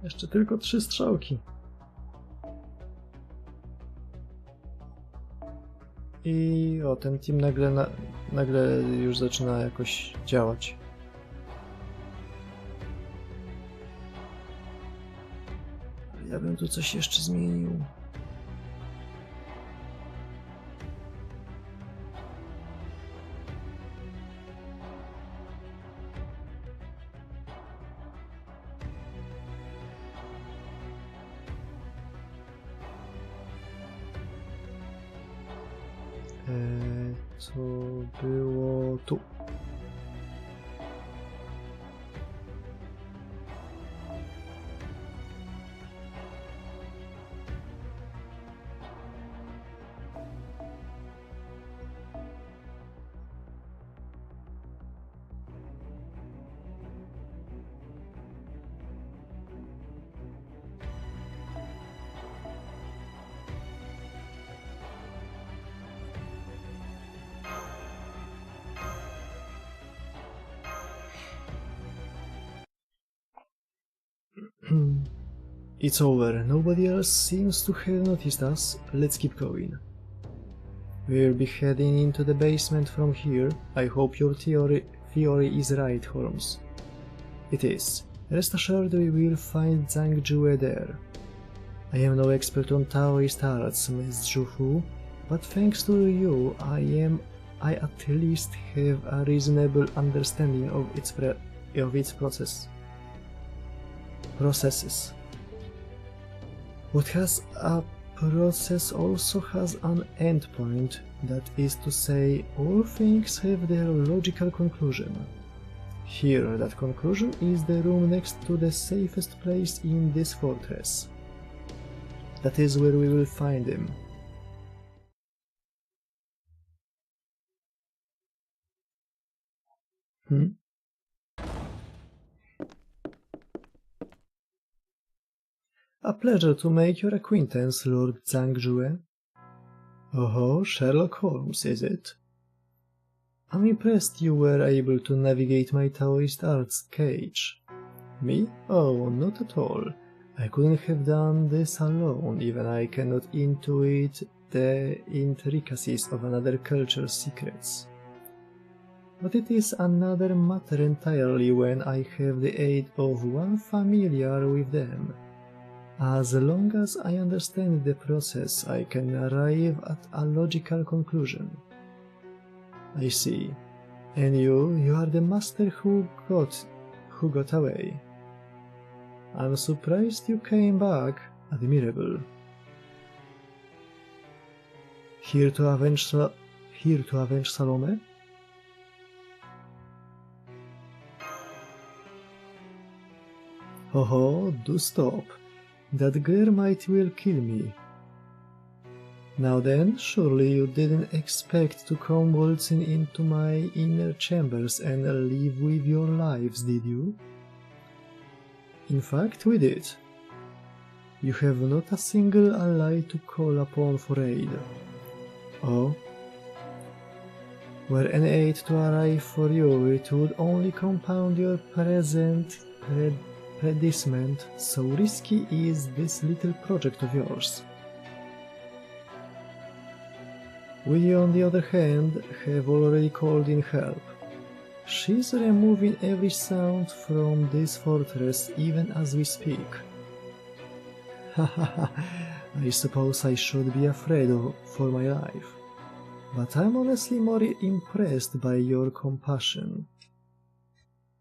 Jeszcze tylko 3 strzałki. I o, ten team nagle już zaczyna jakoś działać. Ja bym tu coś jeszcze zmienił. Co było tu? It's over. Nobody else seems to have noticed us. Let's keep going. We'll be heading into the basement from here. I hope your theory is right, Holmes. It is. Rest assured we will find Zhang Jue there. I am no expert on Taoist arts, Miss Zhufu, but thanks to you, I at least have a reasonable understanding of its processes. What has a process also has an endpoint, that is to say, all things have their logical conclusion. Here, that conclusion is the room next to the safest place in this fortress. That is where we will find him. A pleasure to make your acquaintance, Lord Zhang Jue. Oh, Sherlock Holmes, is it? I'm impressed you were able to navigate my Taoist arts cage. Me? Oh, not at all. I couldn't have done this alone, even I cannot intuit the intricacies of another culture's secrets. But it is another matter entirely when I have the aid of one familiar with them. As long as I understand the process, I can arrive at a logical conclusion. I see. And you are the master who got away. I'm surprised you came back. Admirable. Here to avenge Salome? Oh, do stop. That glare might well kill me. Now then, surely you didn't expect to come waltzing into my inner chambers and leave with your lives, did you? In fact, we did. You have not a single ally to call upon for aid. Oh. Were an aid to arrive for you, it would only compound your present predicament, so risky is this little project of yours. We, on the other hand, have already called in help. She's removing every sound from this fortress even as we speak. Hahaha, I suppose I should be afraid for my life. But I'm honestly more impressed by your compassion.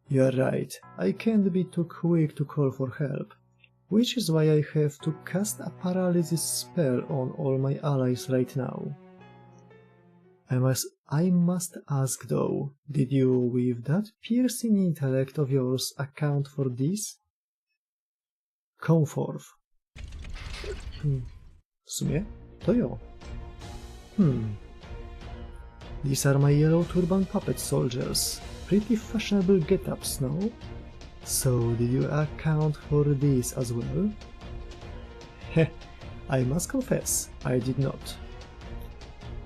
You're right, I can't be too quick to call for help, which is why I have to cast a paralysis spell on all my allies right now. I must ask though, did you, with that piercing intellect of yours, account for this? Come forth. W sumie, to jo. These are my yellow turban puppet soldiers. Pretty fashionable get-ups, no? So, did you account for this as well? Heh, I must confess, I did not.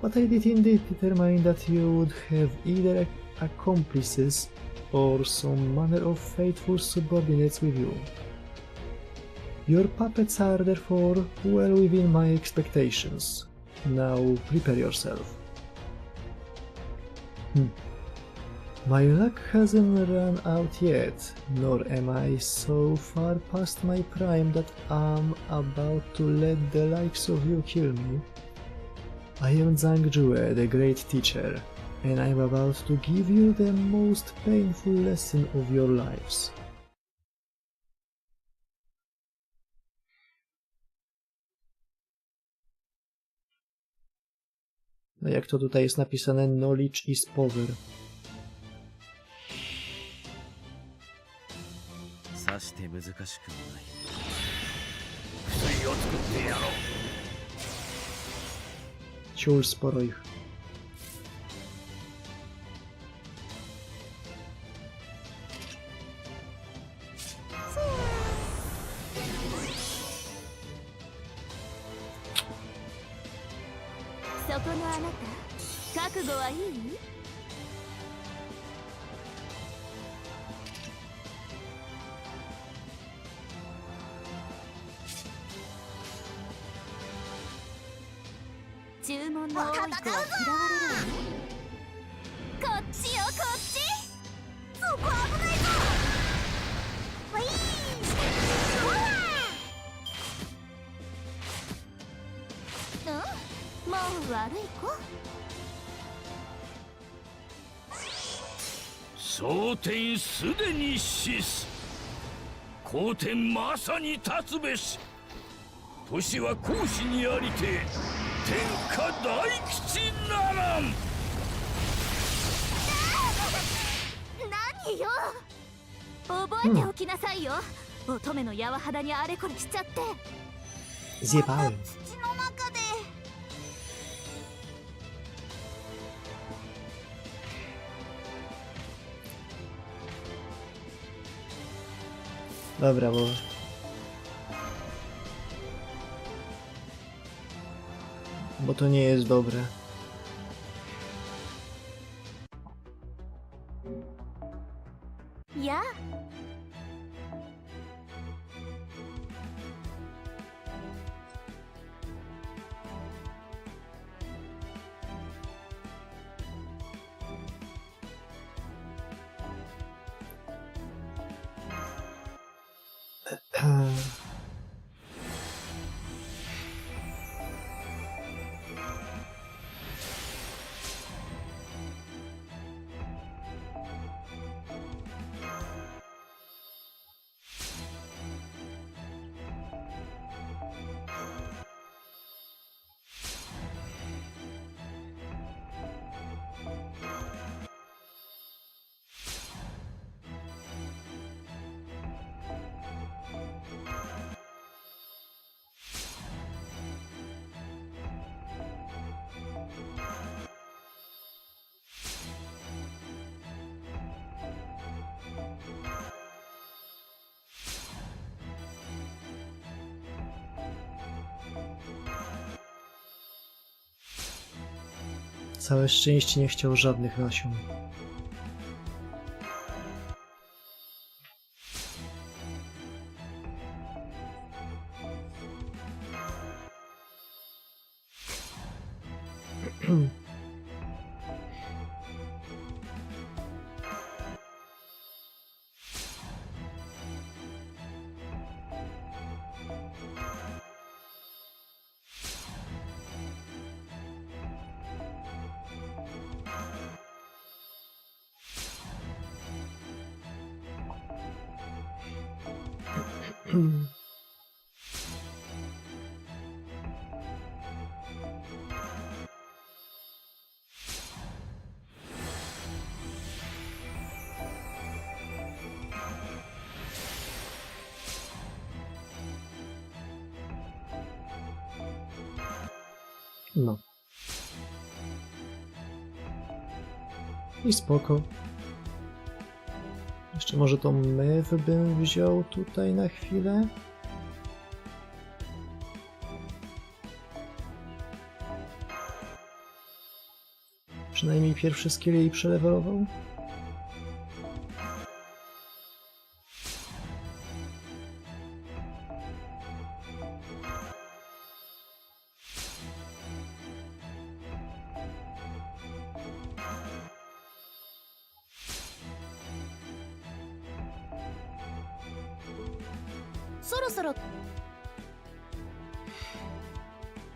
But I did indeed determine that you would have either accomplices or some manner of faithful subordinates with you. Your puppets are therefore well within my expectations. Now prepare yourself. My luck hasn't run out yet, nor am I so far past my prime that I'm about to let the likes of you kill me. I am Zhang Jue, the great teacher, and I'm about to give you the most painful lesson of your lives. No jak to tutaj jest napisane, knowledge is power. さして難しくもない薬を作ってやろう Ciul sporo ich.蒼天すでに死す後天まさに立つべし年は孔子にありて天下大吉ならん何よ覚えておきなさいよ、乙女の柔肌にあれこれしちゃって Zjebałem. 土の中で Dobra, bo to nie jest dobre. Ja? Całe szczęście nie chciał żadnych nasion. No. I spoko. Jeszcze może tą mew bym wziął tutaj na chwilę. Przynajmniej pierwszy skill jej przelewelował.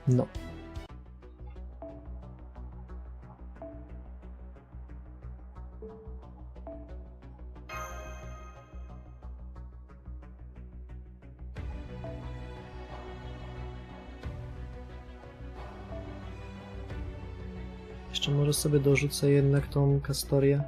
No. Jeszcze może sobie dorzucę jednak tą kastorię.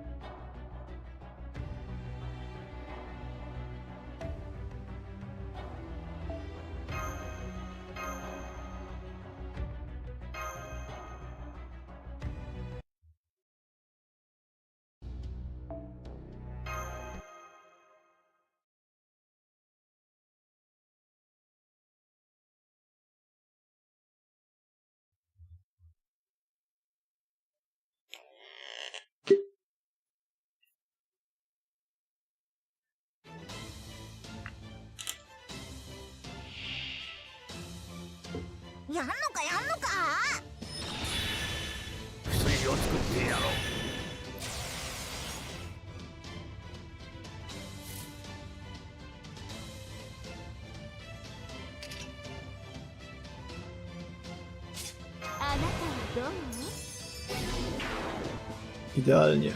Idealnie.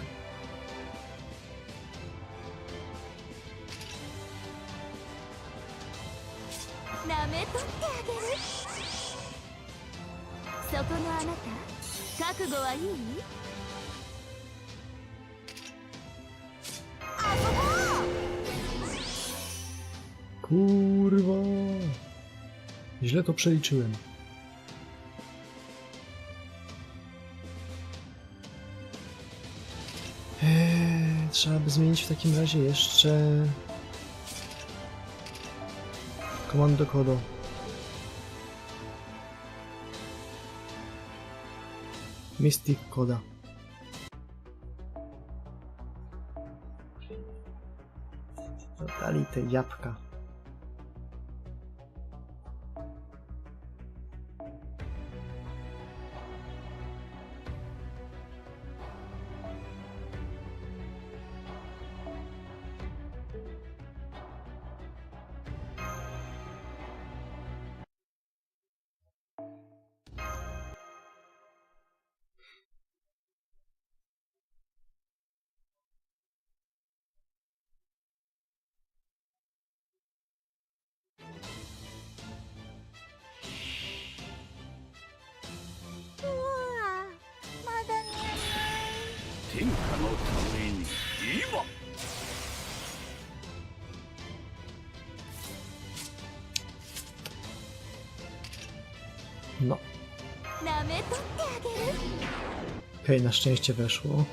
Kurwa. Źle to przeliczyłem. Trzeba by zmienić w takim razie jeszcze komando kodo. Mystic koda. Dali te jabłka. No. Okej, na szczęście weszło.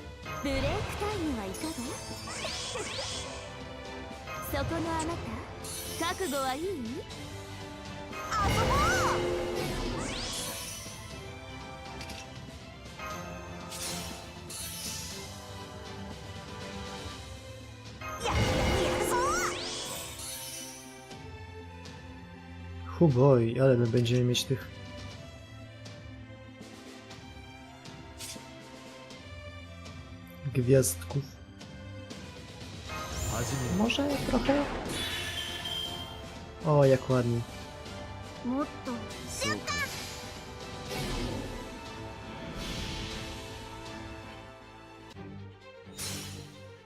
Huboj, ale my będziemy mieć tych... gwiazdków. Może trochę? O, jak ładnie. もっと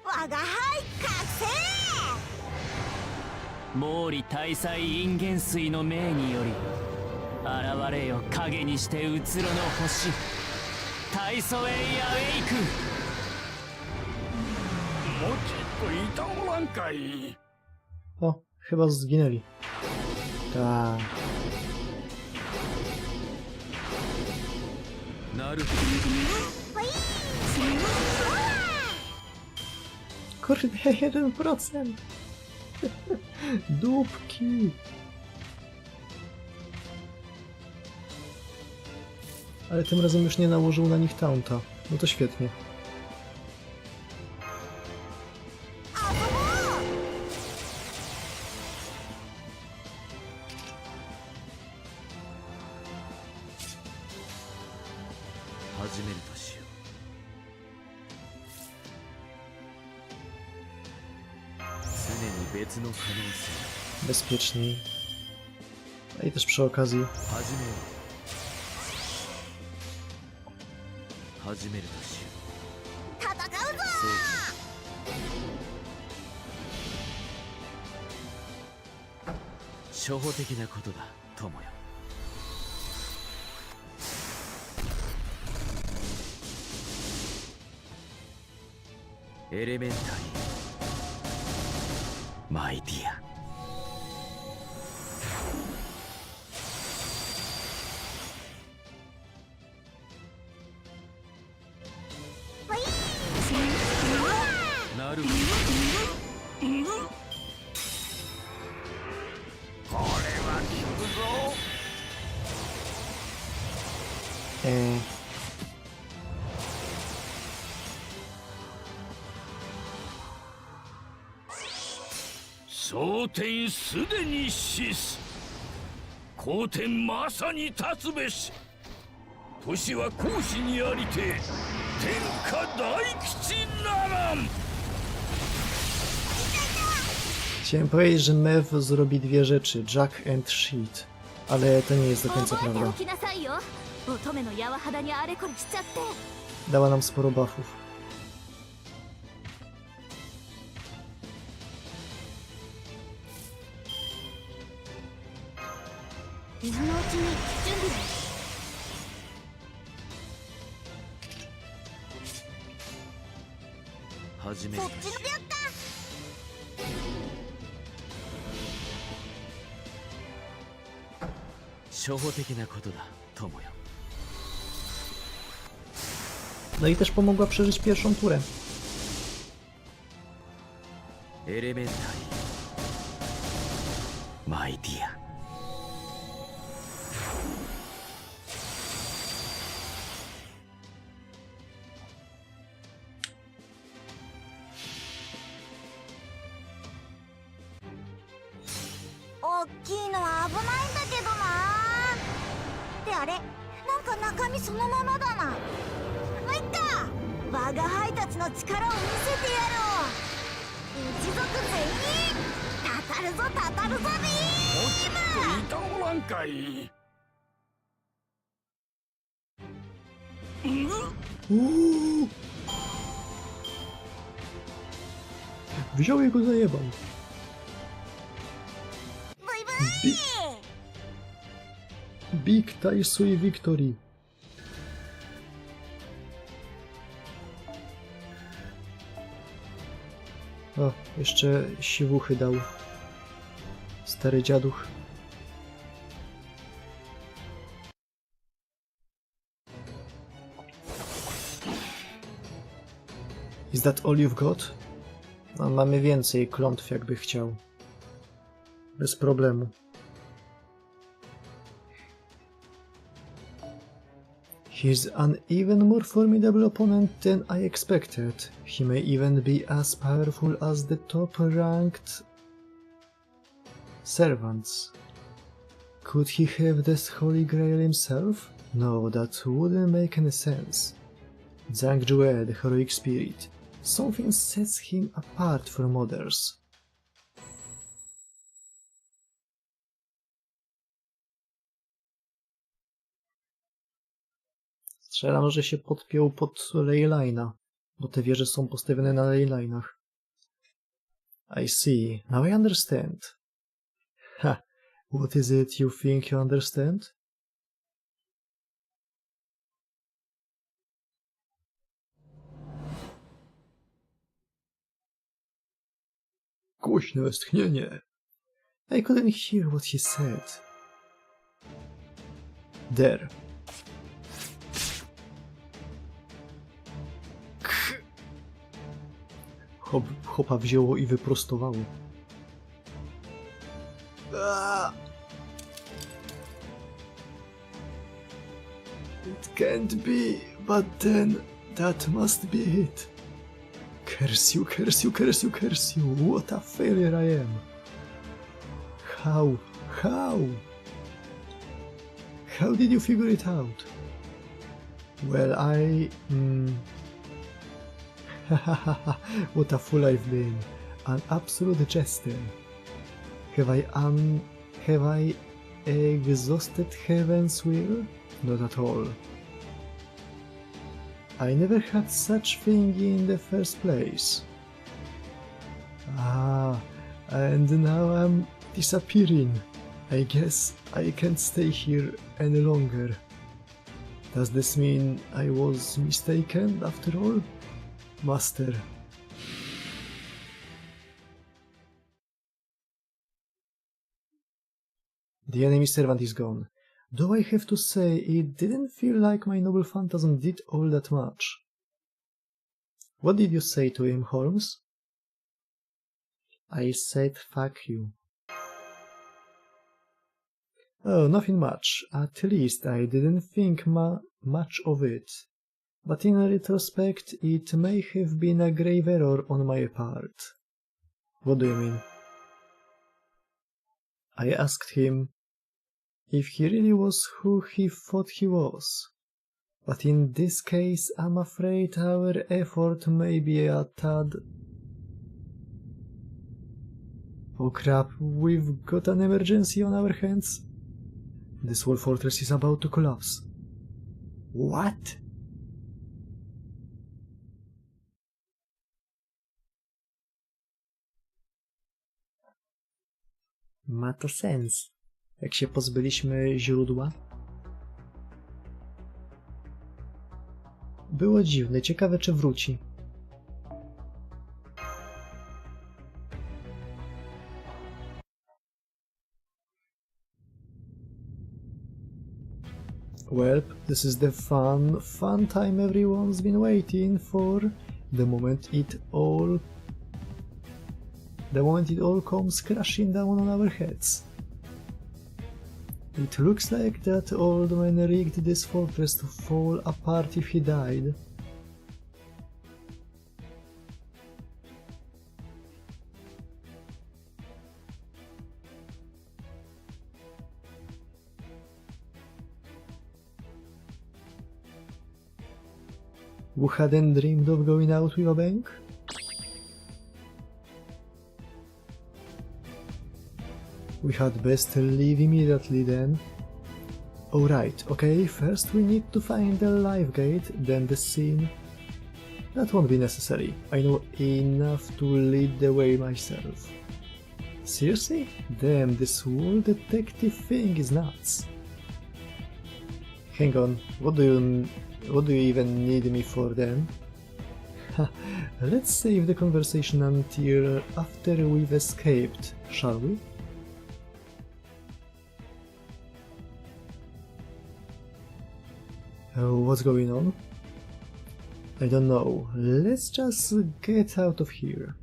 我が輩覚醒毛利大祭陰元水の命により現れよ影にしてうつろの星大祖エイアウェイクもちっといたおらんかい。 O, chyba zginęli. Tak. なる Kurde, 1%! Dupki! Ale tym razem już nie nałożył na nich taunta. No to świetnie. Bezpieczniej. A i też przy okazji. 始めるとしよ戦うぞう初歩的なことだ友よエレメンタリーマイディアなるほどこれは効くぞ。蒼天すでに死す。後天まさに立つべし。年は孔子にありて天下大吉ならん。 Chciałem powiedzieć, że Mew zrobi dwie rzeczy, Jack and Shit, ale to nie jest do końca prawda. Dała nam sporo buffów. Hajime 初歩的なことだ友よ No i też pomogła przeżyć pierwszą turę. エレメンタリーマイディア 大きいのは危ないんだけどなってあれなんか中身そのままだなもういっか我が輩たちの力を見せてやろう一族全員たたるぞたたるぞビームいたおらんかい。Wziął jego zajebał. ブイブイ Big Taisui Victory. O, jeszcze siwuchy dał. Stary dziaduch. Is that all you've got? No, mamy więcej klątw, jakby chciał. Bez problemu. He's an even more formidable opponent than I expected. He may even be as powerful as the top-ranked servants. Could he have this Holy Grail himself? No, that wouldn't make any sense. Zhang Jue, the heroic spirit. Something sets him apart from others. Strzelam, że się podpiął pod leyline'a, bo te wieże są postawione na leyline'ach. I see. Now I understand. Ha! What is it you think you understand? Głośne westchnienie. I couldn't hear what he said. There. Chopa wzięło i wyprostowało. It can't be, but then that must be it. Curse you, curse you, curse you, curse you. What a failure I am. How? How did you figure it out? Well, what a fool I've been. An absolute jester. Have I exhausted heaven's will? Not at all. I never had such thing in the first place. And now I'm disappearing. I guess I can't stay here any longer. Does this mean I was mistaken after all? Master. The enemy servant is gone. Though I have to say, it didn't feel like my noble phantasm did all that much. What did you say to him, Holmes? I said fuck you. Oh, nothing much. At least I didn't think much of it. But in retrospect, it may have been a grave error on my part. What do you mean? I asked him if he really was who he thought he was. But in this case, I'm afraid our effort may be a tad... Oh crap, we've got an emergency on our hands. This whole fortress is about to collapse. What? Ma to sens. Jak się pozbyliśmy źródła? Było dziwne, ciekawe czy wróci. Well, this is the fun time everyone's been waiting for. The moment it all comes crashing down on our heads. It looks like that old man rigged this fortress to fall apart if he died. Who hadn't dreamed of going out with a bang? We had best leave immediately then. Oh right, okay, first we need to find the live gate, then the scene. That won't be necessary, I know enough to lead the way myself. Seriously? Damn, this whole detective thing is nuts. Hang on, what do you even need me for then? Let's save the conversation until after we've escaped, shall we? What's going on? I don't know. Let's just get out of here.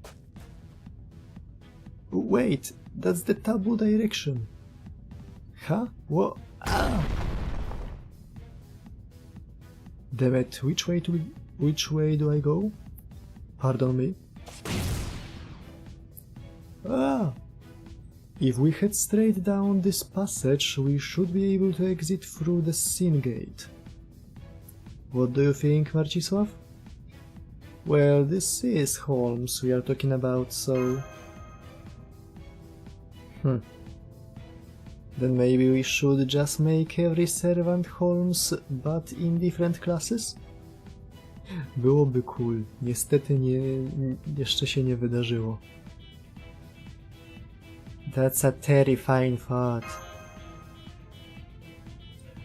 Wait, that's the taboo direction. Huh? What? Ah! Damn it, which way do I go? Pardon me. Ah! If we head straight down this passage, we should be able to exit through the Sin Gate. What do you think, Marcisław? Well, this is Holmes we are talking about, so... Then maybe we should just make every servant Holmes, but in different classes? Byłoby cool. Niestety jeszcze się nie wydarzyło. That's a terrifying thought.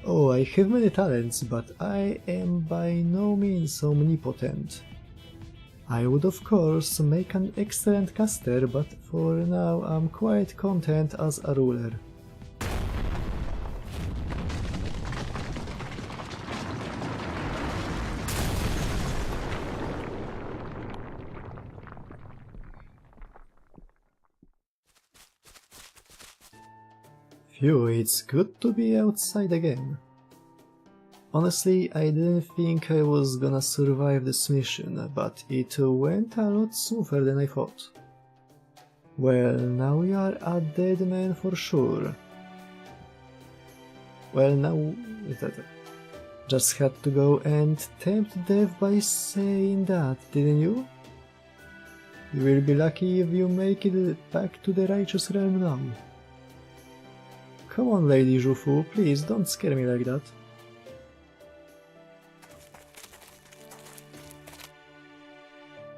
Oh, I have many talents, but I am by no means omnipotent. I would of course make an excellent caster, but for now I'm quite content as a ruler. Phew, it's good to be outside again. Honestly, I didn't think I was gonna survive this mission, but it went a lot smoother than I thought. Well, now we are a dead man for sure. Well, now... just had to go and tempt death by saying that, didn't you? You will be lucky if you make it back to the righteous realm now. Come on, Lady Zhufu, please don't scare me like that.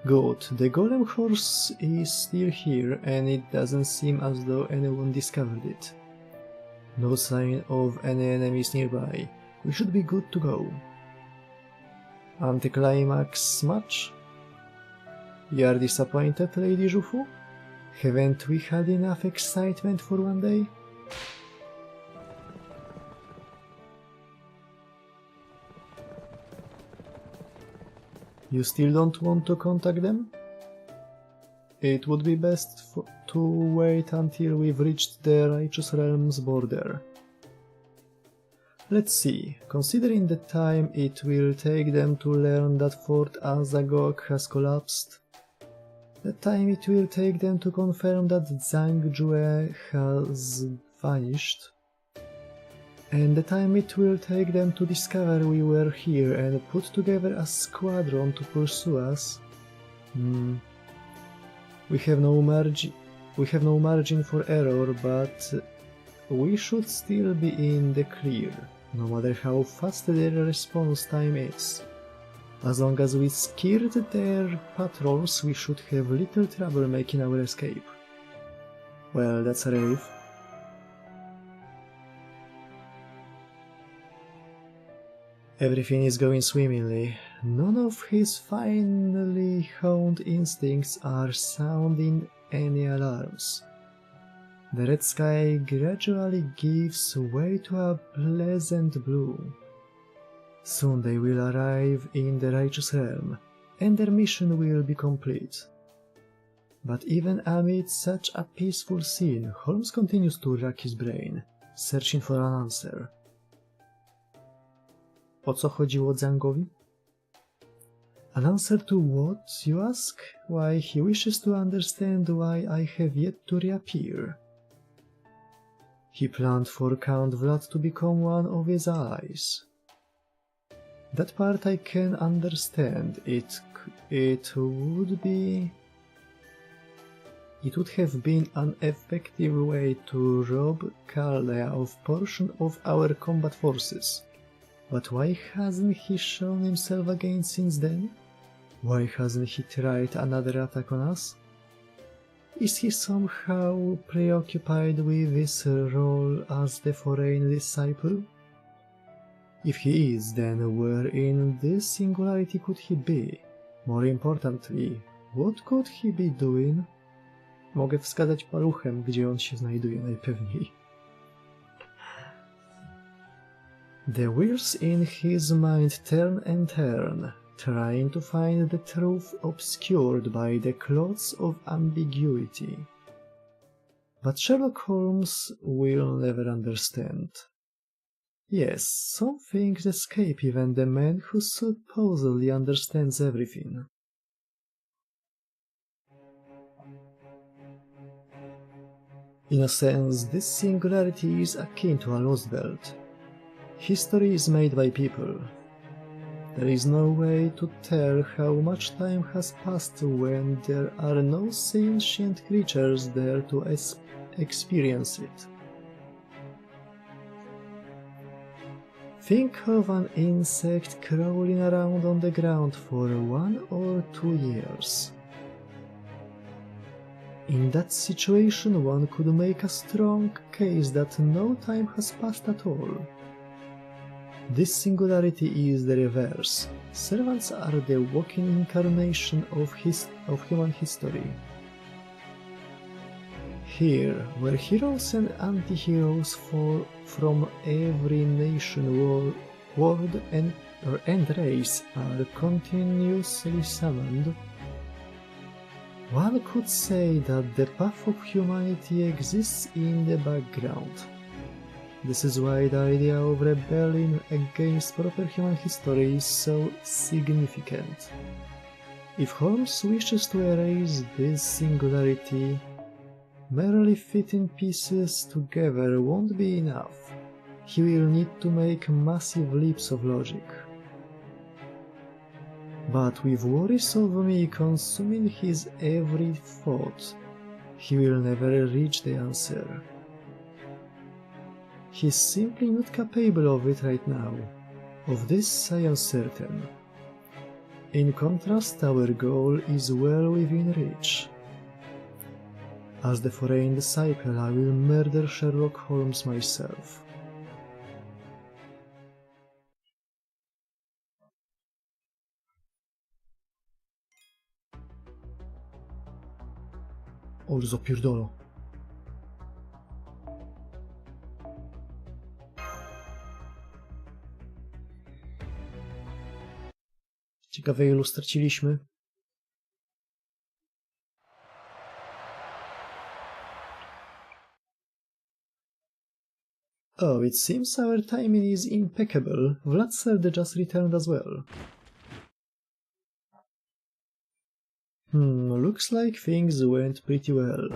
Good, the golem horse is still here and it doesn't seem as though anyone discovered it. No sign of any enemies nearby. We should be good to go. Anticlimax much? You are disappointed, Lady Zhufu? Haven't we had enough excitement for one day? You still don't want to contact them? It would be best to wait until we've reached the Righteous Realm's border. Let's see, considering the time it will take them to learn that Fort Azagok has collapsed, the time it will take them to confirm that Zhang Jue has vanished, and the time it will take them to discover we were here and put together a squadron to pursue us. We have no margin for error, but we should still be in the clear, no matter how fast their response time is. As long as we scared their patrols, we should have little trouble making our escape. Well, that's a relief. Everything is going swimmingly. None of his finely honed instincts are sounding any alarms. The red sky gradually gives way to a pleasant blue. Soon they will arrive in the Righteous Realm, and their mission will be complete. But even amid such a peaceful scene, Holmes continues to rack his brain, searching for an answer. O co chodziło Zhangowi? An answer to what, you ask? Why, he wishes to understand why I have yet to reappear. He planned for Count Vlad to become one of his allies. That part I can understand. It would have been an effective way to rob Kaldea of portion of our combat forces. But why hasn't he shown himself again since then? Why hasn't he tried another attack on us? Is he somehow preoccupied with his role as the foreign disciple? If he is, then where in this singularity could he be? More importantly, what could he be doing? Mogę wskazać paluchem, gdzie on się znajduje najpewniej. The wheels in his mind turn and turn, trying to find the truth obscured by the cloths of ambiguity. But Sherlock Holmes will never understand. Yes, some things escape even the man who supposedly understands everything. In a sense, this singularity is akin to a lost belt. History is made by people. There is no way to tell how much time has passed when there are no sentient creatures there to experience it. Think of an insect crawling around on the ground for 1 or 2 years. In that situation, one could make a strong case that no time has passed at all. This singularity is the reverse. Servants are the walking incarnation of human history. Here, where heroes and anti-heroes from every nation, world and race are continuously summoned, one could say that the path of humanity exists in the background. This is why the idea of rebelling against proper human history is so significant. If Holmes wishes to erase this singularity, merely fitting pieces together won't be enough. He will need to make massive leaps of logic. But with worries of me consuming his every thought, he will never reach the answer. He's simply not capable of it right now. Of this I am certain. In contrast, our goal is well within reach. As the foreign disciple, I will murder Sherlock Holmes myself. O, zapierdolo. Ciekawe, ilu straciliśmy. Oh, it seems our timing is impeccable. Władka just returned as well. Looks like things went pretty well.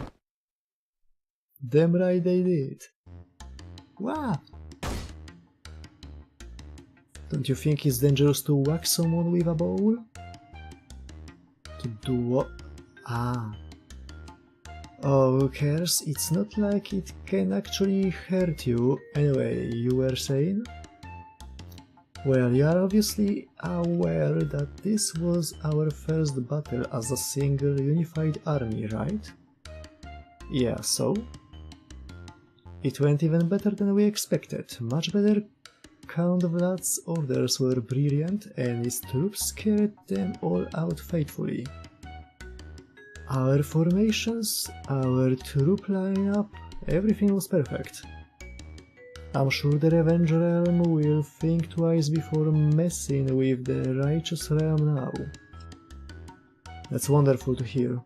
Damn right they did. What? Don't you think it's dangerous to whack someone with a bowl? To do what? Ah. Oh, who cares? It's not like it can actually hurt you. Anyway, you were saying? Well, you are obviously aware that this was our first battle as a single unified army, right? Yeah, so? It went even better than we expected. Much better. Count Vlad's orders were brilliant and his troops carried them all out faithfully. Our formations, our troop lineup, everything was perfect. I'm sure the Revenge Realm will think twice before messing with the Righteous Realm now. That's wonderful to hear.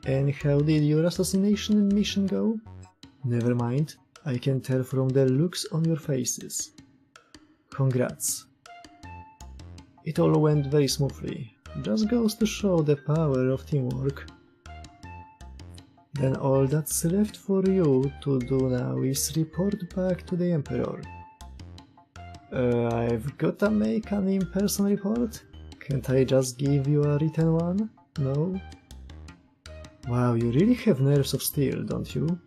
And how did your assassination mission go? Never mind, I can tell from the looks on your faces. Congrats. It all went very smoothly. Just goes to show the power of teamwork. Then all that's left for you to do now is report back to the Emperor. I've gotta make an in-person report? Can't I just give you a written one? No? Wow, you really have nerves of steel, don't you?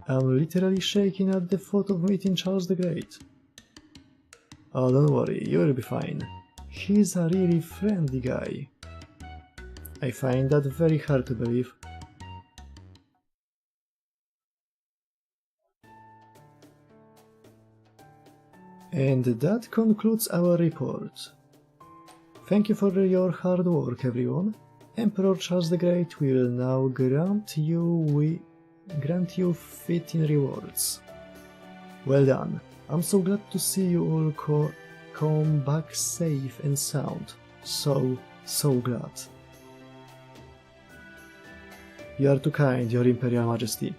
I'm literally shaking at the thought of meeting Charles the Great. Oh, don't worry, you'll be fine. He's a really friendly guy. I find that very hard to believe. And that concludes our report. Thank you for your hard work, everyone. Emperor Charles the Great will now grant you fitting rewards. Well done. I'm so glad to see you all come back safe and sound. So glad. You are too kind, Your Imperial Majesty.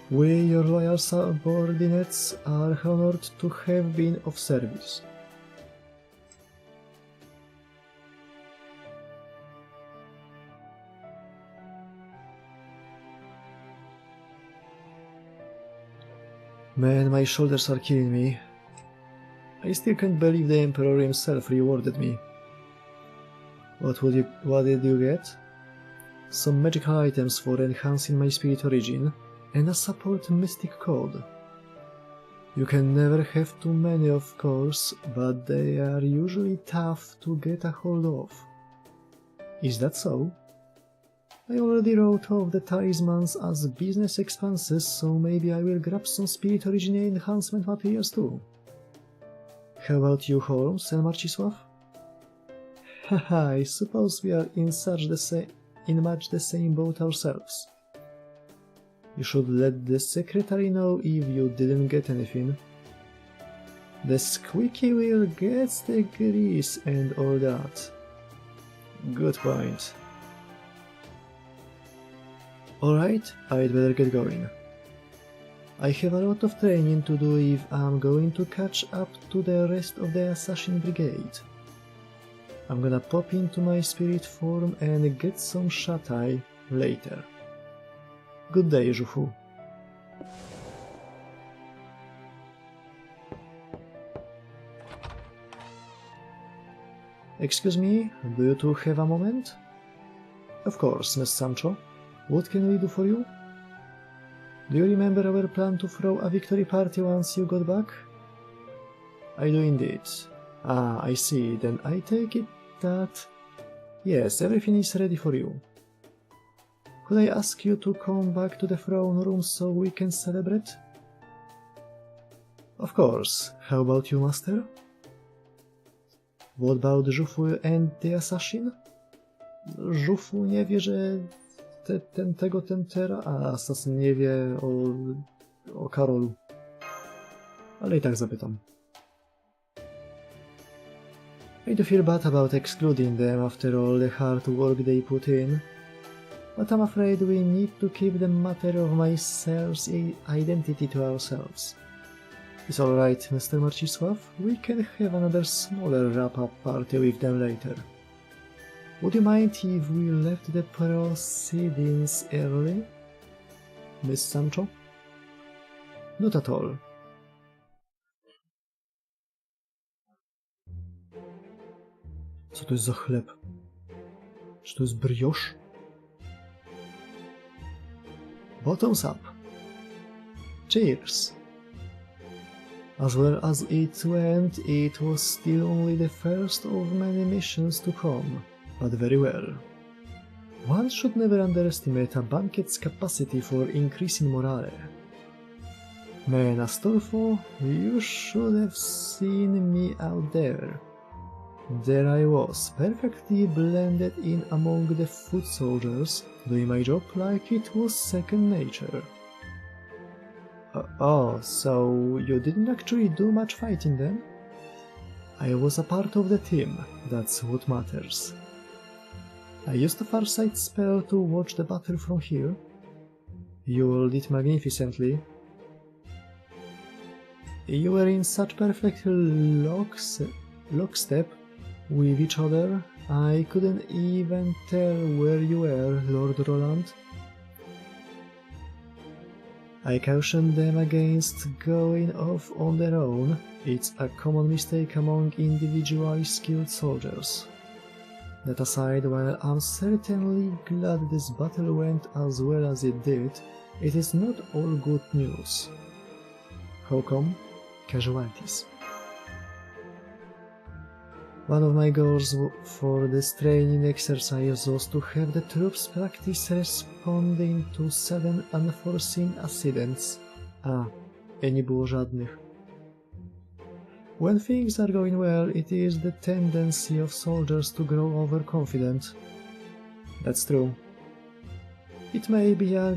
We, your loyal subordinates, are honored to have been of service. Man, my shoulders are killing me. I still can't believe the Emperor himself rewarded me. What did you get? Some magical items for enhancing my spirit origin, and a support mystic code. You can never have too many, of course, but they are usually tough to get a hold of. Is that so? I already wrote off the talismans as business expenses, so maybe I will grab some spirit origin enhancement materials too. How about you, Holmes and Marcisław? Haha, I suppose we are in much the same boat ourselves. You should let the secretary know if you didn't get anything. The squeaky wheel gets the grease and all that. Good point. Alright, I'd better get going. I have a lot of training to do if I'm going to catch up to the rest of the assassin brigade. I'm gonna pop into my spirit form and get some shut-eye later. Good day, Żuchu. Excuse me, do you two have a moment? Of course, Miss Sancho. What can we do for you? Do you remember our plan to throw a victory party once you got back? I do indeed. Ah, I see. Then I take it that... Yes, everything is ready for you. Could I ask you to come back to the throne room so we can celebrate? Of course. How about you, Master? What about Żufu and the assassin? Żufu nie wie, że a asasyn nie wie o Karolu. Ale i tak zapytam. I do feel bad about excluding them after all the hard work they put in, but I'm afraid we need to keep the matter of my self's identity to ourselves. It's alright, Mr. Marcisław, we can have another smaller wrap-up party with them later. Would you mind if we left the proceedings early, Miss Sancho? Not at all. Co to jest za chleb? Czy to jest brioche? Bottoms up. Cheers. As well as it went, it was still only the first of many missions to come, but very well. One should never underestimate a banquet's capacity for increasing morale. Man, Astolfo, you should have seen me out there. There I was, perfectly blended in among the foot soldiers, doing my job like it was second nature. Oh, so you didn't actually do much fighting then? I was a part of the team, that's what matters. I used a farsight spell to watch the battle from here. You all did magnificently. You were in such perfect lockstep with each other, I couldn't even tell where you were, Lord Roland. I cautioned them against going off on their own. It's a common mistake among individually skilled soldiers. That aside, while I'm certainly glad this battle went as well as it did, it is not all good news. How come? Casualties. One of my goals for this training exercise was to have the troops practice responding to sudden unforeseen accidents. Nie było żadnych. When things are going well, it is the tendency of soldiers to grow overconfident. That's true. It may be a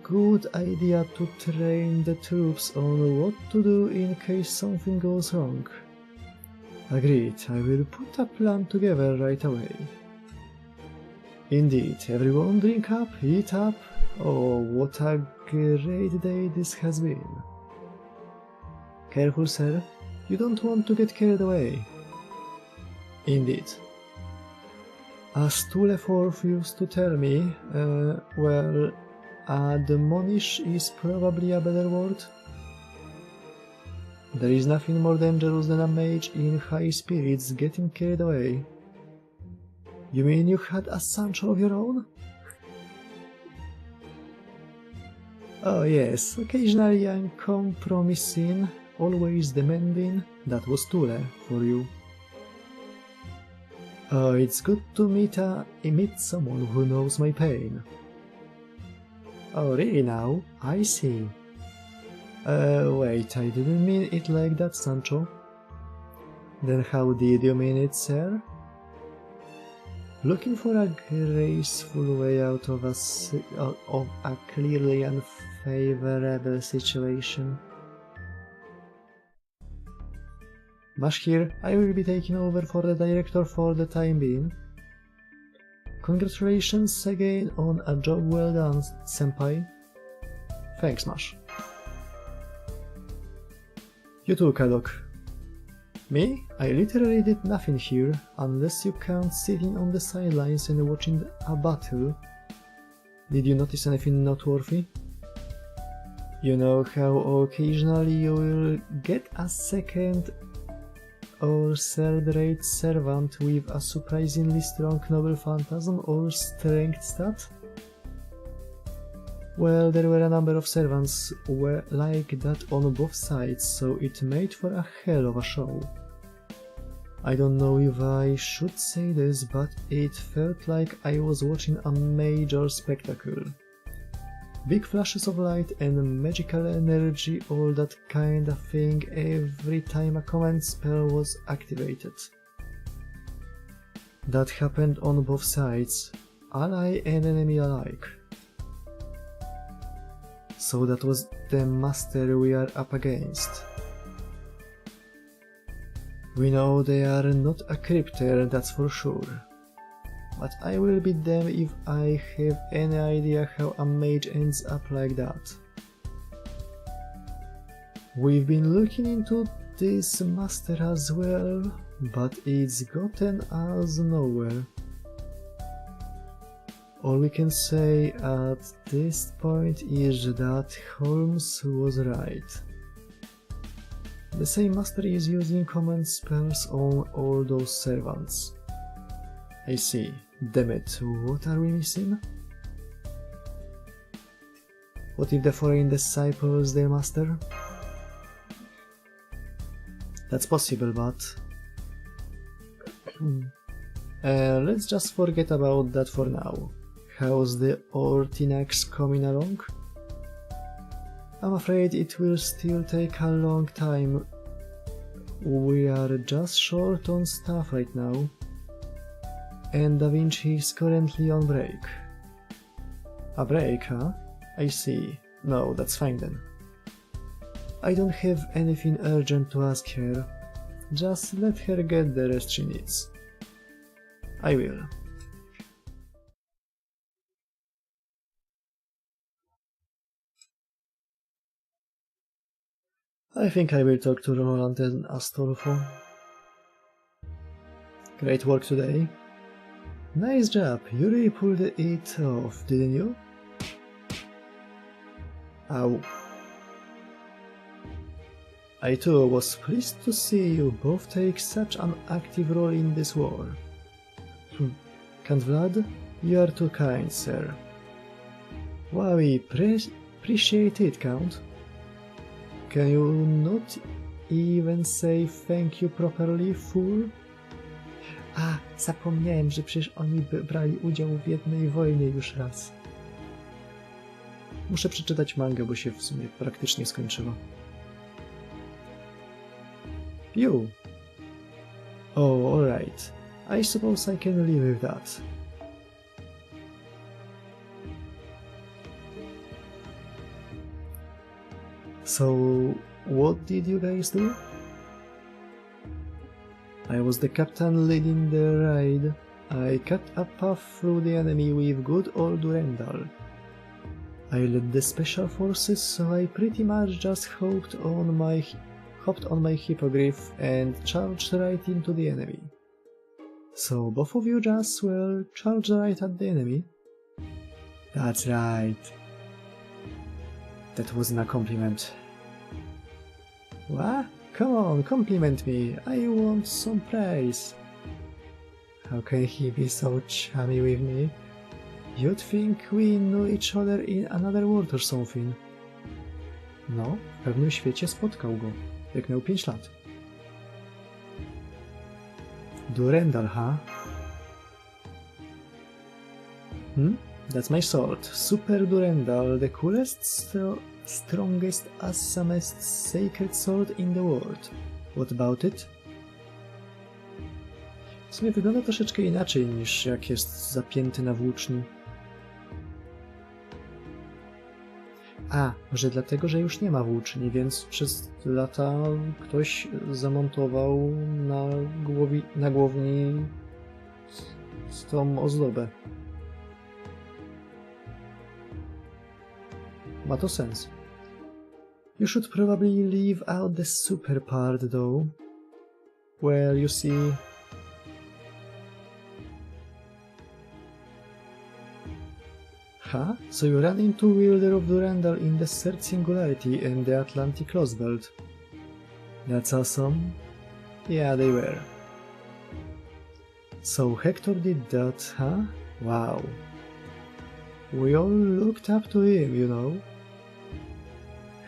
good idea to train the troops on what to do in case something goes wrong. Agreed, I will put a plan together right away. Indeed, everyone drink up, eat up. Oh, what a great day this has been. Careful, sir, you don't want to get carried away. Indeed. As Tuleforth used to tell me, well, admonish is probably a better word. There is nothing more dangerous than a mage in high spirits getting carried away. You mean you had a Sancho of your own? Oh yes, occasionally uncompromising, always demanding. That was too rare for you. Oh, it's good to meet someone who knows my pain. Oh, really now? I see. Wait, I didn't mean it like that, Sancho. Then how did you mean it, sir? Looking for a graceful way out of a clearly unfavorable situation. Mash here, I will be taking over for the director for the time being. Congratulations again on a job well done, senpai. Thanks, Mash. You too, Kadok. Me? I literally did nothing here, unless you count sitting on the sidelines and watching a battle. Did you notice anything noteworthy? You know how occasionally you will get a second or third-rate servant with a surprisingly strong noble phantasm or strength stat? Well, there were a number of servants like that on both sides, so it made for a hell of a show. I don't know if I should say this, but it felt like I was watching a major spectacle. Big flashes of light and magical energy, all that kind of thing every time a command spell was activated. That happened on both sides, ally and enemy alike. So that was the master we are up against. We know they are not a crypter, that's for sure. But I will be damned if I have any idea how a mage ends up like that. We've been looking into this master as well, but it's gotten us nowhere. All we can say at this point is that Holmes was right. The same master is using command spells on all those servants. I see. Damn it, what are we missing? What if the foreign disciples their master? That's possible, but... let's just forget about that for now. How's the Ortinax coming along? I'm afraid it will still take a long time. We are just short on staff right now. And Da Vinci is currently on break. A break, huh? I see. No, that's fine then. I don't have anything urgent to ask her. Just let her get the rest she needs. I will. I think I will talk to Roland and Astolfo. Great work today. Nice job, you really pulled it off, didn't you? Ow. I too was pleased to see you both take such an active role in this war. Count Vlad, you are too kind, sir. Wow, we appreciate it, Count. Can you not even say thank you properly, fool? A, zapomniałem, że przecież oni brali udział w jednej wojnie już raz. Muszę przeczytać mangę, bo się w sumie praktycznie skończyła. You! Oh, alright. I suppose I can live with that. So, what did you guys do? I was the captain leading the raid. I cut a path through the enemy with good old Durendal. I led the special forces, so I pretty much just hopped on my hippogriff and charged right into the enemy. So both of you just, well, charged right at the enemy? That's right. That wasn't a compliment. What? Come on, compliment me. I want some praise. How can he be so chummy with me? You'd think we knew each other in another world or something. No, w pewnym świecie spotkał go, jak miał 5 lat. Durendal, huh? That's my sword. Super Durendal, the coolest, strongest, awesomest sacred sword in the world. What about it? W sumie wygląda troszeczkę inaczej niż jak jest zapięty na włóczni. A, może dlatego, że już nie ma włóczni, więc przez lata ktoś zamontował na głowni tą ozdobę. Ma to sens. You should probably leave out the super part though. Well, you see... Huh? So you ran into Wielder of Durendal in the third singularity and the Atlantic Lost Belt. That's awesome. Yeah, they were. So Hector did that, huh? Wow. We all looked up to him, you know.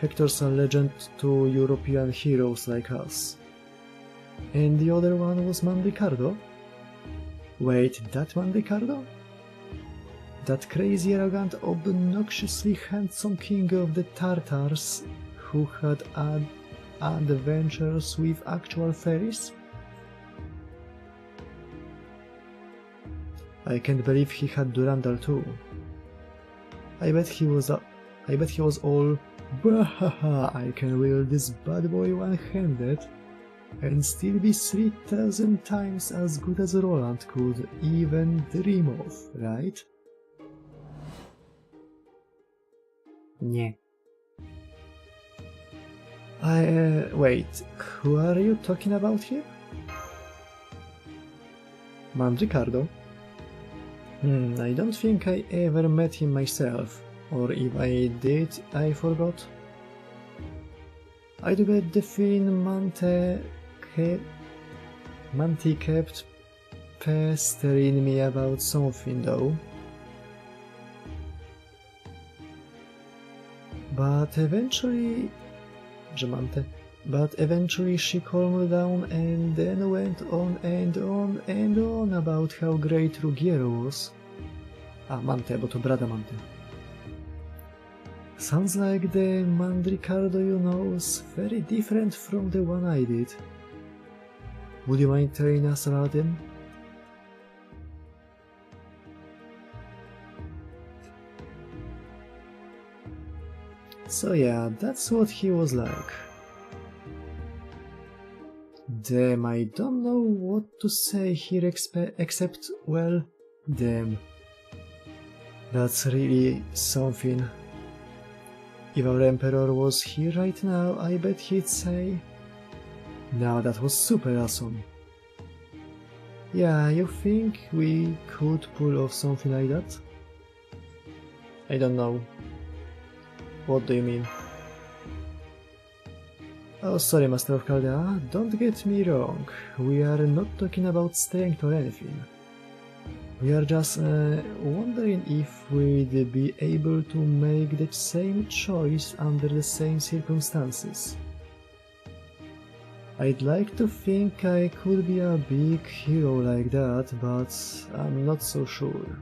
Hector's a legend to European heroes like us. And the other one was Mandricardo? Wait, that Mandricardo? That crazy, arrogant, obnoxiously handsome king of the Tartars who had adventures with actual fairies? I can't believe he had Durandal too. I bet he was all, "Bahaha, I can wield this bad boy one-handed and still be 3,000 times as good as Roland could even dream of, right?" Nie. Wait, who are you talking about here? Mandricardo? I don't think I ever met him myself, or if I did, I forgot. I do get the feeling Manti kept pestering me about something though. But eventually she calmed down and then went on and on and on about how great Ruggiero was. Mante, bo to brada Mante. Sounds like the Mandricardo you know is very different from the one I did. Would you mind telling us about him? So yeah, that's what he was like. Damn, I don't know what to say here except, well, damn. That's really something. If our emperor was here right now, I bet he'd say, "Now that was super awesome." Yeah, you think we could pull off something like that? I don't know. What do you mean? Oh, sorry, Master of Chaldea, don't get me wrong. We are not talking about strength or anything. We are just wondering if we'd be able to make the same choice under the same circumstances. I'd like to think I could be a big hero like that, but I'm not so sure.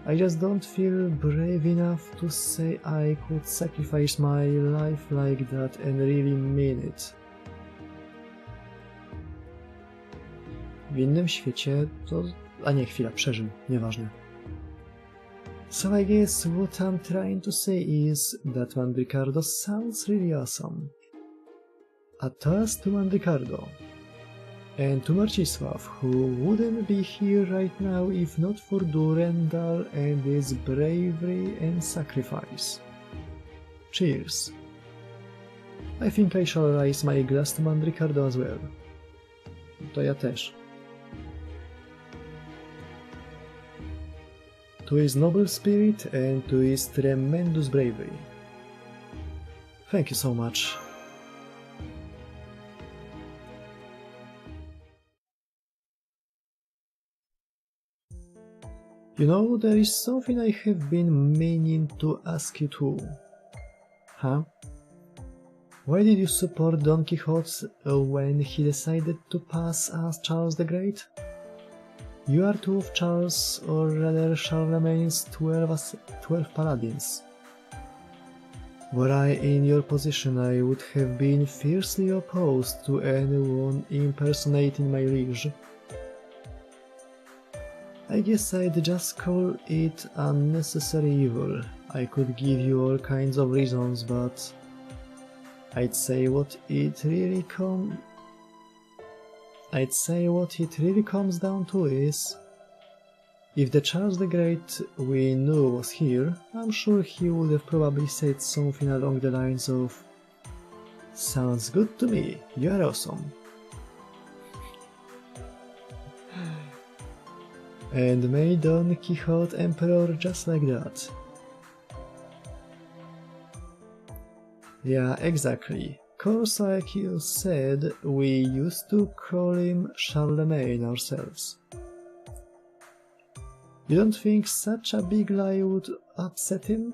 I just don't feel brave enough to say I could sacrifice my life like that and really mean it. W innym świecie to... A nie, chwila, przeżył, nieważne. So I guess what I'm trying to say is that Mandricardo sounds really awesome. A toast to Mandricardo. And to Marcisław, who wouldn't be here right now if not for Durendal and his bravery and sacrifice. Cheers. I think I shall raise my glass to Mandricardo as well. To ja też. To his noble spirit and to his tremendous bravery. Thank you so much. You know, there is something I have been meaning to ask you too. Huh? Why did you support Don Quixote when he decided to pass as Charles the Great? You are two of Charles, or rather Charlemagne's 12 paladins. Were I in your position, I would have been fiercely opposed to anyone impersonating my liege. I guess I'd just call it unnecessary evil. I could give you all kinds of reasons, but I'd say what it really comes down to is, if the Charles the Great we knew was here, I'm sure he would have probably said something along the lines of, "Sounds good to me, you're awesome." And made Don Quixote Emperor just like that. Yeah, exactly. Course, like you said, we used to call him Charlemagne ourselves. You don't think such a big lie would upset him?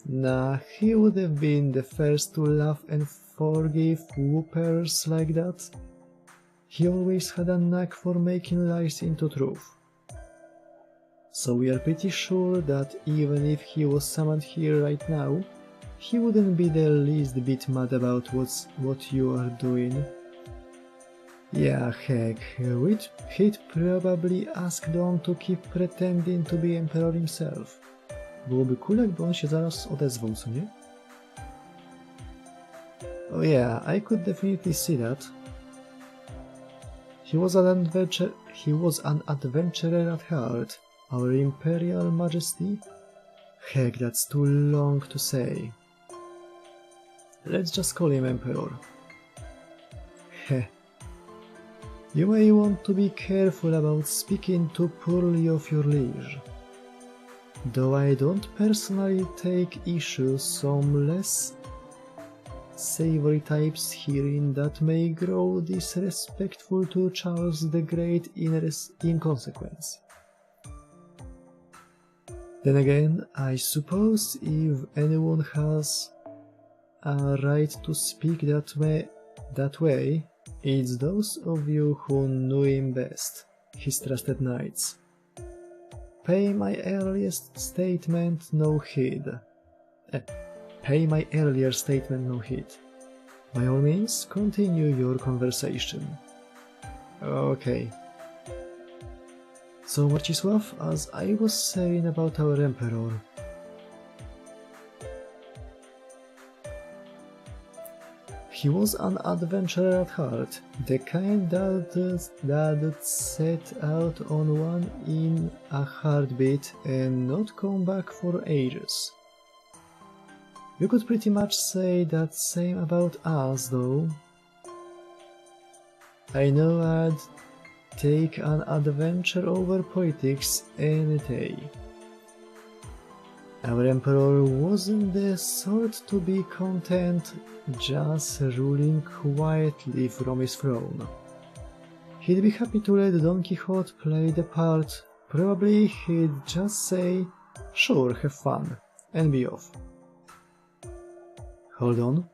Nah, he would have been the first to laugh and forgive whoopers like that. He always had a knack for making lies into truth. So we are pretty sure that even if he was summoned here right now, he wouldn't be the least bit mad about what you are doing. Yeah, heck, he'd probably ask Don to keep pretending to be Emperor himself. Byłoby cool, jakby on się zaraz odezwał, co nie? Oh yeah, I could definitely see that. He was an adventurer at heart, our Imperial Majesty. Heck, that's too long to say. Let's just call him Emperor. Heh. You may want to be careful about speaking too poorly of your liege. Though I don't personally take issue, some less savory types herein that may grow disrespectful to Charles the Great in consequence. Then again, I suppose if anyone has a right to speak that way, it's those of you who knew him best, his trusted knights. Pay my earlier statement no heed. By all means, continue your conversation. Okay. So Marcisław, as I was saying about our Emperor, he was an adventurer at heart, the kind that set out on one in a heartbeat and not come back for ages. You could pretty much say that same about us, though. I know I'd take an adventure over politics any day. Our Emperor wasn't the sort to be content just ruling quietly from his throne. He'd be happy to let Don Quixote play the part. Probably he'd just say, "Sure, have fun," and be off. Hold on.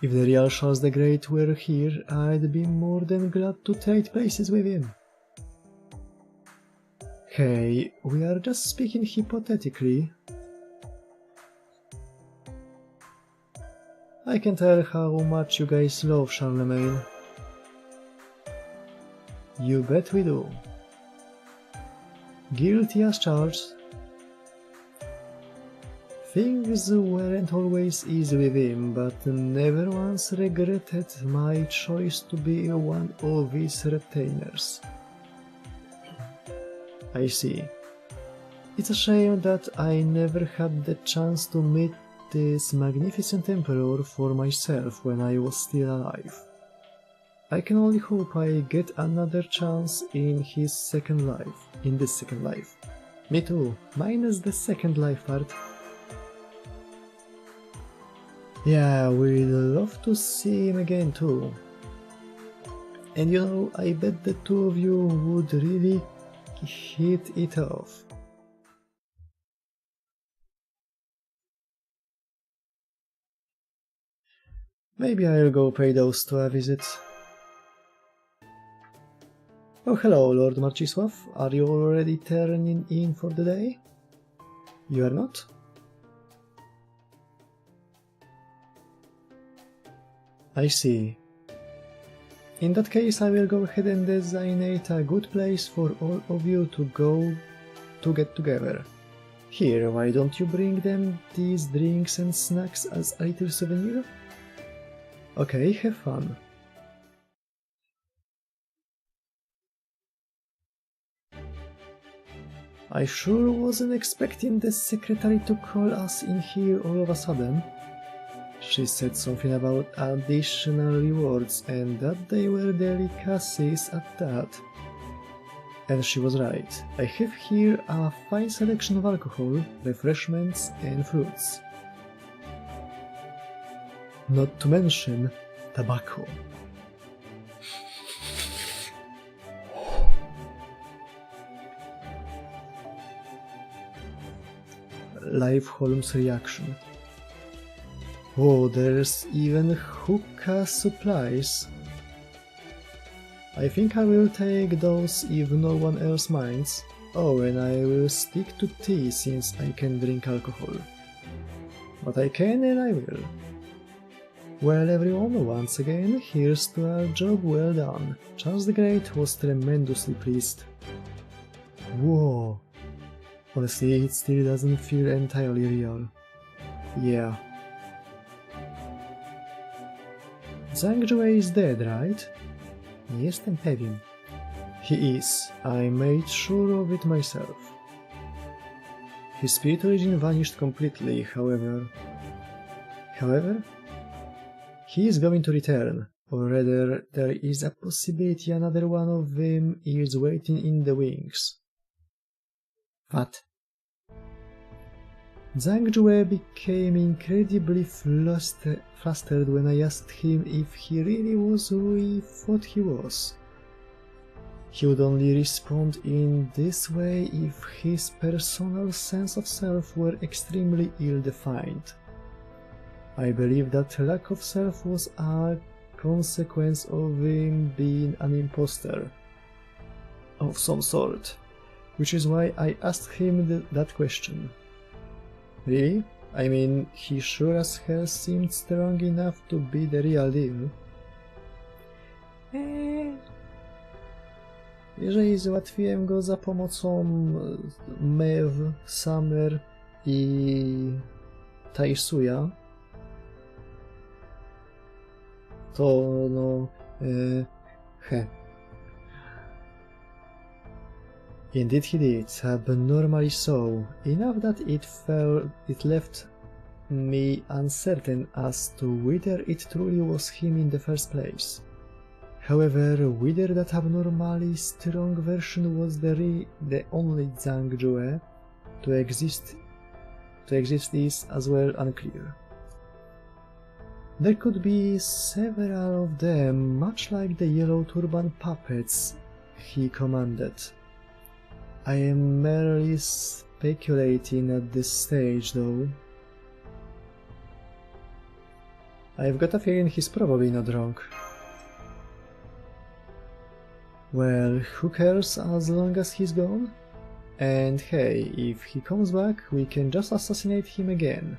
If the real Charles the Great were here, I'd be more than glad to trade places with him. Hey, we are just speaking hypothetically. I can tell how much you guys love Charlemagne. You bet we do. Guilty as charged. Things weren't always easy with him, but never once regretted my choice to be one of his retainers. I see. It's a shame that I never had the chance to meet this magnificent emperor for myself when I was still alive. I can only hope I get another chance in this second life. Me too, minus the second life part. Yeah, we'd love to see him again too. And you know, I bet the two of you would really hit it off. Maybe I'll go pay those two a visit. Oh, hello, Lord Marcisław. Are you already turning in for the day? You are not? I see. In that case, I will go ahead and designate a good place for all of you to get together. Here, why don't you bring them these drinks and snacks as a little souvenir? Okay, have fun. I sure wasn't expecting the secretary to call us in here all of a sudden. She said something about additional rewards and that they were delicacies at that. And she was right. I have here a fine selection of alcohol, refreshments and fruits. Not to mention tobacco. Live Holmes' reaction. Oh, there's even hookah supplies. I think I will take those if no one else minds. Oh, and I will stick to tea since I can drink alcohol. But I can and I will. Well, everyone, once again, here's to a job well done. Charles the Great was tremendously pleased. Whoa. Honestly, it still doesn't feel entirely real. Yeah. Zhang is dead, right? Nie jestem pewien. He is. I made sure of it myself. His spirit origin vanished completely, however... He is going to return, or rather, there is a possibility another one of them is waiting in the wings. What? Zhang became incredibly flustered when I asked him if he really was who he thought he was. He would only respond in this way if his personal sense of self were extremely ill-defined. I believe that lack of self was a consequence of him being an imposter of some sort, which is why I asked him that question. Really? I mean, he sure as hell seemed strong enough to be the real deal. Jeżeli załatwiłem go za pomocą Mew, Summer i Taisuya, to no... Indeed he did, abnormally so, enough that it left me uncertain as to whether it truly was him in the first place. However, whether that abnormally strong version was the only Zhang Jue to exist is as well unclear. There could be several of them, much like the yellow turban puppets he commanded. I am merely speculating at this stage, though. I've got a feeling he's probably not wrong. Well, who cares as long as he's gone? And hey, if he comes back, we can just assassinate him again.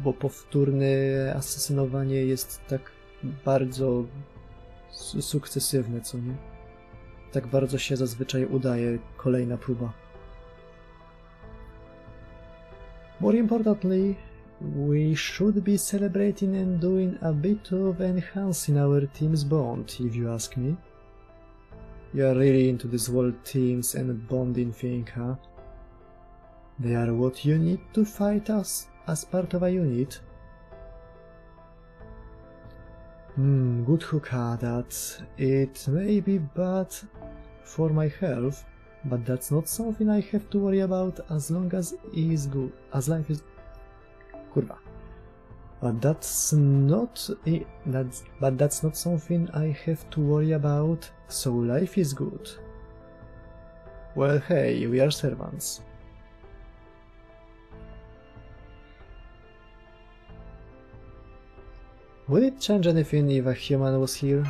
Bo powtórne asesynowanie jest tak bardzo sukcesywne, co nie? Tak bardzo się zazwyczaj udaje kolejna próba. More importantly, we should be celebrating and doing a bit of enhancing our team's bond, if you ask me. You are really into this whole teams and bonding thing, huh? They are what you need to fight us as part of a unit. Good hookah, that. It may be bad for my health, but that's not something I have to worry about as long as life is... Kurwa. But that's not something I have to worry about, so life is good. Well, hey, we are servants. Would it change anything if a human was here?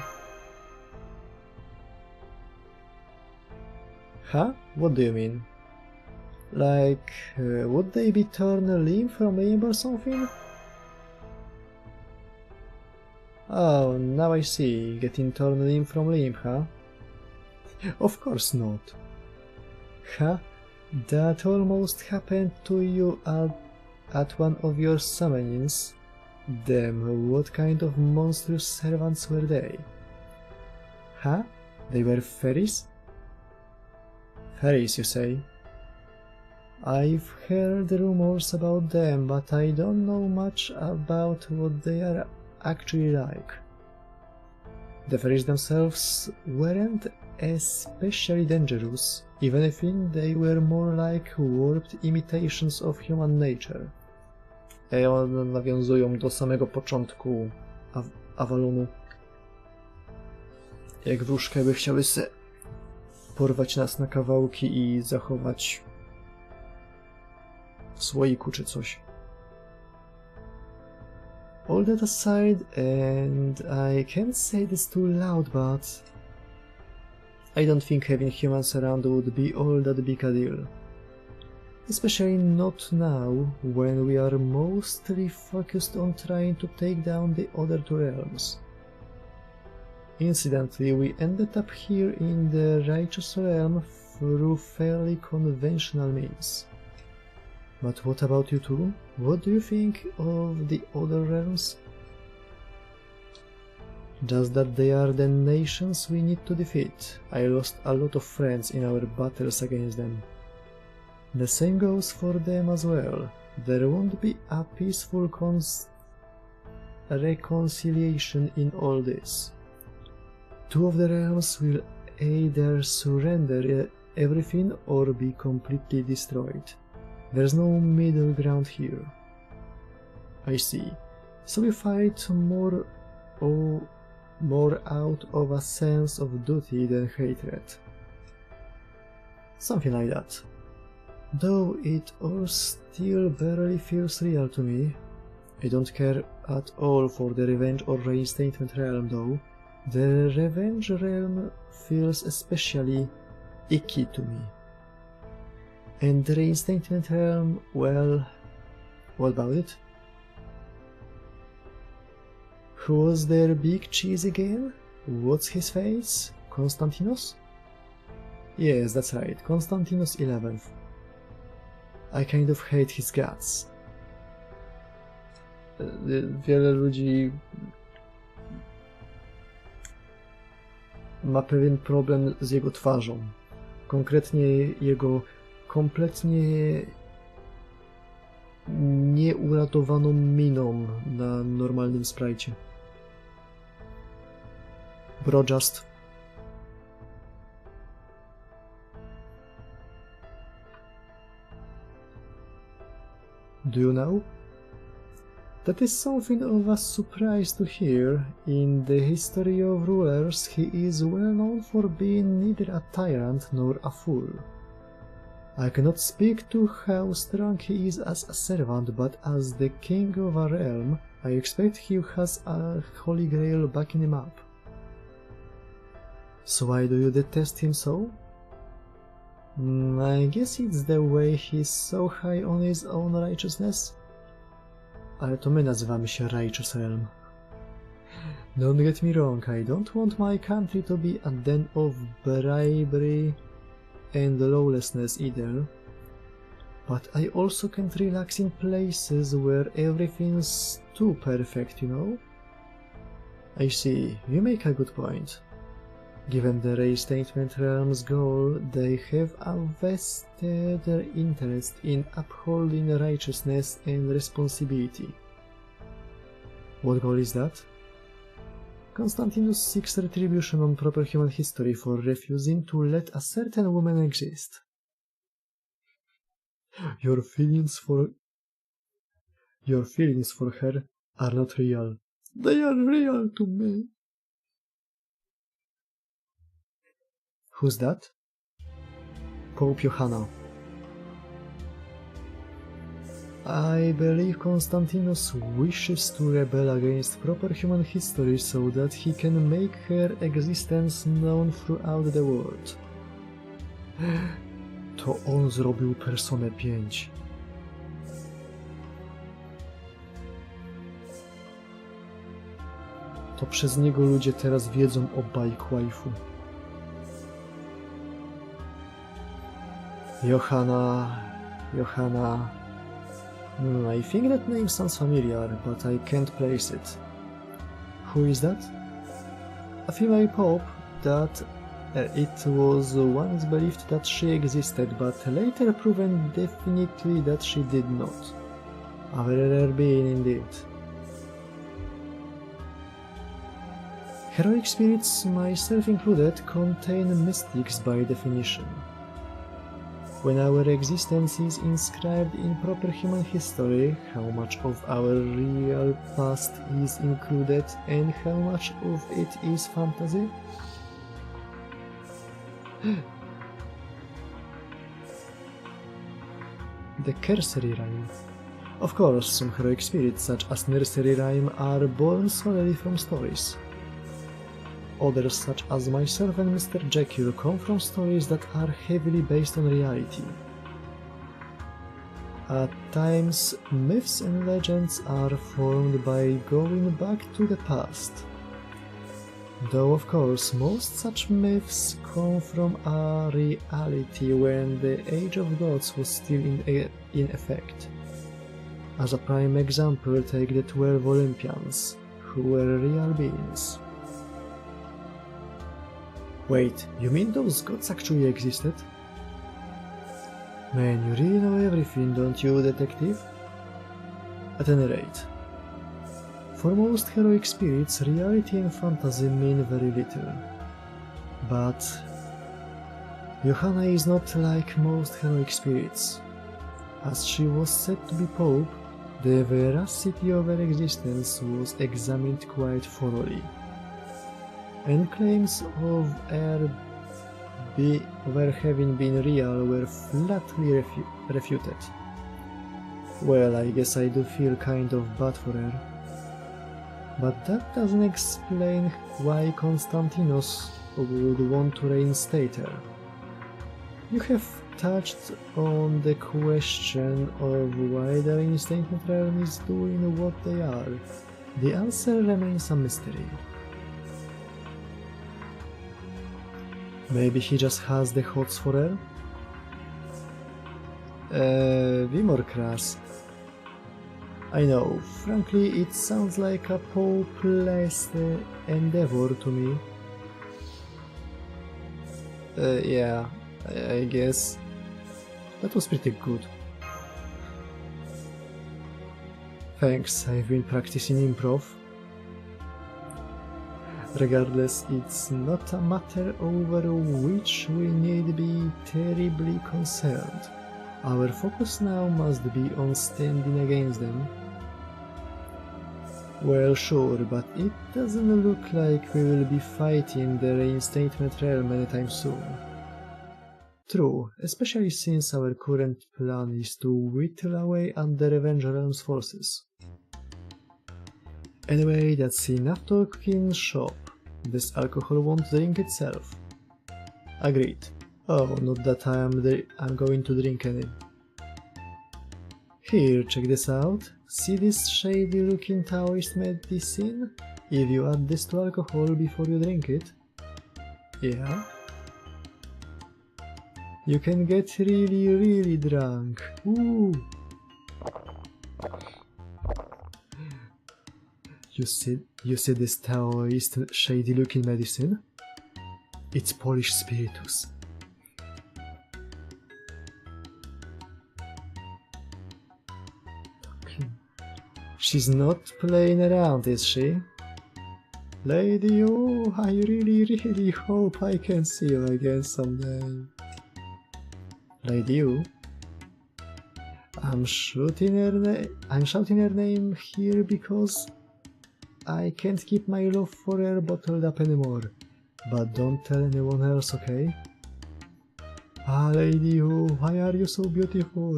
Huh? What do you mean? Like, would they be torn limb from limb or something? Oh, now I see. Getting torn limb from limb, huh? Of course not. Huh? That almost happened to you at one of your summonings. Damn, what kind of monstrous servants were they? Huh? They were fairies? Fairies, you say? I've heard rumors about them, but I don't know much about what they are actually like. The fairies themselves weren't especially dangerous. If anything, they were more like warped imitations of human nature. One nawiązują do samego początku Avalonu. Jak wróżki by chciały se porwać nas na kawałki i zachować w słoiku czy coś. All that aside, and I can't say this too loud, but I don't think having humans around would be all that big a deal. Especially not now, when we are mostly focused on trying to take down the other two realms. Incidentally, we ended up here in the Righteous Realm through fairly conventional means. But what about you two? What do you think of the other realms? Just that they are the nations we need to defeat. I lost a lot of friends in our battles against them. The same goes for them as well. There won't be a peaceful reconciliation in all this. Two of the realms will either surrender everything or be completely destroyed. There's no middle ground here. I see. So we fight more out of a sense of duty than hatred. Something like that. Though it all still barely feels real to me. I don't care at all for the Revenge or Reinstatement realm though. The Revenge realm feels especially icky to me. And the Reinstatement realm, well, what about it? Who was their big cheese again? What's his face? Konstantinos? Yes, that's right, Konstantinos 11th. I kind of hate his guts. Wiele ludzi ma pewien problem z jego twarzą. Konkretnie jego kompletnie nieuratowaną miną na normalnym sprite. Brojust. Do you know? That is something of a surprise to hear. In the history of rulers, he is well known for being neither a tyrant nor a fool. I cannot speak to how strong he is as a servant, but as the king of a realm, I expect he has a holy grail backing him up. So why do you detest him so? I guess it's the way he's so high on his own righteousness. Ale to my nazywamy się Righteous Realm. Don't get me wrong, I don't want my country to be a den of bribery and lawlessness either. But I also can't relax in places where everything's too perfect, you know? I see, you make a good point. Given the Reinstatement Realm's goal, they have a vested interest in upholding righteousness and responsibility. What goal is that? Constantinus seeks retribution on proper human history for refusing to let a certain woman exist. Your feelings for her are not real. They are real to me. Who's that? Pope Johanna. I believe Constantinos wishes to rebel against proper human history so that he can make her existence known throughout the world. To on zrobił Personę 5. To przez niego ludzie teraz wiedzą o Bike Waifu. Johanna... I think that name sounds familiar, but I can't place it. Who is that? A female pope that it was once believed that she existed, but later proven definitely that she did not. A very rare being indeed. Heroic spirits, myself included, contain mystics by definition. When our existence is inscribed in proper human history, how much of our real past is included and how much of it is fantasy? The cursory rhyme. Of course, some heroic spirits, such as nursery rhyme, are born solely from stories. Others, such as myself and Mr. Jekyll, come from stories that are heavily based on reality. At times, myths and legends are formed by going back to the past. Though of course, most such myths come from a reality when the Age of Gods was still in effect. As a prime example, take the 12 Olympians, who were real beings. Wait, you mean those gods actually existed? Man, you really know everything, don't you, detective? At any rate, for most heroic spirits, reality and fantasy mean very little. But Johanna is not like most heroic spirits. As she was said to be Pope, the veracity of her existence was examined quite thoroughly, and claims of her having been real were flatly refuted. Well, I guess I do feel kind of bad for her. But that doesn't explain why Constantinos would want to reinstate her. You have touched on the question of why the reinstatement realm is doing what they are. The answer remains a mystery. Maybe he just has the hots for her? Be more crass. I know, frankly it sounds like a hopeless endeavor to me. Yeah, I guess. That was pretty good. Thanks, I've been practicing improv. Regardless, it's not a matter over which we need be terribly concerned. Our focus now must be on standing against them. Well, sure, but it doesn't look like we will be fighting the reinstatement realm anytime soon. True, especially since our current plan is to whittle away at the Revenge Realm's forces. Anyway, that's enough talking shop. This alcohol won't drink itself. Agreed. Oh, not that I'm going to drink any. Here, check this out. See this shady looking Taoist medicine? If you add this to alcohol before you drink it, yeah, you can get really drunk. Ooh. You see this Taoist shady looking medicine? It's Polish spiritus. She's not playing around, is she? Lady, oh, I really hope I can see you again someday. Lady, you? I'm shouting her name here because I can't keep my love for her bottled up anymore. But don't tell anyone else, okay? Ah, lady, why are you so beautiful?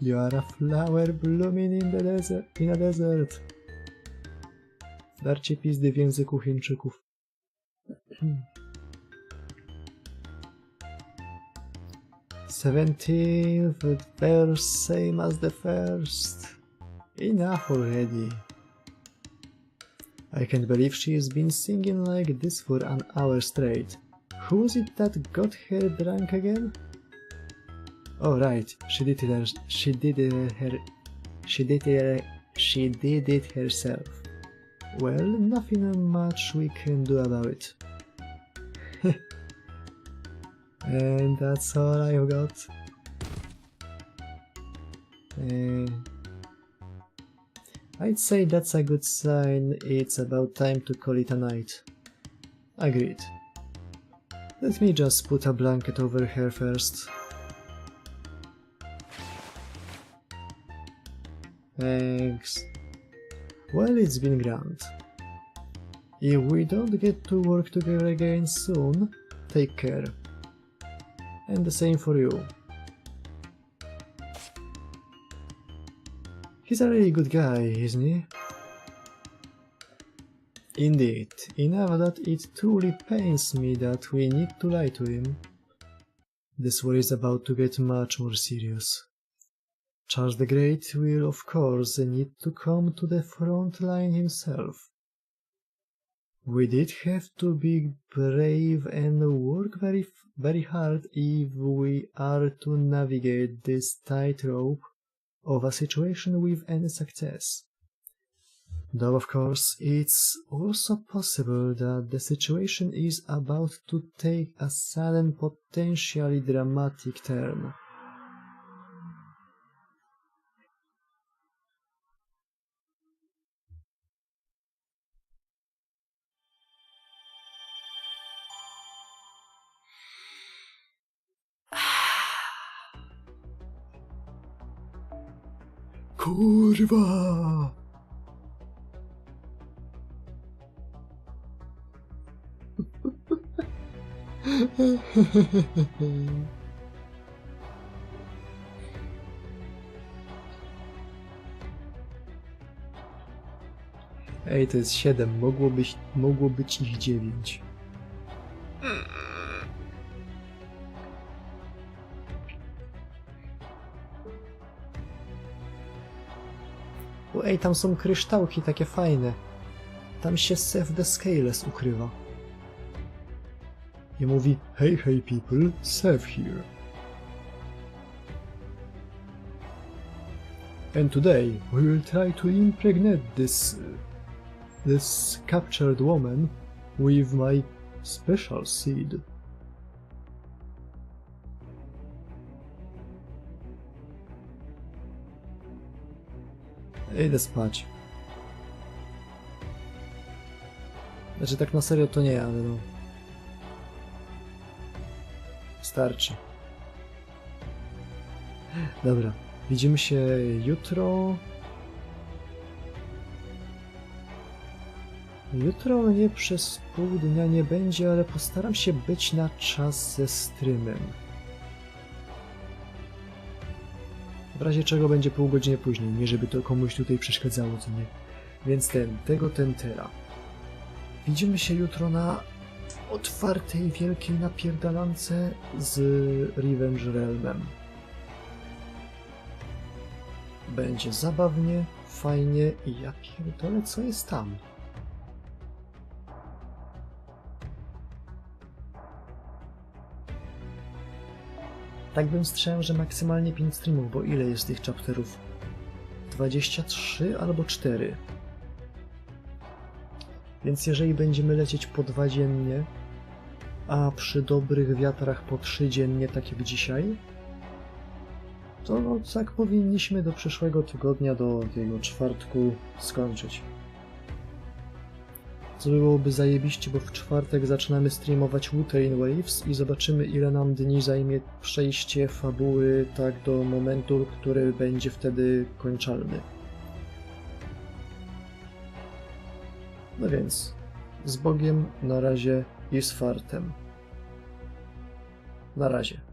You are a flower blooming in the desert. In a desert. Darcie pizdy w języku Chińczyków. Seventeenth verse, same as the first. Enough already. I can't believe she has been singing like this for an hour straight. Who was it that got her drunk again? Oh right, she did it herself. Well, nothing much we can do about it. And that's all I've got. I'd say that's a good sign. It's about time to call it a night. Agreed. Let me just put a blanket over her first. Thanks. Well, it's been grand. If we don't get to work together again soon, take care. And the same for you. He's a really good guy, isn't he? Indeed, enough that it truly pains me that we need to lie to him. This war is about to get much more serious. Charles the Great will, of course, need to come to the front line himself. We did have to be brave and work very hard if we are to navigate this tightrope of a situation with any success. Though of course it's also possible that the situation is about to take a sudden, potentially dramatic turn. Kurwa! Ej, to jest 7, mogło być ich 9. O, ej, tam są kryształki takie fajne. Tam się Seth the Scales ukrywa. I mówi, hey people, Seth here. And today we will try to impregnate this captured woman with my special seed. Idę spać. Znaczy tak na serio to nie, ale no. Starczy. Dobra, widzimy się jutro. Jutro mnie przez pół dnia nie będzie, ale postaram się być na czas ze streamem. W razie czego będzie pół godziny później, nie żeby to komuś tutaj przeszkadzało, co nie. Więc tentera. Widzimy się jutro na otwartej, wielkiej napierdalance z Revenge Realmem. Będzie zabawnie, fajnie i ja pierdolę, co jest tam. Tak bym strzegł, że maksymalnie 5 streamów, bo ile jest tych chapterów? 23 albo 4. Więc jeżeli będziemy lecieć po 2 dziennie, a przy dobrych wiatrach po 3 dziennie, tak jak dzisiaj, to no tak powinniśmy do przyszłego tygodnia, do tego czwartku skończyć. Co byłoby zajebiście, bo w czwartek zaczynamy streamować Wuthering Waves i zobaczymy, ile nam dni zajmie przejście fabuły tak do momentu, który będzie wtedy kończalny. No więc, z Bogiem na razie i z fartem. Na razie.